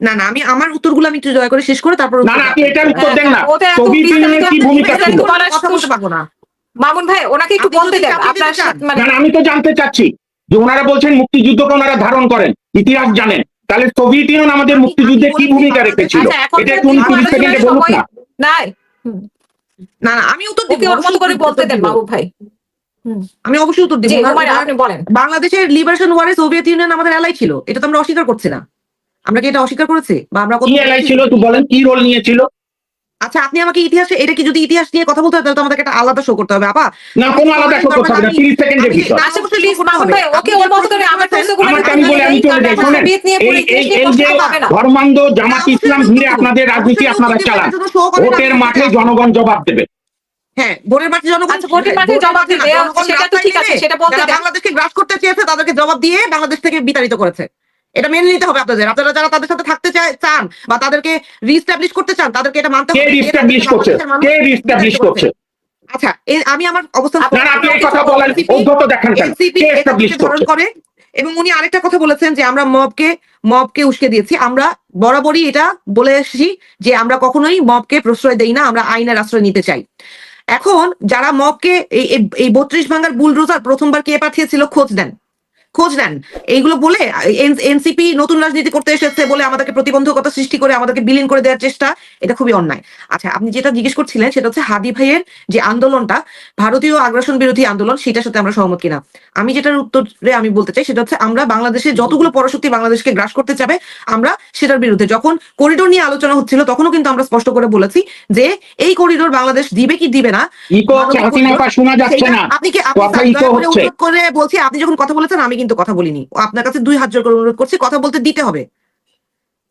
না আমি আমার উত্তরগুলো আমি একটু দয়া করে শেষ করে তারপর না আপনি এটার উত্তর দেন না, সোভিয়েত ইউনিয়নের কি ভূমিকা ছিল কথা বলতে পারবো না। মামুন ভাই ওনাকে একটু বলতে দেন আপনার মানে না আমি তো জানতে চাচ্ছি যে ওনারা বলছেন মুক্তিযুদ্ধকে ওনারা ধারণ করেন, ইতিহাস জানেন, তাহলে সোভিয়েত ইউনিয়ন আমাদের মুক্তিযুদ্ধে কি ভূমিকা রেখেছিল এটা একটু 30 সেকেন্ডে বলুন না। না আমি উত্তর দিব, ওর মতো করে বলতে দেন মাহবুব ভাই। আমি অবশ্যই উত্তর দিব। আপনি বলেন। বাংলাদেশের লিবারেশন ওয়ারে সোভিয়েত ইউনিয়ন আমাদের এলাই ছিল, এটা তো আমরা অস্বীকার করছি না। আমরা কি এটা অস্বীকার করেছি বা আমরা কি এলাই ছিল একটু বলেন, কি রোল নিয়েছিল? আচ্ছা আপনি আমাকে ইতিহাসে, এটা কি যদি ইতিহাস নিয়ে কথা বলতে হয় তাহলে তো আমাদেরকে একটা আলাদা শো করতে হবে আপা। না কোনো আলাদা শো করতে হবে না, 30 সেকেন্ডের ভিতর। আচ্ছা প্লিজ মাহবুব ভাই ওকে ওর মতো করে আমার প্রশ্নগুলো আমি বলে আমি চলে যাই। শুনেন, এই যে ধর্মান্ধ জামাত ইসলাম ঘিরে আপনাদের রাজনীতি আপনারা চালান, ভোটের মাঠে জনগণ জবাব দেবে। হ্যাঁ, ভোটের মাঠে জনগণ ভোটের মাঠে জবাব দেবে, সেটা তো ঠিক আছে, সেটা বলতে দেন। বাংলাদেশকে গ্রাস করতে চেয়েছে তাদেরকে জবাব দিয়ে বাংলাদেশ থেকে বিতাড়িত করেছে, এটা মেনে নিতে হবে আপনাদের। আপনারা যারা তাদের সাথে থাকতে চান বা তাদেরকে রিস্টাবলিশ করতে চান তাদেরকে এটা মানতে হবে। কে রিস্টাবলিশ করছে? কে রিস্টাবলিশ করছে? আচ্ছা আমি আমার অবস্থান না আপনি এই কথা বলেন, অধ্যত দেখেন কেন? কে রিস্টাবলিশ করে? এবং উনি আরেকটা কথা বলেছেন যে আমরা মবকে উস্কে দিয়েছি। আমরা বরাবরই এটা বলে এসেছি যে আমরা কখনোই মবকে প্রশ্রয় দেই না, আমরা আইনের আশ্রয় নিতে চাই। এখন যারা মবকে এই 32 ভাঙার বুলডোজার প্রথমবার কে পাঠিয়েছিল খোঁজ নেন এইগুলো বলে এনসিপি নতুন রাজনীতি করতে এসেছে বলে আমাদেরকে প্রতিবন্ধকতা সৃষ্টি করে আমাদেরকে বিলীন করে দেওয়ার চেষ্টা, এটা খুবই অন্যায়। আচ্ছা আপনি যেটা জিজ্ঞেস করছিলেন সেটা হচ্ছে হাদি ভাইয়ের যে আন্দোলনটা ভারতীয় আগ্রাসন বিরোধী আন্দোলন, সেটার সাথে আমরা সহমত কিনা। আমি যেটার উত্তরে আমি বলতে চাই সেটা হচ্ছে আমরা বাংলাদেশে যতগুলো পরাশক্তি বাংলাদেশকে গ্রাস করতে চাবে আমরা সেটার বিরুদ্ধে। যখন করিডোর নিয়ে আলোচনা হচ্ছিল তখনও কিন্তু আমরা স্পষ্ট করে বলেছি যে এই করিডোর বাংলাদেশ দিবে কি দিবে না শোনা যাচ্ছে না, আপনি করে বলছি। আপনি যখন কথা বলেছেন আমি কিন্তু কথা বলিনি, আপনার কাছে 2 হাত জোর করে অনুরোধ করছি, কথা বলতে দিতে হবে,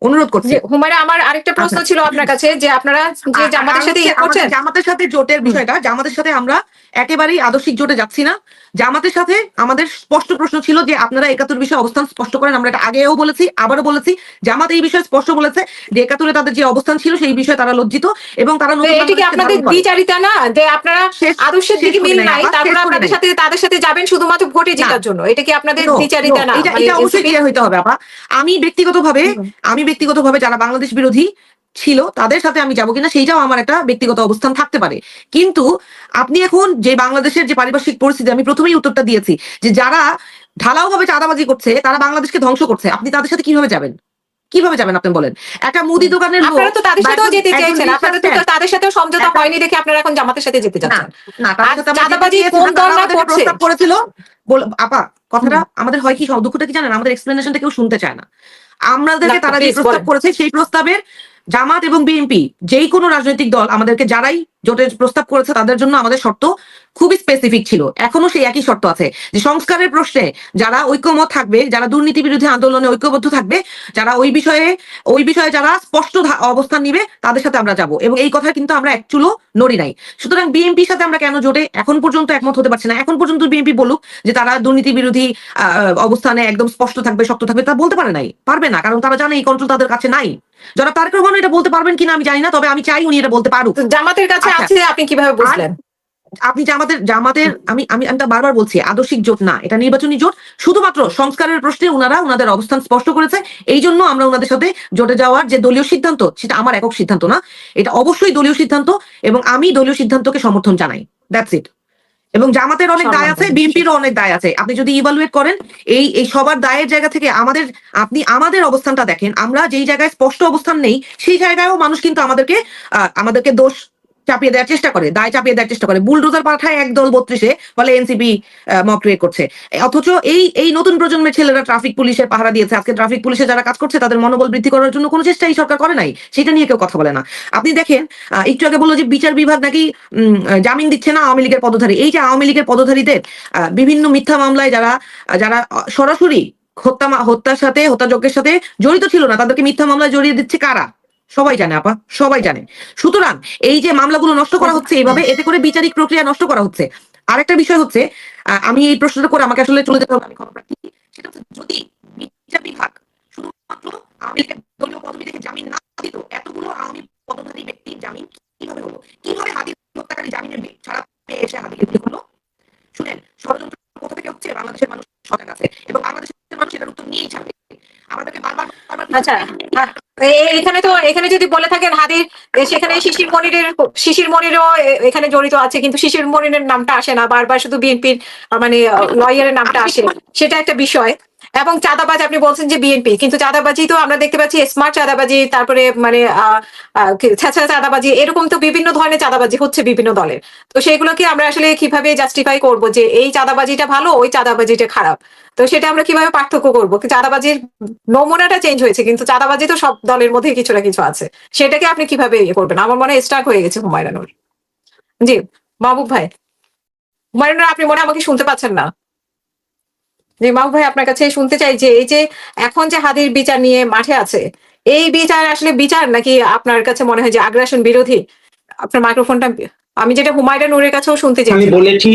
অনুরোধ করছি। হুমায়রা আমার আরেকটা প্রশ্ন ছিল আপনার কাছে যে আপনারা যে জামাতের সাথে করছেন, জামাতের সাথে জোটের বিষয়টা, জামাতের সাথে আমরা একেবারেই আদর্শিক জোটে যাচ্ছি না। জামাতের সাথে আমাদের স্পষ্ট প্রশ্ন ছিল যে আপনারা 71 বিষয়ে অবস্থান স্পষ্ট করেন। আমরা এটা আগেও বলেছি, আবারও বলেছি, জামাত এই বিষয়ে স্পষ্ট বলেছে যে 71-এ তাদের যে অবস্থান ছিল সেই বিষয়ে তারা লজ্জিত এবং তারা এটা কি আপনাদের দ্বিচারিতা না যে আপনারা আদর্শের দিকে মিল নাই তারপর আপনাদের সাথে তাদের সাথে যাবেন শুধুমাত্র ভোটে জেতার জন্য? এটা কি আপনাদের দ্বিচারিতা না? এটা অবশ্যই ক্লিয়ার হইতে হবে আপা। আমি ব্যক্তিগতভাবে যারা বাংলাদেশ বিরোধী ছিল তাদের সাথে আমি যাবো কিনা সেইটাও আমার একটা ব্যক্তিগত অবস্থান থাকতে পারে, কিন্তু আপনি এখন যে বাংলাদেশের যে পারিপার্শ্বিক পরিস্থিতি, আমি প্রথমেই উত্তরটা দিয়েছি যে যারা ঢালাও ভাবে চাঁদাবাজি করছে তারা বাংলাদেশকে ধ্বংস করছে, আপনি তাদের সাথে কিভাবে যাবেন আপনি বলেন? একটা মুদি দোকানের আপনারা তো তাদের সাথেও যেতে চাইছেন, আপনাদের তো তাদের সাথেও সমঝোতা হয়নি দেখে আপনারা এখন জামাতের সাথে যেতে চাচ্ছেন। না চাঁদাবাজি কোন দল না করছে প্রস্তাব করেছিল আপা, কথাটা আমাদের হয় কি দুঃখটা কি জানেন, আমাদের এক্সপ্লেনেশনটা কেউ শুনতে চায় না। আমাদেরকে তারা যে প্রস্তাব করেছে সেই প্রস্তাবের জামাত এবং বিএনপি যেই কোনো রাজনৈতিক দল আমাদেরকে যারাই জোটের প্রস্তাব করেছে তাদের জন্য আমাদের শর্ত খুবই স্পেসিফিক ছিল, এখনো সেই একই শর্ত আছে যে সংস্কারের প্রশ্নে যারা ঐক্যমত থাকবে, যারা দুর্নীতি বিরোধী আন্দোলনে ঐক্যবদ্ধ থাকবে, যারা ওই বিষয়ে যারা স্পষ্ট অবস্থান নিবে তাদের সাথে আমরা যাব, এবং এই কথা কিন্তু আমরা একচুলও নড়ি নাই। সুতরাং বিএনপির সাথে আমরা কেন জোটে এখন পর্যন্ত একমত হতে পারছি না? এখন পর্যন্ত বিএনপি বলুক যে তারা দুর্নীতি বিরোধী অবস্থানে একদম স্পষ্ট থাকবে, শক্ত থাকবে, তা বলতে পারবে না, কারণ তারা জানে এই কন্ট্রোল তাদের কাছে নাই। যারা তারেক রহমান এটা বলতে পারবেন কিনা আমি জানি না, তবে আমি চাই উনি এটা বলতে পারুক। তো জামাতের কাছে আচ্ছা। আছে, আপনি কিভাবে বুঝলেন? আপনি জামাতের আমি আমি আমি তা বারবার বলছি, আদর্শিক জোট না, এটা নির্বাচনী জোট। শুধুমাত্র সংস্কারের প্রশ্নে ওনাদের অবস্থান স্পষ্ট করেছে, এই জন্য আমরা ওনাদের সাথে জোটে যাওয়ার যে দলীয় সিদ্ধান্ত, সেটা আমার একক সিদ্ধান্ত না, এটা অবশ্যই দলীয় সিদ্ধান্ত, এবং আমি দলীয় সিদ্ধান্তকে সমর্থন জানাই। That's it. এবং জামাতের অনেক দায় আছে, বিএনপিরও অনেক দায় আছে। আপনি যদি ইভালুয়েট করেন এই সবার দায়ের জায়গা থেকে আপনি আমাদের অবস্থানটা দেখেন, আমরা যেই জায়গায় স্পষ্ট অবস্থান নেই সেই জায়গায়ও মানুষ কিন্তু আমাদেরকে দোষ চাপিয়ে দেওয়ার চেষ্টা করে, দায় চাপিয়ে দেওয়ার চেষ্টা করে। বুলডোজার পাঠায় একদল 32-এ, বলে এনসিপি মক ক্রিয়েট করছে। অথচ এই নতুন প্রজন্মের ছেলেরা ট্রাফিক পুলিশের পাহারা দিয়েছে। আজকে ট্রাফিক পুলিশে যারা কাজ করছে তাদের মনোবল বৃদ্ধি করার জন্য কোনো চেষ্টা এই সরকার করে নাই, সেটা নিয়ে কেউ কথা বলে না। আপনি দেখেন, একটু আগে বললো যে বিচার বিভাগ নাকি জামিন দিচ্ছে না আওয়ামী লীগের পদধারী। এই যে আওয়ামী লীগের পদধারীদের বিভিন্ন মিথ্যা মামলায় যারা সরাসরি হত্যাযজ্ঞের সাথে জড়িত ছিল না, তাদেরকে মিথ্যা মামলায় জড়িয়ে দিচ্ছে কারা? সবাই জানে আপা, সবাই জানে। সুতরাং এই যে মামলাগুলো নষ্ট করা হচ্ছে এইভাবে, এতে করে বিচারিক প্রক্রিয়া নষ্ট করা হচ্ছে। আরেকটা বিষয় হচ্ছে, আমি এই প্রশ্নটা করে আমাকে আসলে চলে যেতে হবে, আমি খবর রাখি। সেটা হচ্ছে, যদি বিচার বিভাগ শুধুমাত্র আওয়ামী লীগের দলীয় পদবি থেকে জামিন না দিত, এতগুলো আওয়ামী পদধারী ব্যক্তির জামিন কিভাবে হলো? কিভাবে হাদি হত্যাকারী জামিনের ছাড়া পেয়ে এসে হাদিকে বিয়ে করলো? শুনেন, ষড়যন্ত্র কোথা থেকে হচ্ছে? বাংলাদেশের মানুষ সজাগ আছে, এবং বাংলাদেশের মানুষ এটার উত্তর নিয়েই ছাড়বে। আমাদেরকে বারবার আচ্ছা, এখানে যদি বলে থাকেন হাদির, সেখানে শিশির মনিরও এখানে জড়িত আছে, কিন্তু শিশির মনিরের নামটা আসে না, বারবার শুধু বিএনপির মানে লয়ারের নামটা আসে, সেটা একটা বিষয়। এবং চাঁদাবাজ আপনি বলছেন যে বিএনপি, কিন্তু চাঁদাবাজি তো আমরা দেখতে পাচ্ছি, স্মার্ট চাঁদাবাজি, তারপরে মানে ছেঁচা চাঁদাবাজি, এরকম তো বিভিন্ন ধরনের চাঁদাবাজি হচ্ছে বিভিন্ন দলের। তো সেগুলোকে আমরা আসলে কিভাবে জাস্টিফাই করব যে এই চাঁদাবাজিটা ভালো, ওই চাঁদাবাজিটা খারাপ? তো সেটা আমরা কিভাবে পার্থক্য করবো? চাঁদাবাজির নমুনাটা চেঞ্জ হয়েছে, কিন্তু চাঁদাবাজি তো সব দলের মধ্যে কিছু না কিছু আছে। সেটাকে আপনি কিভাবে ইয়ে করবেন? আমার মনে হয় স্টার্ট হয়ে গেছে হুমায়রানুর। জি মাহবুব ভাই, হুমায়রানুর আপনি মনে হয় আমাকে শুনতে পাচ্ছেন না। জি মাহবুব ভাই, আপনার কাছে শুনতে চাই যে এই যে এখন যে হাদির বিচার নিয়ে মাঠে আছে, এই বিচার আসলে বিচার নাকি আপনার কাছে মনে হয় যে আগ্রাসন বিরোধী? আপনার মাইক্রোফোনটা, আমি যেটা হুমায়রানুরের কাছেও শুনতে চাই। আমি বলেছি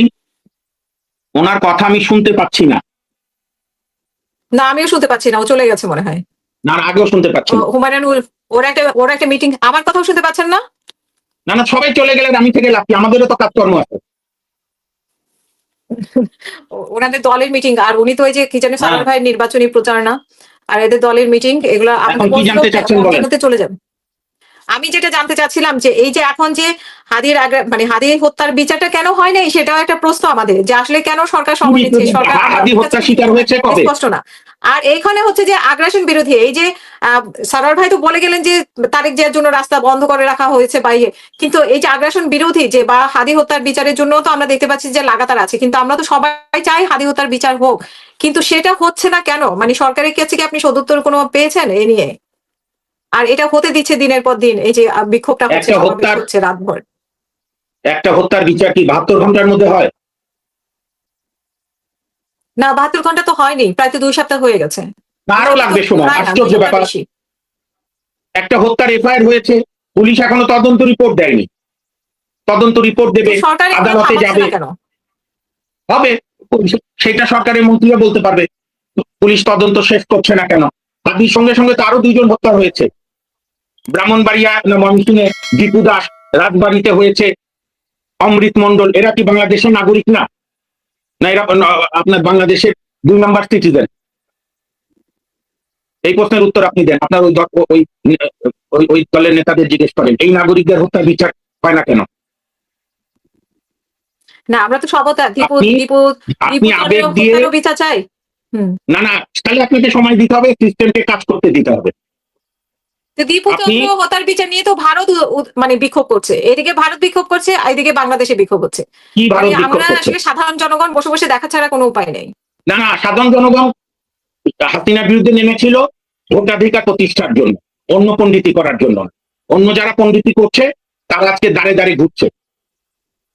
ওনার কথা আমি শুনতে পাচ্ছি না। না, আমিও শুনতে পাচ্ছি না, ও চলে গেছে মনে হয়। না, আগেও শুনতে পাচ্ছি না। হুমায়রানুর ওর একটা মিটিং, আমার কথাও শুনতে পাচ্ছেন না? না, সবাই চলে গেলেন, আমি থেকে লাভ কি? আমাদেরও তো কাজকর্ম আছে। ওনাদের দলের মিটিং, আর উনি তো ওই যে কি জানে সালার ভাই নির্বাচনী প্রচারণা, আর এদের দলের মিটিং, এগুলো এখন কি জানতে চাচ্ছেন বলেন? চলে যাবে। আমি যেটা জানতে চাচ্ছিলাম যে এই যে এখন যে হাদির হত্যার বিচারটা কেন হয় নাই, সেটাও একটা প্রশ্ন আমাদের, যে আসলে কেন সরকার সময় নিচ্ছে। সরকার হাদি হত্যা শিকার হয়েছে কবে? স্পষ্ট না। আর এইখানে হচ্ছে যে আগ্রাসন বিরোধী, এই যে সারার ভাই তো বলে গেলেন যে তারেক জিয়ার জন্য রাস্তা বন্ধ করে রাখা হয়েছে বাইরে, কিন্তু এই যে আগ্রাসন বিরোধী যে বা হাদি হত্যার বিচারের জন্য তো আমরা দেখতে পাচ্ছি যে লাগাতার আছে, কিন্তু আমরা তো সবাই চাই হাদি হত্যার বিচার হোক, কিন্তু সেটা হচ্ছে না কেন? মানে সরকারের কাছে কি আপনি সদুত্তর কোনো পেয়েছেন এ নিয়ে? আর এটা হতে দিচ্ছে দিনের পর দিন, এই যে বিক্ষোভটা হচ্ছে রাতভর। একটা হত্যার বিচার কি 72 ঘন্টার মধ্যে হয়? না, 72 ঘন্টা তো হয়নি, প্রায় তো 2 সপ্তাহ হয়ে গেছে। আরো লাগবে সময়। আশ্চর্য ব্যাপার, একটা হত্যার এফআইআর হয়েছে, পুলিশ এখনো তদন্ত রিপোর্ট দেয়নি। তদন্ত রিপোর্ট দেবে, আদালতে যাবে, হবে। সেটা সরকারের মন্ত্রীরা বলতে পারবে পুলিশ তদন্ত শেষ করছে না কেন। হাদির সঙ্গে সঙ্গে তো আরো 2 জন হত্যা হয়েছে, ব্রাহ্মণবাড়িয়া ময়মনসিংহে দীপু দাস, রাজবাড়িতে হয়েছে অমৃত মন্ডল। এরা কি বাংলাদেশের নাগরিক না? না এরা আপনার বাংলাদেশের 2 নম্বর সিটিজেন? এই প্রশ্নের উত্তর আপনি দেন। আপনার ওই দলের নেতাদের জিজ্ঞেস করেন এই নাগরিকদের হত্যার বিচার হয় না কেন? না, আমরা তো সবতা আপনি আবেগ দিয়ে বিচার চাই। না, তাহলে আপনাকে সময় দিতে হবে, সিস্টেমকে কাজ করতে দিতে হবে। দীপু চন্দ্র হত্যার বিচার নিয়ে তো ভারত মানে বিক্ষোভ করছে, এদিকে ভারত বিক্ষোভ করছে, এদিকে বাংলাদেশে বিক্ষোভ হচ্ছে। আমরা আসলে সাধারণ জনগণ বসে বসে দেখা ছাড়া কোনো উপায় নেই। না, সাধারণ জনগণ হাসিনার বিরুদ্ধে নেমেছিল ভোটাধিকার প্রতিষ্ঠার জন্য, অন্য পণ্ডিতি করার জন্য। অন্য যারা পণ্ডিতি করছে তারা আজকে দাঁড়ে দাঁড়ে ঘুরছে।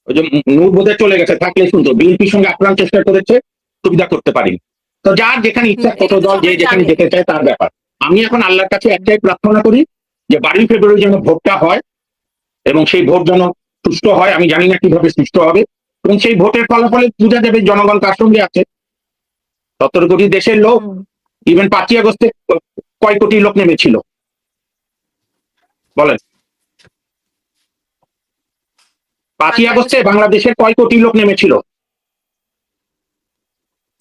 ওই যে নূর বোধহয় চলে গেছে, থাকলে শুনতো বিএনপির সঙ্গে আপ্রাণ চেষ্টা করেছে, সুবিধা করতে পারিনি। তো যার যেখানে ইচ্ছা, ছোট এটা তো দল যে সবাই যেখানে জানে। যেতে চায় তার ব্যাপার। আমি এখন আল্লাহর কাছে একটাই প্রার্থনা করি যে 12 ফেব্রুয়ারি যেন ভোটটা হয় এবং সেই ভোট যেন সুষ্ঠু হয়। আমি জানি না কিভাবে সুষ্ঠু হবে, এবং সেই ভোটের ফলাফলে বোঝা যাবে জনগণ কার সঙ্গে আছে। 17 কোটি দেশের লোক, হুম। ইভেন 5ই আগস্টে কয় কোটি লোক নেমেছিল বলেন? 5ই আগস্টে বাংলাদেশের কয় কোটি লোক নেমেছিল?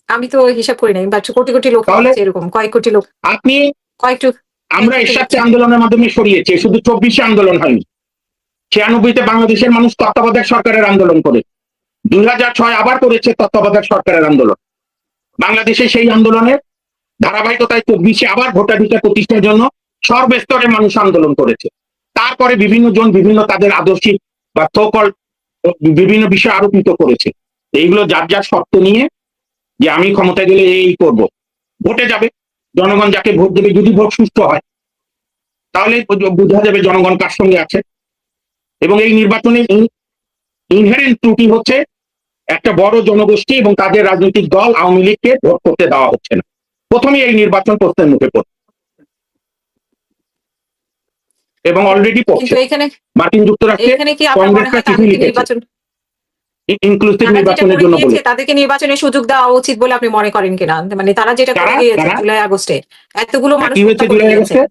আমি তো হিসাব করি নাই, বাট কোটি কোটি লোক তাহলে আছে, এরকম কয়েক কোটি লোক, আপনি, কয়েকটু আমরা এরশাদকে আন্দোলনের মাধ্যমে সরিয়েছি, শুধু 24 আন্দোলন হয়নি। 96-তে বাংলাদেশের মানুষ তত্ত্বাবধায়ক সরকারের আন্দোলন করে, 2006 আবার করেছে তত্ত্বাবধায়ক সরকারের আন্দোলন। বাংলাদেশে সেই আন্দোলনের ধারাবাহিকতায় 24-এ আবার ভোটাধিকার প্রতিষ্ঠার জন্য সর্বস্তরের মানুষ আন্দোলন করেছে। তারপরে বিভিন্ন জন বিভিন্ন তাদের আদর্শিক বা সকল বিভিন্ন বিষয় আরোপিত করেছে। এইগুলো যার যার শর্ত নিয়ে যে আমি ক্ষমতায় গেলে এই করব, ভোটে যাবে, জনগণ যাকে ভোট দেবে, যদি ভোট সুষ্ঠু হয় তাহলে বোঝা যাবে জনগণ কার সঙ্গে আছে। এবং এই নির্বাচনে ইনহেরেন্ট ত্রুটি হচ্ছে একটা বড় জনগোষ্ঠী এবং তাদের রাজনৈতিক দল আওয়ামী লীগকে ভোট করতে দেওয়া হচ্ছে না। প্রথমে এই নির্বাচন প্রশ্নের মুখে পড়ে এবং অলরেডি পড়ছে। কিন্তু এখানে মার্কিন যুক্তরাষ্ট্রে এখানে কি আপনার মনে কংগ্রেসটা হয় চিঠি তাদেরকে লিখেছে নির্বাচন, ইনক্লুসিভ তারা যেটা নির্বাচনের করে জন্য বলে। গিয়েছে তাদেরকে নির্বাচনের সুযোগ দেওয়া উচিত বলে আপনি মনে করেন কিনা? মানে তারা যেটা করে কারা গিয়েছে কারা জুলাই আগস্টে, এতগুলো মানুষ কি হয়েছে হত্যা করে জুলাই গিয়েছে, আগস্টে?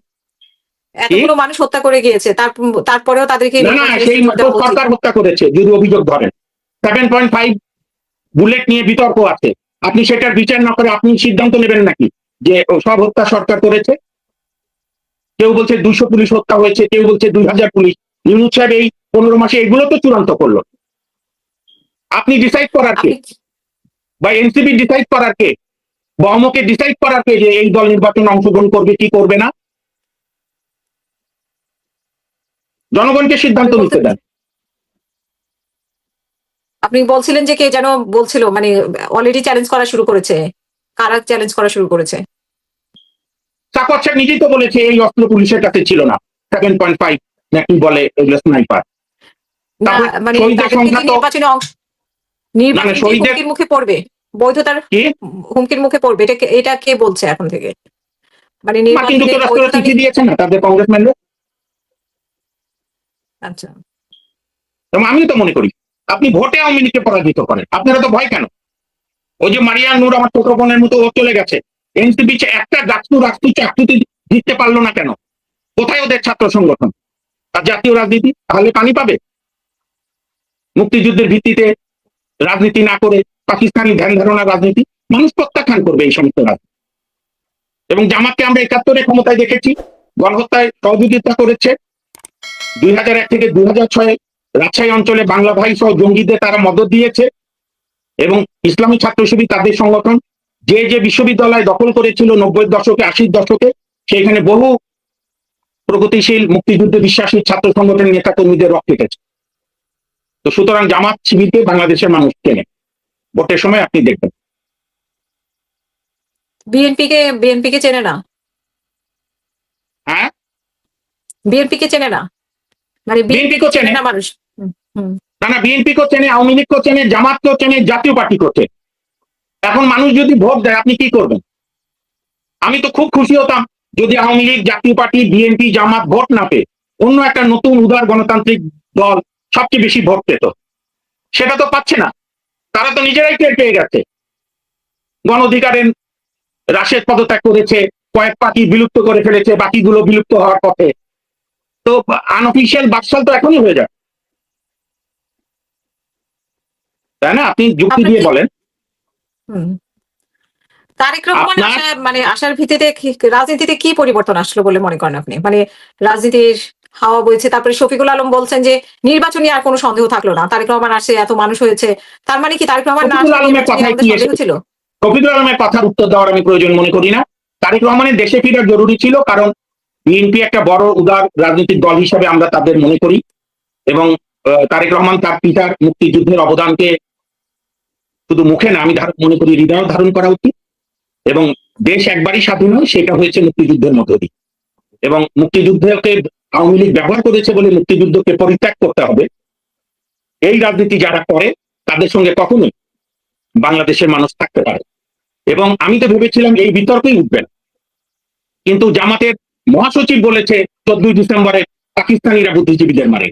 এতগুলো মানুষ হত্যা করে গিয়েছে, তারপরেও তাদেরকে না না, নির্বাচনের সেই সুযোগ তো দেওয়া উচিত। সরকার হত্যা করেছে যদি অভিযোগ ধরেন। 7.5 বুলেট নিয়ে বিতর্ক আছে, আপনি সেটার বিচার না করে আপনি সিদ্ধান্ত নেবেন নাকি যে সব হত্যা সরকার করেছে? কেউ বলছে 200 পুলিশ হত্যা হয়েছে, কেউ বলছে 2000 পুলিশ। ইউনূস সাহেব এই 15 মাসে এগুলো তো চূড়ান্ত করলো। আপনি ডিসাইড করার কে? আপনি বা এনসিপি ডিসাইড করার কে? বা অমকে ডিসাইড করার কে যে এই দল নির্বাচনে অংশগ্রহণ করবে কি করবে না? জনগণকে সিদ্ধান্ত নিতে দেন। আপনি বলছিলেন যে কে যেন বলছিল, মানে অলরেডি চ্যালেঞ্জ করা শুরু করেছে, কারা চ্যালেঞ্জ করা শুরু করেছে? সাকওয়াত সাহেব নিজেই তো বলেছে এই অস্ত্র পুলিশের কাছে ছিল না, 7.5 নাকি বলে এগুলো স্নাইপার। না, তারপরে মানে শহীদের তাদেরকে সংখ্যা কি তো নির্বাচনে নির্বাচনে কি শহীদের হুমকির মুখে পড়বে, বৈধতার কি হুমকির মুখে পড়বে, এটা কে বলছে এখন থেকে? মানে মার্কিন নির্বাচনের যুক্তরাষ্ট্র বৈধতা চিঠি দিয়েছে না তাদের কংগ্রেসম্যানরা? আচ্ছা, এবং আমি তো মনে করি আপনি ভোটে আওয়ামী লীগকে পরাজিত করেন, আপনারা তো ভয় কেন? ওই যে মারিয়া নূর আমার ছোট বোনের মতো ও চলে গেছে, এনসিপি একটা চাকরি জিততে পারলো না কেন? কোথায় ওদের ছাত্র সংগঠন আর জাতীয় রাজনীতি? তাহলে পানি পাবে? মুক্তিযুদ্ধের ভিত্তিতে রাজনীতি না করে পাকিস্তানি ধ্যান ধারণার রাজনীতি মানুষ প্রত্যাখ্যান করবে এই সমস্ত রাজনীতি। এবং জামাতকে আমরা 71-এ ক্ষমতায় দেখেছি, গণহত্যায় সহযোগিতা করেছে। 2001 থেকে 2006 রাজশাহী অঞ্চলে বাংলা ভাই সহ জঙ্গিদের তারা মদত দিয়েছে এবং ইসলামী ছাত্র শিবির তাদের সংগঠন যে যে বিশ্ববিদ্যালয় দখল করেছিল 90-এর দশকে 80-র দশকে, সেখানে বহু প্রগতিশীল মুক্তিযুদ্ধে বিশ্বাসী ছাত্র সংগঠনের নেতা কর্মীদের রক্ত কেটেছে। তো সুতরাং জামাত শিবিরকে বাংলাদেশের মানুষ চেনে, ভোটের সময় আপনি দেখবেন। বিএনপি কে চেনে না? হ্যাঁ, বিএনপি কে চেনে না, মানে বিএনপি কেও চেনে না মানুষ। হুম। না, বিএনপি কেও চেনে, আওয়ামী লীগ কেও চেনে, জামাত কেও চেনে, জাতীয় পার্টি কেও চেনে। এখন মানুষ যদি ভোট দেয় আপনি কি করবেন? আমি তো খুব খুশি হতাম যদি আওয়ামী লীগ, জাতীয় পার্টি, বিএনপি, জামাত ভোট না পেয়ে অন্য একটা নতুন উদার গণতান্ত্রিক দল সবচেয়ে বেশি ভোট পেত। সেটা তো পাচ্ছে না, তারা তো নিজেরাই টের পেয়ে গেছে গণ অধিকারের রাশেদ পদত্যাগ করেছে, কয়েক পার্টি বিলুপ্ত করে ফেলেছে, বাকিগুলো বিলুপ্ত হওয়ার পথে। তো আনঅফিসিয়াল বাকশাল তো এখনই হয়ে যায়, তাই না? আপনি যুক্তি দিয়ে বলেন। হুম। তারেক রহমান আপনার মানে আসার ভিত্তিতে রাজনীতিতে কি পরিবর্তন আসলো বলে মনে করেন আপনি? মানে রাজনীতির হাওয়া বইছে, তারপরে শফিকুল আলম বলছেন যে নির্বাচন নিয়ে আর কোনো সন্দেহ থাকলো না, তারেক রহমান আসছে, এত মানুষ হয়েছে, তার মানে কি তারেক রহমান না শফিকুল আসলে আলমের নির্বাচন নিয়ে কথায় আমাদের কি সন্দেহ এসেছে? ছিল? শফিকুল আলমের কথার উত্তর দেওয়ার আমি প্রয়োজন মনে করি না। তারেক রহমানের দেশে ফেরা জরুরি ছিল, কারণ বিএনপি একটা বড় উদার রাজনৈতিক দল হিসাবে আমরা তাদের মনে করি এবং তারেক রহমান তার পিতার মুক্তিযুদ্ধের অবদানকে শুধু মুখে না, আমি মনে করি হৃদয় ধারণ করা উচিত। এবং দেশ একবারই স্বাধীন হয়, সেটা হয়েছে মুক্তিযুদ্ধের মধ্য দিয়ে। এবং মুক্তিযুদ্ধকে আওয়ামী লীগ ব্যবহার করেছে বলে মুক্তিযুদ্ধকে পরিত্যাগ করতে হবে, এই রাজনীতি যারা করে তাদের সঙ্গে কখনোই বাংলাদেশের মানুষ থাকতে পারে। এবং আমি তো ভেবেছিলাম এই বিতর্কই উঠবে না, কিন্তু জামাতের মহাসচিব বলেছে 14 ডিসেম্বরে পাকিস্তানিরা বুদ্ধিজীবীদের মারে।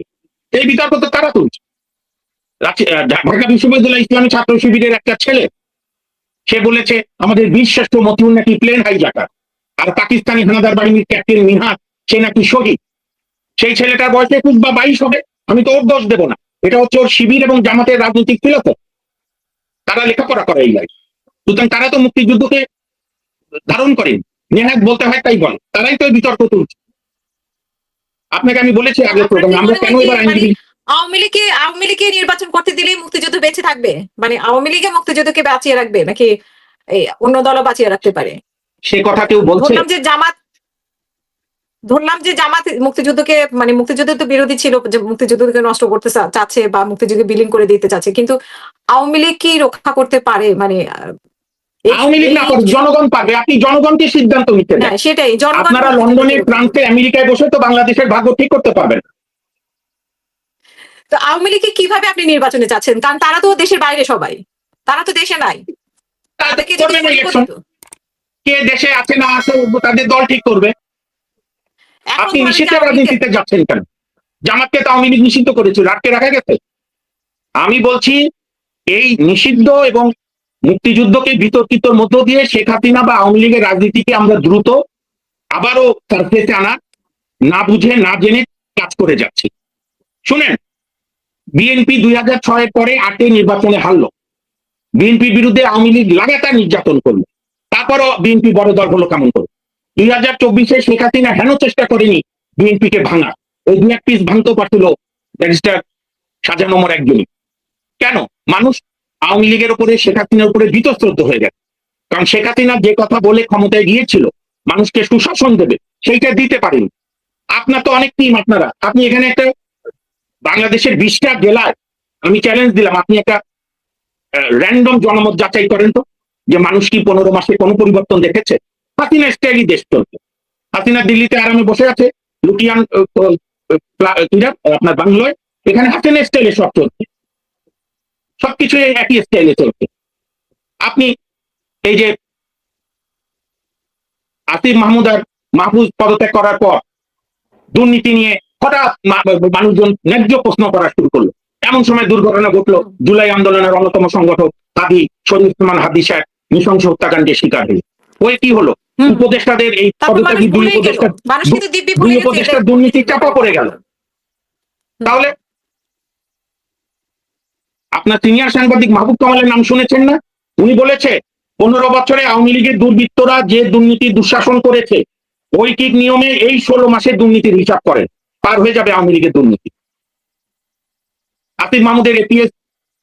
এই বিতর্ক তো তারা তুলছে। ঢাকা বিশ্ববিদ্যালয় ইসলামী ছাত্র শিবিরের একটা ছেলে, সে বলেছে আমাদের বীরশ্রেষ্ঠ মতিউর নাকি প্লেন হাইজাকার, আর পাকিস্তানি হানাদার বাহিনীর ক্যাপ্টেন নিহাত সে নাকি শহীদ। সেই ছেলেটার বয়স 21 বা 22 হবে, আমি তো ওর দোষ দেবো না, এটা হচ্ছে ওর শিবির এবং জামাতের রাজনৈতিক ফিলোসফি। তারা লেখাপড়া করে এই লাইন, সুতরাং তারা তো মুক্তিযুদ্ধকে ধারণ করেন, নেহাত বলতে হয় তাই বলে, তারাই তো বিতর্ক তুলছে। আপনাকে আমি বলেছি আগের প্রোগ্রামে, আমরা কেন এবার আইনজীবী আওয়ামী লীগকে নির্বাচন করতে দিলেই মুক্তিযুদ্ধ বেঁচে থাকবে, মানে আওয়ামী লীগে মুক্তিযুদ্ধকে বাঁচিয়ে রাখবে নাকি এই অন্য দলও বাঁচিয়ে রাখতে পারে? সে কথা কেউ বলছে? ধরলাম যে জামাত মুক্তিযুদ্ধকে, মানে মুক্তিযুদ্ধের তো বিরোধী ছিল, যে মুক্তিযুদ্ধকে নষ্ট করতে চাচ্ছে বা মুক্তিযুদ্ধকে বিলীন করে দিতে চাচ্ছে, কিন্তু আওয়ামী লীগ কি রক্ষা করতে পারে? মানে আওয়ামী লীগ না করে জনগণ পারবে, আপনি জনগণকে সিদ্ধান্ত নিতে দেন। হ্যাঁ, সেটাই, আপনারা লন্ডনে, ফ্রান্সে, আমেরিকায় বসে তো বাংলাদেশের ভাগ্য ঠিক করতে পারবেন। তো আওয়ামী লীগকে কিভাবে আপনি নির্বাচনে চাচ্ছেন? কারণ তারা তো দেশের বাইরে, সবাই তারা তো দেশে নাই। তাদেরকে যদি করবেন ইলেকশন, কে দেশে আছে না আছে তাদের দল ঠিক করবে। আপনি নিষিদ্ধের রাজনীতিতে যাচ্ছেন কেন? জামাতকে তো আওয়ামী লীগ নিষিদ্ধ করেছিল, আটকে রাখা গেছে। আমি বলছি এই নিষিদ্ধ এবং মুক্তিযুদ্ধকে বিতর্কিতর মধ্য দিয়ে শেখ হাসিনা বা আওয়ামী লীগের রাজনীতিকে আমরা দ্রুত আবারও সারফেসে আনা, না বুঝে না জেনে কাজ করে যাচ্ছি। শুনেন, বিএনপি 2006 পরে 8 নির্বাচনে হারলো, বিএনপির বিরুদ্ধে আওয়ামী লীগ লাগাতার নির্যাতন করলো, তারপরও বিএনপি বড় দল হলো কেমন করে? 2024 শেখ হাসিনা হেন চেষ্টা করেনি বিএনপিকে ভাঙা, ওই 2-1 পিস ভাঙতেও পারছিল ব্যারিস্টার শাহজাহান ওমর একজনই। কেন? মানুষ আওয়ামী লীগের উপরে, শেখ হাসিনার উপরে বীতশ্রদ্ধ হয়ে গেছে। কারণ শেখ হাসিনা যে কথা বলে ক্ষমতায় গিয়েছিল মানুষকে সুশাসন দেবে, সেইটা দিতে পারেনি। আপনার তো অনেক টিম, আপনি এখানে একটা বাংলাদেশের 20টা জেলায় আমি চ্যালেঞ্জ দিলাম, আপনি একটা র্যান্ডম জনমত যাচাই করেন তো, যে মানুষ কি 15 মাসে কোনো পরিবর্তন দেখেছে? হাসিনা স্টাইলই দেশ চলছে। হাসিনা দিল্লিতে আরামে বসে আছে, লুটিয়ান আপনার বাংলায়, এখানে হাসিনা স্টাইলে সব চলছে, সবকিছু একই স্টাইলে চলছে। আপনি এই যে আসিফ মাহমুদ আর মাহফুজ পদত্যাগ করার পর দুর্নীতি নিয়ে হঠাৎ মানুষজন ন্যায্য প্রশ্ন করা শুরু করলো, এমন সময় দুর্ঘটনা ঘটলো। জুলাই আন্দোলনের অন্যতম সংগঠক হাদি শরীফুজ্জামান হাদি সাহেব নৃশংস হত্যাকাণ্ডের শিকার হয়ে, ওই কি হলো? উপদেষ্টাদের এই পদত্যাগী দুই উপদেষ্টার দুর্নীতি চাপা পড়ে গেল। তাহলে আপনার সিনিয়র সাংবাদিক মাহবুব কামালের নাম শুনেছেন না? উনি বলেছে 15 বছরে আওয়ামী লীগের দুর্বৃত্তরা যে দুর্নীতি দুঃশাসন করেছে, ওই ঠিক নিয়মে এই 16 মাসের দুর্নীতির হিসাব করেন, পার হয়ে যাবে আওয়ামী লীগের দুর্নীতি। আসিফ মাহমুদের এপিএস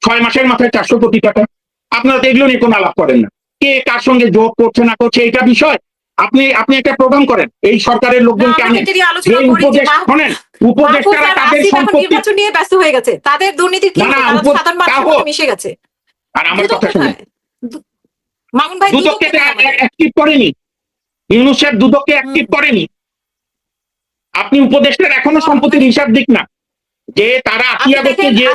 6 মাসের মাথায় 400 কোটি টাকা। আপনারা তো এগুলো নিয়ে কোনো আলাপ করেন না, কে কার সঙ্গে যোগ করছে না করছে এটা বিষয়। আপনি একটা প্রোগ্রাম করেন, এই সরকারের লোকজনকে আনেন, উপদেষ্টারা তাদের সম্পত্তি নিয়ে ব্যস্ত হয়ে গেছে, তাদের দুর্নীতির কি সাধারণ মানুষের মিশে গেছে। আর আমার কথা শুনুন, মামুন ভাই দুদককে অ্যাক্টিভ করেনি, ইউনূস সাহেব দুদককে অ্যাক্টিভ করেনি। আপনি উপদেষ্টার এখনো সম্পত্তির হিসাব দিক না, যে তারা 8 আগস্টে যে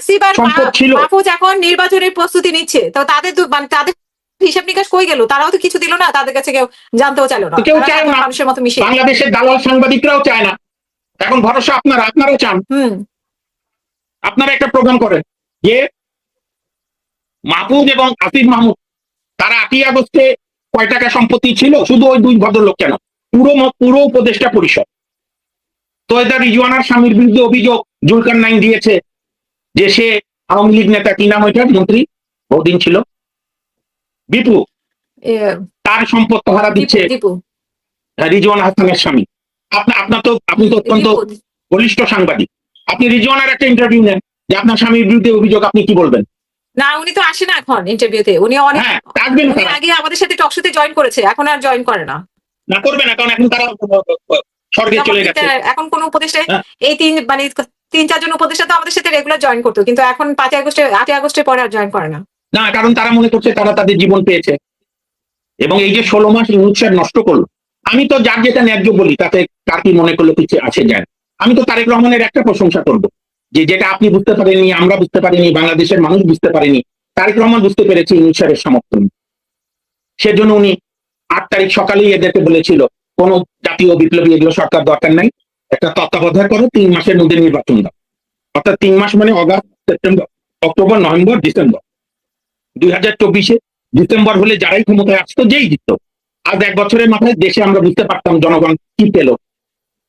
সম্পদ ছিল। মাহফুজ এখন নির্বাচনের প্রস্তুতি নিচ্ছে, তো তাদের তাদের হিসাব নিকাশ কই গেল? তারাও তো কিছু দিল না, তাদের কাছে কেউ জানতেও চাইলো না, কেউ চায় না, মানুষের মতো মিশে। বাংলাদেশের দালাল সাংবাদিকরাও চায় না। এখন ভরসা আপনারাও চান। আপনারা একটা প্রোগ্রাম করেন যে মাহফুজ এবং আসিফ মাহমুদ তারা 8 আগস্টে কয় টাকা সম্পত্তি ছিল, শুধু ওই 2 ভদ্রলোক কেন, পুরো উপদেষ্টা পরিষদ। তোয়েদা রিজওয়ানার স্বামীর বিরুদ্ধে অভিযোগ জুলকারনাইন দিয়েছে যে সে আওয়ামী লীগ নেতা, কি নাম ওইটার মন্ত্রী বহুদিন ছিল, বিপু, তার সম্পদ হারা দিচ্ছে রিজওয়ান হাসানের স্বামী। আপনি তো অত্যন্ত বলিষ্ঠ সাংবাদিক, আপনি রিজওয়ানার একটা ইন্টারভিউ নেন যে আপনার স্বামীর বিরুদ্ধে অভিযোগ, আপনি কি বলবেন? না, উনি তো আসে না এখন ইন্টারভিউতে, উনি অনেক আগে আমাদের সাথে টকশোতে জয়েন করেছে, এখন আর জয়েন করে না। না করবে না, কারণ এখন তারা স্বর্গে চলে গেছে। এখন কোন উপদেষ্টা এই 3-4 জন উপদেষ্টা তো আমাদের সাথে রেগুলার জয়েন করতো, কিন্তু এখন 8 আগস্টের পরে আর জয়েন করে না। না, কারণ তারা মনে করছে তারা তাদের জীবন পেয়েছে, এবং এই যে 16 মাস ইউনূস সাহেব নষ্ট করলো। আমি তো যার যেটা ন্যায্য বলি, তাতে কার কি মনে করলো কিছু আছে যায়। আমি তো তারেক রহমানের একটা প্রশংসা করবো, যেটা আপনি বুঝতে পারেননি, আমরা বুঝতে পারিনি, বাংলাদেশের মানুষ বুঝতে পারেনি, তারেক রহমান বুঝতে পেরেছে ইউনূস সাহেবের সমর্থন। সেজন্য উনি 8 তারিখ সকালেই এদেরকে বলেছিল কোন জাতীয় বিপ্লবী এগুলো সরকার দরকার নাই, একটা তত্ত্বাবধান করো, 3 মাসের মধ্যে নির্বাচন দাও। অর্থাৎ 3 মাস মানে August, September, October, November, December. 2024-এ ডিসেম্বর হলে যারাই ক্ষমতায় আসতো, যেই জিতত। আজ 1 বছরের মাথায় দেশে আমরা বুঝতে পারতাম জনগণ কি পেল।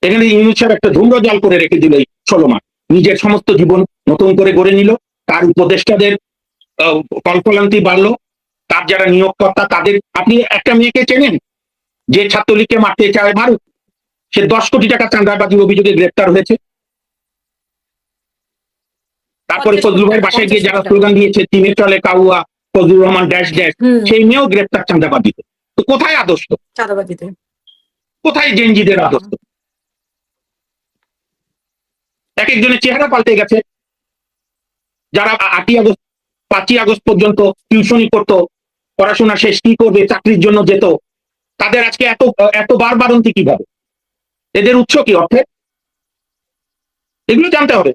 এখানে ইউনূস সাহেব একটা ধূম্রজাল করে রেখে দিল এই 16 মাস। নিজের সমস্ত জীবন নতুন করে গড়ে নিল, তার উপদেষ্টাদের কল্পলান্তি বাড়লো, তার যারা নিয়োগকর্তা তাদের। আপনি একটা মেয়েকে চেনেন যে ছাত্রলীগকে মারতে চায় মারুক, সে 10 কোটি টাকা চাঁদাবাজির অভিযোগে গ্রেপ্তার হয়েছে। তারপরে 50 ফজলুল ভাইয়ের বাসায় গিয়ে যারা স্লোগান দিয়েছে টিমে চলে কাউয়া, ফজলুর রহমান ড্যাশ ড্যাশ, সেই মেয়েও গ্রেপ্তার চাঁদাবাজিতে। তো কোথায় আদর্শ, চাঁদাবাজিতে। কোথায় জেনজিদের আদর্শ? এক একজনের চেহারা পাল্টে গেছে। যারা 8ই আগস্ট 5ই আগস্ট পর্যন্ত টিউশনি করতো, পড়াশোনা শেষ কি করবে, চাকরির জন্য যেত, তাদের আজকে এত বাড়বাড়ন্তি কিভাবে? এদের উৎস কি অর্থে? এগুলো জানতে হবে।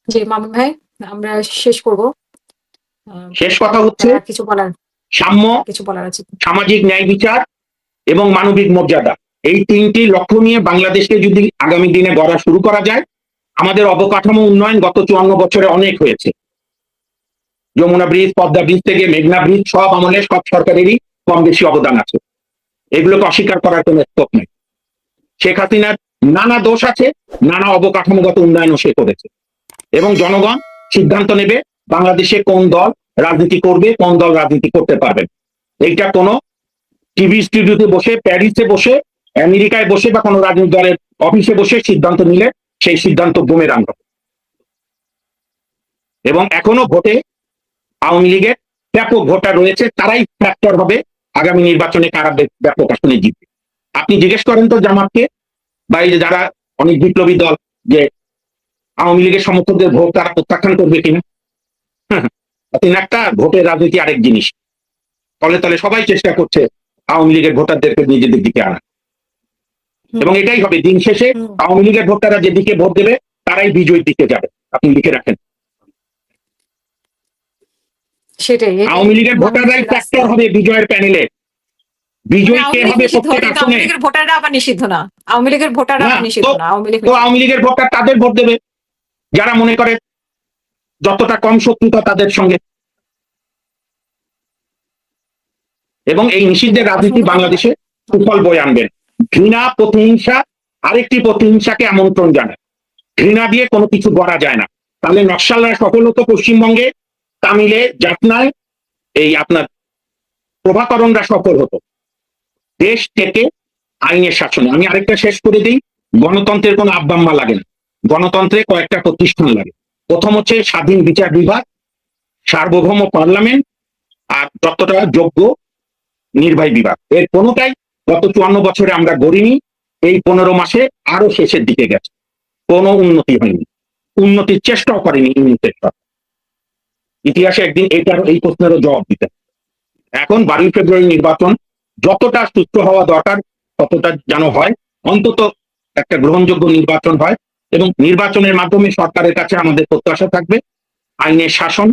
জি মামুন ভাই, আমরা শেষ করব। শেষ কথা হচ্ছে কিছু বলার সাম্য, আছে? সামাজিক ন্যায় বিচার এবং মানবিক মর্যাদা, এই 3টি লক্ষ্য নিয়ে বাংলাদেশকে যদি আগামী দিনে গড়া শুরু করা যায়, আমাদের অবকাঠামো উন্নয়ন গত 54 বছরে অনেক হয়েছে। যমুনা ব্রিজ, পদ্মা ব্রিজ থেকে মেঘনা ব্রিজ, সব আমলে সব সরকারেরই কম বেশি অবদান আছে, এগুলোকে অস্বীকার করার কোনো স্কোপ নেই। শেখ হাসিনার নানা দোষ আছে, নানা অবকাঠামোগত উন্নয়নও সে করেছে, এবং জনগণ সিদ্ধান্ত নেবে বাংলাদেশে কোন দল রাজনীতি করবে, কোন দল রাজনীতি করতে পারবে। এইটা কোনো টিভি স্টুডিওতে বসে, প্যারিসে বসে, আমেরিকায় বসে বা কোনো রাজনৈতিক দলের অফিসে বসে সিদ্ধান্ত নিলে সেই সিদ্ধান্ত বুমেরাং হবে। এবং এখনো ভোটে আওয়ামী লীগের ব্যাপক ভোটার রয়েছে, তারাই ফ্যাক্টর হবে আগামী নির্বাচনে কারা ব্যাপক আসনে জিতবে। আপনি জিজ্ঞেস করেন তো জামাতকে বা এই যে যারা অনেক বিপ্লবী দল, যে আওয়ামী লীগের সমর্থকদের ভোট তারা প্রত্যাখ্যান করবে কিনা? একটা ভোটের রাজনীতি আরেক জিনিস। তলে তলে সবাই চেষ্টা করছে আওয়ামী লীগের ভোটারদেরকে নিজেদের দিকে আনা, এবং এটাই হবে দিন শেষে। আওয়ামী লীগের ভোটাররা যেদিকে ভোট দেবে তারাই বিজয়ীর দিকে যাবে। আপনি লিখে রাখেন, সেটাই। আওয়ামী লীগের ভোটাররাই ফ্যাক্টর হবে বিজয়ের প্যানেলে। বিজয়ী কে হবে প্রত্যেক আসনে? আওয়ামী লীগের ভোটাররা আবার নিষিদ্ধ না, আওয়ামী লীগের ভোটাররা নিষিদ্ধ না। তো আওয়ামী লীগের ভোটার তাদের ভোট দেবে যারা মনে করে যতটা কম শত্রুতা তাদের সঙ্গে। এবং এই নিষিদ্ধের রাজনীতি বাংলাদেশে সুফল বয়ে আনবেন। ঘৃণা, প্রতিহিংসা আরেকটি প্রতিহিংসাকে আমন্ত্রণ জানায়। ঘৃণা দিয়ে কোনো কিছু গড়া যায় না। তাহলে নকশালরা সফল হতো পশ্চিমবঙ্গে, তামিলে, জাফনায়, এই আপনার প্রভাকরণরা সফল হতো। দেশ থেকে আইনের শাসনে। আমি আরেকটা শেষ করে দিই, গণতন্ত্রের কোনো আব্বাম্মা লাগে না, গণতন্ত্রে কয়েকটা প্রতিষ্ঠান লাগে। প্রথম হচ্ছে স্বাধীন বিচার বিভাগ, সার্বভৌম পার্লামেন্ট, আর যতটা যোগ্য নির্বাহী বিভাগ। এর কোনোটাই গত 54 বছরে আমরা গড়িনি। এই 15 মাসে আরো শেষের দিকে গেছে, কোনো উন্নতি হয়নি, উন্নতির চেষ্টাও করেনি ইতিহাসে। একদিন এই প্রশ্নেরও জবাব দিতে। এখন 12 ফেব্রুয়ারি নির্বাচন যতটা সুস্থ হওয়া দরকার ততটা যেন হয়, অন্তত একটা গ্রহণযোগ্য নির্বাচন হয়, এবং নির্বাচনের মাধ্যমে সরকারের কাছে আমাদের প্রত্যাশা থাকবে আইনের শাসন,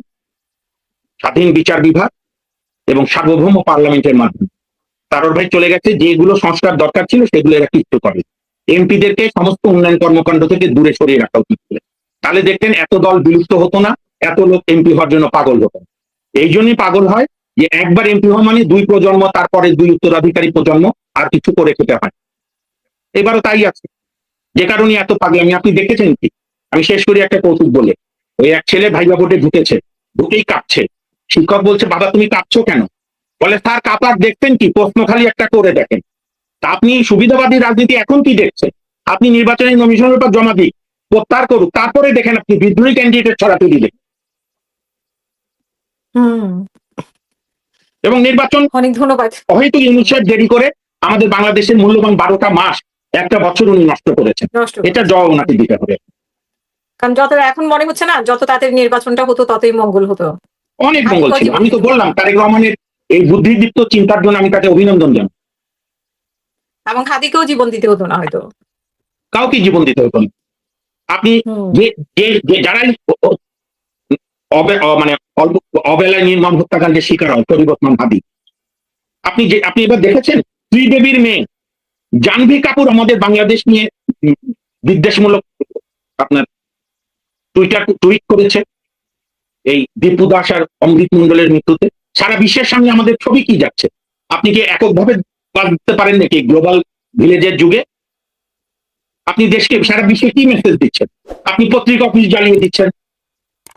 স্বাধীন বিচার বিভাগ এবং সার্বভৌম পার্লামেন্টের মাধ্যমে। তারর ভাই চলে গেছে, যেগুলো সংস্কার দরকার ছিল সেগুলো এরা কিচ্ছু করে। এমপিদেরকে সমস্ত উন্নয়ন কর্মকাণ্ড থেকে দূরে সরিয়ে রাখা উচিত ছিল, তাহলে দেখতেন এত দল বিলুপ্ত হতো না, এত লোক এমপি হওয়ার জন্য পাগল হতো। এই জন্যই পাগল হয় যে একবার এমপি হওয়া মানে 2 প্রজন্ম, তারপরে 2 উত্তরাধিকারী প্রজন্ম আর কিছু করে খেতে হয়। এবারও তাই আছে, যে কারণে এত পাগলামি। আপনি দেখেছেন কি? আমি শেষ করি একটা কৌতুক বলে। ওই এক ছেলে ভাইবা বোর্ডে ঢুকেছে, ঢুকেই কাঁপছে। শিক্ষক বলছে, বাবা তুমি কাঁপছো কেন? বলে, স্যার কাঁপার দেখতেন কি, প্রশ্ন খালি একটা করে দেখেন। তা আপনি সুবিধাবাদী রাজনীতি এখন কি দেখছেন? আপনি নির্বাচনী নমিনেশনের পেপার জমা দিন, প্রত্যাহার করুক, তারপরে দেখেন আপনি বিদ্রোহী ক্যান্ডিডেট ছড়াতে দিলেন। এবং নির্বাচন অনেক ধন্যবাদ। হয়তো ইউনূস সাহেব দেরি করে আমাদের বাংলাদেশের মূল্যবান 12টা মাস, 1টা বছর উনি নষ্ট করেছেন। এটা জবাব ওনাকে দিতে হবে। কারণ যত এখন মনে হচ্ছে না, যত তাড়াতাড়ি নির্বাচনটা হতো ততই মঙ্গল হতো। অনেক মঙ্গল ছিল। আমি তো বললাম তারেক রহমানের এই বুদ্ধিদীপ্ত চিন্তার জন্য আমি তাকে অভিনন্দন জানাই। এবং হাদিকেও জীবন দিতে হতো না হয়তো। কাউকে জীবন দিতে হতো না। আপনি যে যারাই মানে অবেলায় নির্মম হত্যাকাণ্ডের শিকার হয়, পরিবর্তন ভাবি, আপনি এবার দেখেছেন শ্রীদেবীর মেয়ে জাহ্নবী কাপুর আমাদের বাংলাদেশ নিয়ে বিদ্বেষমূলক আপনার টুইট করেছে এই দীপু দাস আর অমৃত মন্ডলের মৃত্যুতে। সারা বিশ্বের সামনে আমাদের ছবি কি যাচ্ছে? আপনি কি এককভাবে বাঁচতে পারেন নাকি গ্লোবাল ভিলেজের যুগে? আপনি দেশকে সারা বিশ্বে কি মেসেজ দিচ্ছেন? আপনি পত্রিকা অফিস জ্বালিয়ে দিচ্ছেন।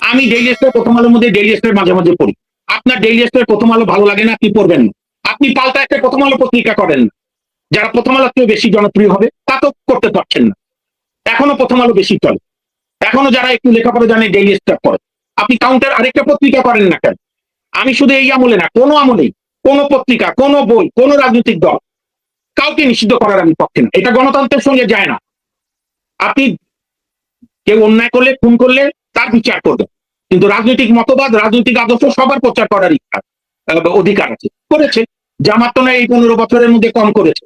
আমি ডেইলি স্টার প্রথম আলোর মধ্যে ডেইলি স্টার মাঝে মাঝে পড়ি। আপনার ডেইলি স্টার প্রথম আলো ভালো লাগে না, আপনি পড়বেন না। আপনি পাল্টা একটা প্রথম আলো পত্রিকা করেন না। যারা প্রথম আলোর চেয়ে বেশি জনপ্রিয় হবে তা তো করতে পারছেন না। এখনো প্রথম আলো বেশি চলে, এখনো যারা একটু লেখাপড়া জানে ডেইলি স্টার করে। আপনি কাউন্টার আরেকটা পত্রিকা করেন না কেন? আমি শুধু এই আমলে না, কোনো আমলেই কোনো পত্রিকা, কোনো বই, কোনো রাজনৈতিক দল কাউকে নিষিদ্ধ করার আমি পক্ষে না। এটা গণতন্ত্রের সঙ্গে যায় না। আপনি কেউ অন্যায় করলে, খুন করলে তার বিচার করবেন, কিন্তু রাজনৈতিক মতবাদ, রাজনৈতিক আদর্শ সবার প্রচার করার অধিকার আছে। করেছে, জামাত তো না এই 15 বছরের মধ্যে কম করেছে।